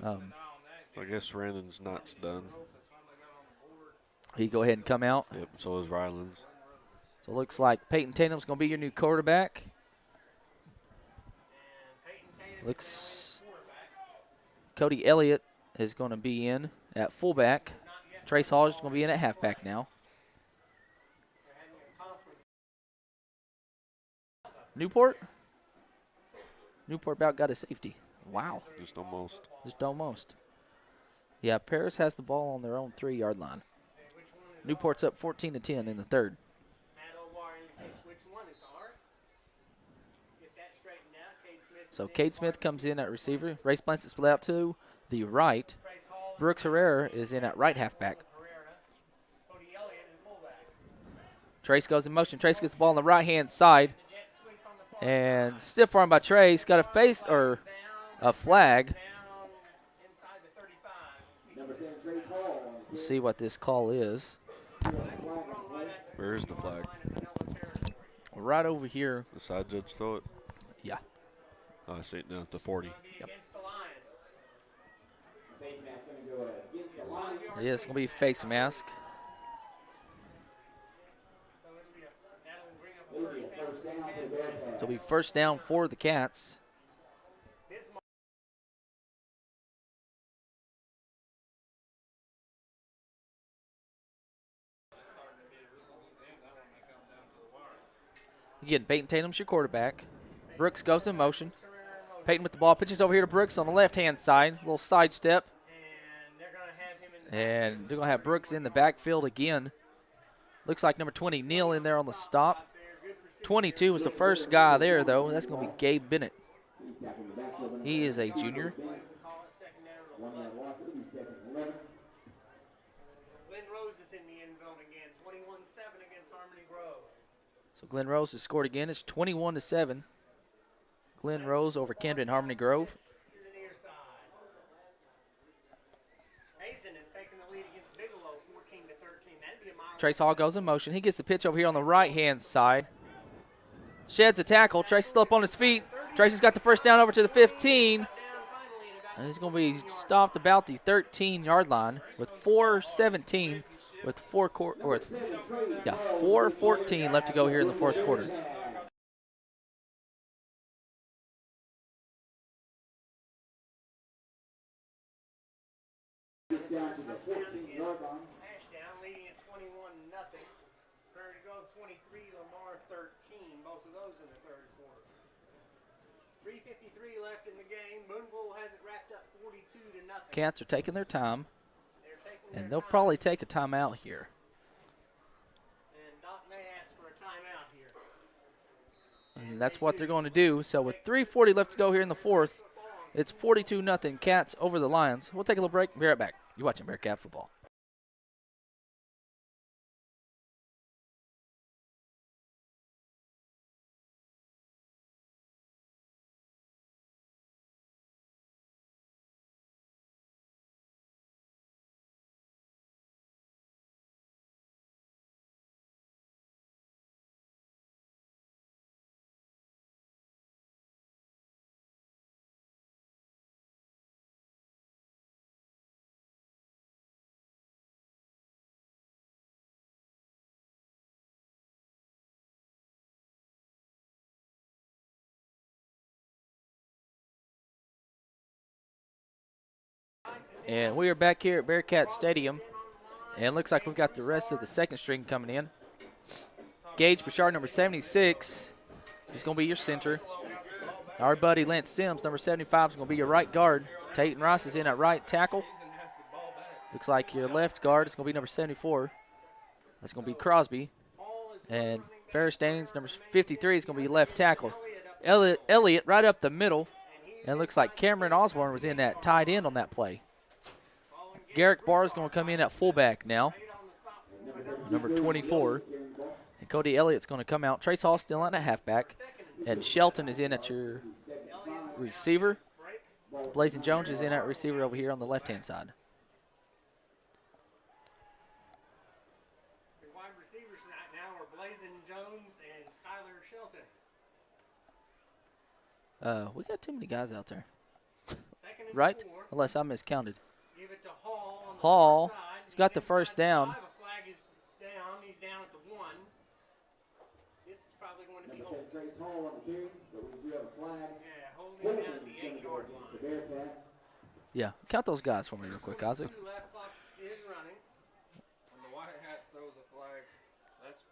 Speaker 2: I guess Randon's not done.
Speaker 1: He go ahead and come out.
Speaker 2: Yep, so is Rylands.
Speaker 1: So it looks like Peyton Tatum's going to be your new quarterback. Looks Cody Elliott is going to be in at fullback. Trace Hall is going to be in at halfback now. Newport about got a safety. Wow.
Speaker 2: Just almost.
Speaker 1: Just almost. Yeah, Paris has the ball on their own 3-yard line. Newport's up 14-10 in the 3rd. So Cade Smith comes in at receiver. Ray Splensett split out to the right. Brooks Herrera is in at right halfback. Trace goes in motion. Trace gets the ball on the right-hand side. And stiff arm by Trace. Got a face or a flag. We'll see what this call is.
Speaker 2: Where is the flag?
Speaker 1: Right over here.
Speaker 2: The side judge throw it?
Speaker 1: Yeah.
Speaker 2: Oh, I see it now at the 40.
Speaker 1: Yep. Yeah, it's going to be face mask. So it'll be 1st down for the Cats. Again, Peyton Tatum's your quarterback. Brooks goes in motion. Peyton with the ball, pitches over here to Brooks on the left-hand side. Little sidestep. And they're going to have Brooks in the backfield again. Looks like number 20, Neal, in there on the stop. 22 was the first guy there, though. That's going to be Gabe Bennett. He is a junior.
Speaker 4: Glenn Rose is in the end zone again, 21-7 against Harmony Grove.
Speaker 1: So Glenn Rose has scored again. It's 21-7. Glenn Rose over Camden Harmony Grove.
Speaker 4: To the near side. Hazen is taking the lead against Bigelow, 14-13. That'd be a mile.
Speaker 1: Trace Hall goes in motion. He gets the pitch over here on the right-hand side. Sheds a tackle. Trace still up on his feet. Trace has got the first down over to the 15. And he's going to be stopped about the 13-yard line with 4:17 with 4:14 left to go here in the fourth quarter.
Speaker 4: Ashdown leading at 21-0. Prairie Grove 23, Lamar 13. Both of those in the third quarter. 3:53 left in the game. Booneville has it wrapped up 42-0.
Speaker 1: Cats are taking their time,
Speaker 4: They're taking
Speaker 1: and
Speaker 4: their
Speaker 1: they'll
Speaker 4: time.
Speaker 1: probably take a timeout here.
Speaker 4: And Doc may ask for a timeout here.
Speaker 1: And that's what they're going to do. So with 3:40 left to go here in the fourth, it's 42-0 Cats over the Lions. We'll take a little break. Be right back. You're watching Bearcat football. And we are back here at Bearcat Stadium. And it looks like we've got the rest of the second string coming in. Gage Bouchard, number 76, is going to be your center. Our buddy Lance Sims, number 75, is going to be your right guard. Tate Ross is in at right tackle. Looks like your left guard is going to be number 74. That's going to be Crosby. And Ferris Daines, number 53, is going to be left tackle. Elliott right up the middle. And it looks like Cameron Osborne was in that tight end on that play. Garrick Barr is going to come in at fullback now, number 24. And Cody Elliott's going to come out. Trace Hall still in at halfback. And Shelton is in at your receiver. Blazing Jones is in at receiver over here on the left-hand side.
Speaker 4: The wide receivers now are Blazing Jones and Skylar Shelton.
Speaker 1: We got too many guys out there,
Speaker 4: Second and
Speaker 1: right?
Speaker 4: 4.
Speaker 1: Unless I miscounted.
Speaker 4: Give it to Hall on the
Speaker 1: Hall,
Speaker 4: far side.
Speaker 1: he's got the
Speaker 4: inside
Speaker 1: first down.
Speaker 4: 5. A flag is down. He's down at the 1. This is probably going to be holding.
Speaker 3: Trace Hall on the carry, but we do have a flag.
Speaker 4: Yeah, holding down at the 8-yard line.
Speaker 3: The Bearcats.
Speaker 1: Yeah, count those guys for me real quick, Isaac.
Speaker 4: 2 left clock is running.
Speaker 6: When the white hat throws a flag, that's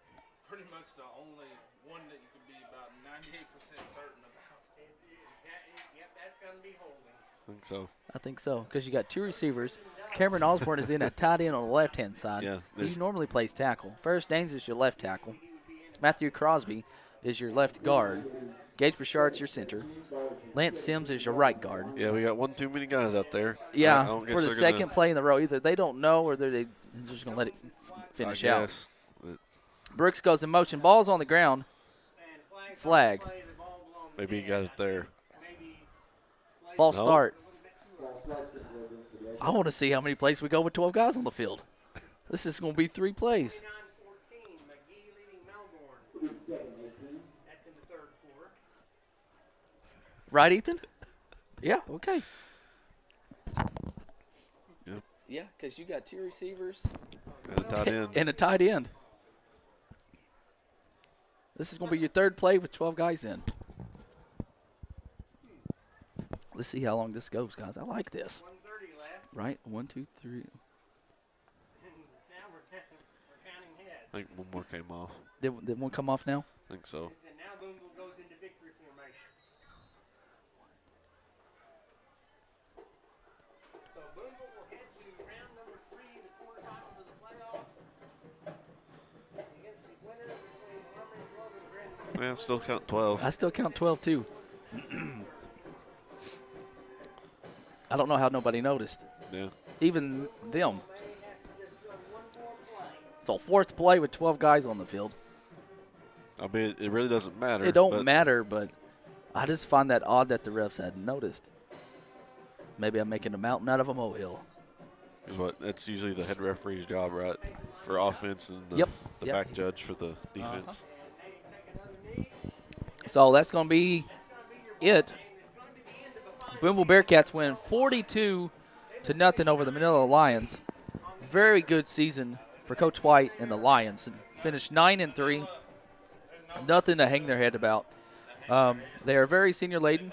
Speaker 6: pretty much the only one that you can be about 98% certain about.
Speaker 4: Yep, that's going to be holding.
Speaker 2: I think so.
Speaker 1: I think so, because you got two receivers. Cameron Osborne is in at tight end on the left-hand side.
Speaker 2: Yeah,
Speaker 1: He normally plays tackle. Ferris Daines is your left tackle. Matthew Crosby is your left guard. Gage Bouchard's your center. Lance Sims is your right guard.
Speaker 2: Yeah, we got one too many guys out there. I
Speaker 1: Yeah,
Speaker 2: don't guess
Speaker 1: for the
Speaker 2: they're
Speaker 1: second
Speaker 2: gonna,
Speaker 1: play in the row, either they don't know or they're just going to let it finish
Speaker 2: I
Speaker 1: out.
Speaker 2: guess, but
Speaker 1: Brooks goes in motion. Ball's on the ground.
Speaker 4: And
Speaker 1: Flag.
Speaker 4: play, the ball belongs
Speaker 2: maybe he
Speaker 4: in.
Speaker 2: got it there.
Speaker 4: Maybe
Speaker 1: False
Speaker 2: No.
Speaker 1: start.
Speaker 4: a little bit too early.
Speaker 1: I want to see how many plays we go with 12 guys on the field. This is going to be 3 plays.
Speaker 4: 29-14, McGee leading Melbourne. That's in the third quarter.
Speaker 1: Right, Ethan? Yeah, okay.
Speaker 2: Yep.
Speaker 1: Yeah, because you got 2 receivers
Speaker 2: And a tight end.
Speaker 1: and a tight end. This is going to be your third play with 12 guys in. Let's see how long this goes, guys. I like this.
Speaker 4: 1:30 left.
Speaker 1: Right? 1, 2, 3.
Speaker 4: And now we're counting heads.
Speaker 2: I think one more came off.
Speaker 1: Did one come off now?
Speaker 2: I think so.
Speaker 4: And now
Speaker 2: Man, still count 12.
Speaker 1: I still count 12 too. I don't know how nobody noticed.
Speaker 2: Yeah.
Speaker 1: Even them. So fourth play with 12 guys on the field.
Speaker 2: I mean, it really doesn't matter.
Speaker 1: It don't matter, but I just find that odd that the refs hadn't noticed. Maybe I'm making a mountain out of a molehill.
Speaker 2: That's usually the head referee's job, right? For offense and the back judge for the defense.
Speaker 1: So that's going to be it. Booneville Bearcats win 42-0 over the Manila Lions. Very good season for Coach White and the Lions. Finished 9-3. Nothing to hang their head about. They are very senior laden.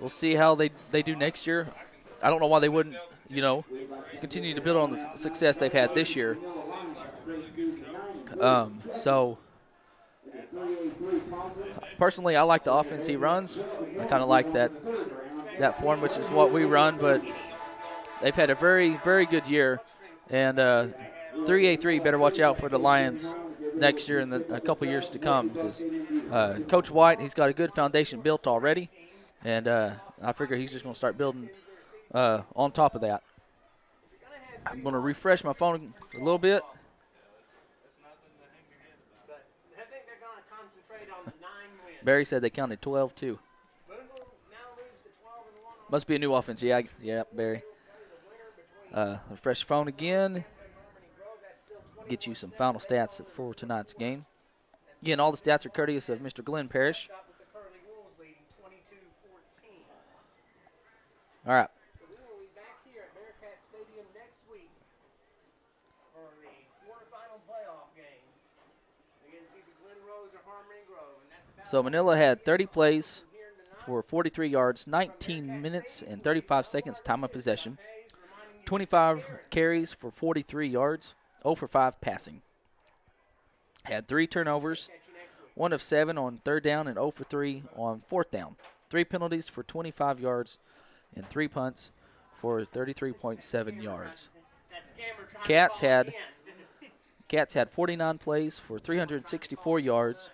Speaker 1: We'll see how they do next year. I don't know why they wouldn't, continue to build on the success they've had this year. So personally, I like the offense he runs. I kind of like that form, which is what we run, but they've had a very, very good year. And 3A3 better watch out for the Lions next year and a couple years to come. Because Coach White, he's got a good foundation built already, and I figure he's just going to start building on top of that. I'm going to refresh my phone a little bit. Barry said they counted 12 too. Must be a new offense. Yeah, Barry. Refresh your phone again. Get you some final stats for tonight's game. Again, all the stats are courteous of Mr. Glenn Parrish. All right. So Manila had 30 plays for 43 yards, 19 minutes and 35 seconds time of possession, 25 carries for 43 yards, 0 for 5 passing. Had 3 turnovers, 1 of 7 on third down and 0 for 3 on fourth down. 3 penalties for 25 yards and 3 punts for 33.7 yards. Cats had 49 plays for 364 yards,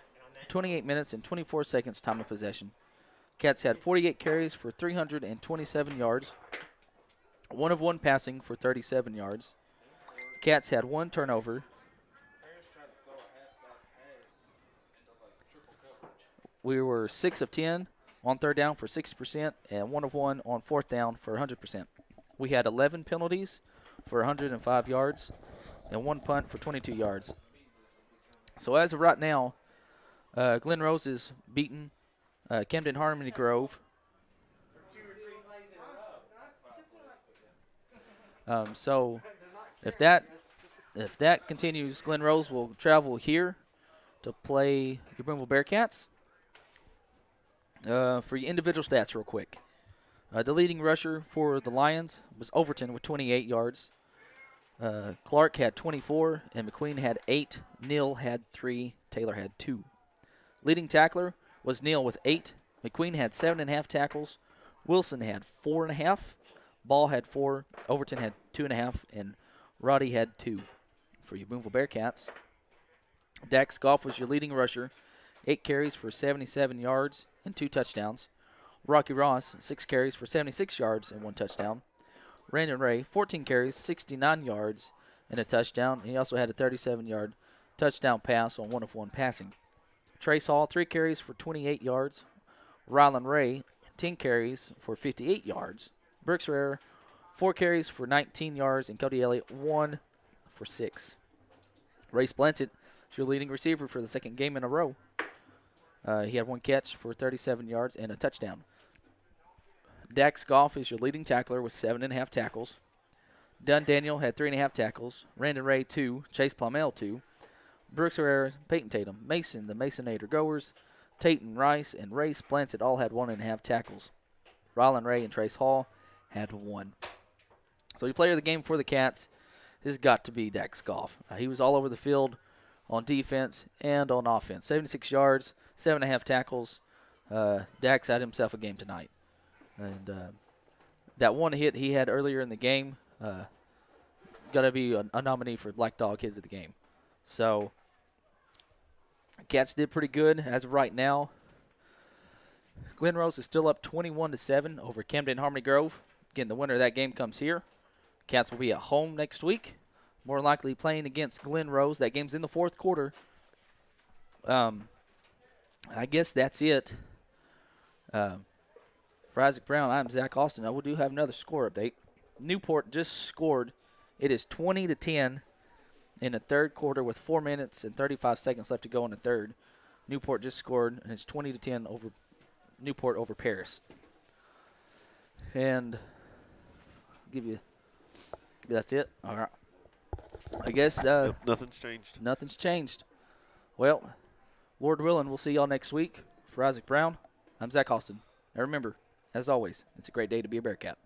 Speaker 1: 28 minutes and 24 seconds time of possession. Cats had 48 carries for 327 yards, 1 of 1 passing for 37 yards. Cats had 1 turnover. We were 6 of 10 on third down for 60% and 1 of 1 on fourth down for 100%. We had 11 penalties for 105 yards and 1 punt for 22 yards. So as of right now, Glen Rose is beaten Camden Harmony Grove. So if that continues, Glen Rose will travel here to play your Booneville Bearcats. For your individual stats real quick. The leading rusher for the Lions was Overton with 28 yards. Clark had 24, and McQueen had 8. Neal had 3. Taylor had 2. Leading tackler was Neal with 8. McQueen had 7.5 tackles. Wilson had 4.5. Ball had 4. Overton had 2.5. And Roddy had 2 for your Booneville Bearcats. Dax Goff was your leading rusher. 8 carries for 77 yards and 2 touchdowns. Rocky Ross, 6 carries for 76 yards and 1 touchdown. Brandon Ray, 14 carries, 69 yards and a touchdown. He also had a 37-yard touchdown pass on 1 of 1 passing. Trace Hall, 3 carries for 28 yards. Rylan Ray, 10 carries for 58 yards. Brooks Rare, 4 carries for 19 yards. And Cody Elliott, 1 for 6. Ray Splancett is your leading receiver for the second game in a row. He had 1 catch for 37 yards and a touchdown. Dax Goff is your leading tackler with 7.5 tackles. Dunn Daniel had 3.5 tackles. Randon Ray, 2. Chase Plumell, 2. Brooks Herrera, Peyton Tatum, Mason, the Masonator Goers, Tayton Rice, and Ray Splancett all had 1.5 tackles. Rylan Ray and Trace Hall had 1. So your player of the game for the Cats has got to be Dax Goff. He was all over the field on defense and on offense. 76 yards, 7.5 tackles. Dax had himself a game tonight. And that one hit he had earlier in the game, got to be a nominee for Black Dog hit of the game. So Cats did pretty good as of right now. Glen Rose is still up 21-7 over Camden Harmony Grove. Again, the winner of that game comes here. Cats will be at home next week, more likely playing against Glen Rose. That game's in the fourth quarter. I guess that's it. For Isaac Brown, I'm Zach Austin. We do have another score update. Newport just scored. It is 20-10 in the third quarter with 4 minutes and 35 seconds left to go in the third. Newport just scored, and it's 20-10 over Newport over Paris. And I'll give you – that's it? All right. I guess
Speaker 2: Nothing's changed.
Speaker 1: Nothing's changed. Well, Lord willing, we'll see y'all next week. For Isaac Brown, I'm Zach Austin. And remember, as always, it's a great day to be a Bearcat.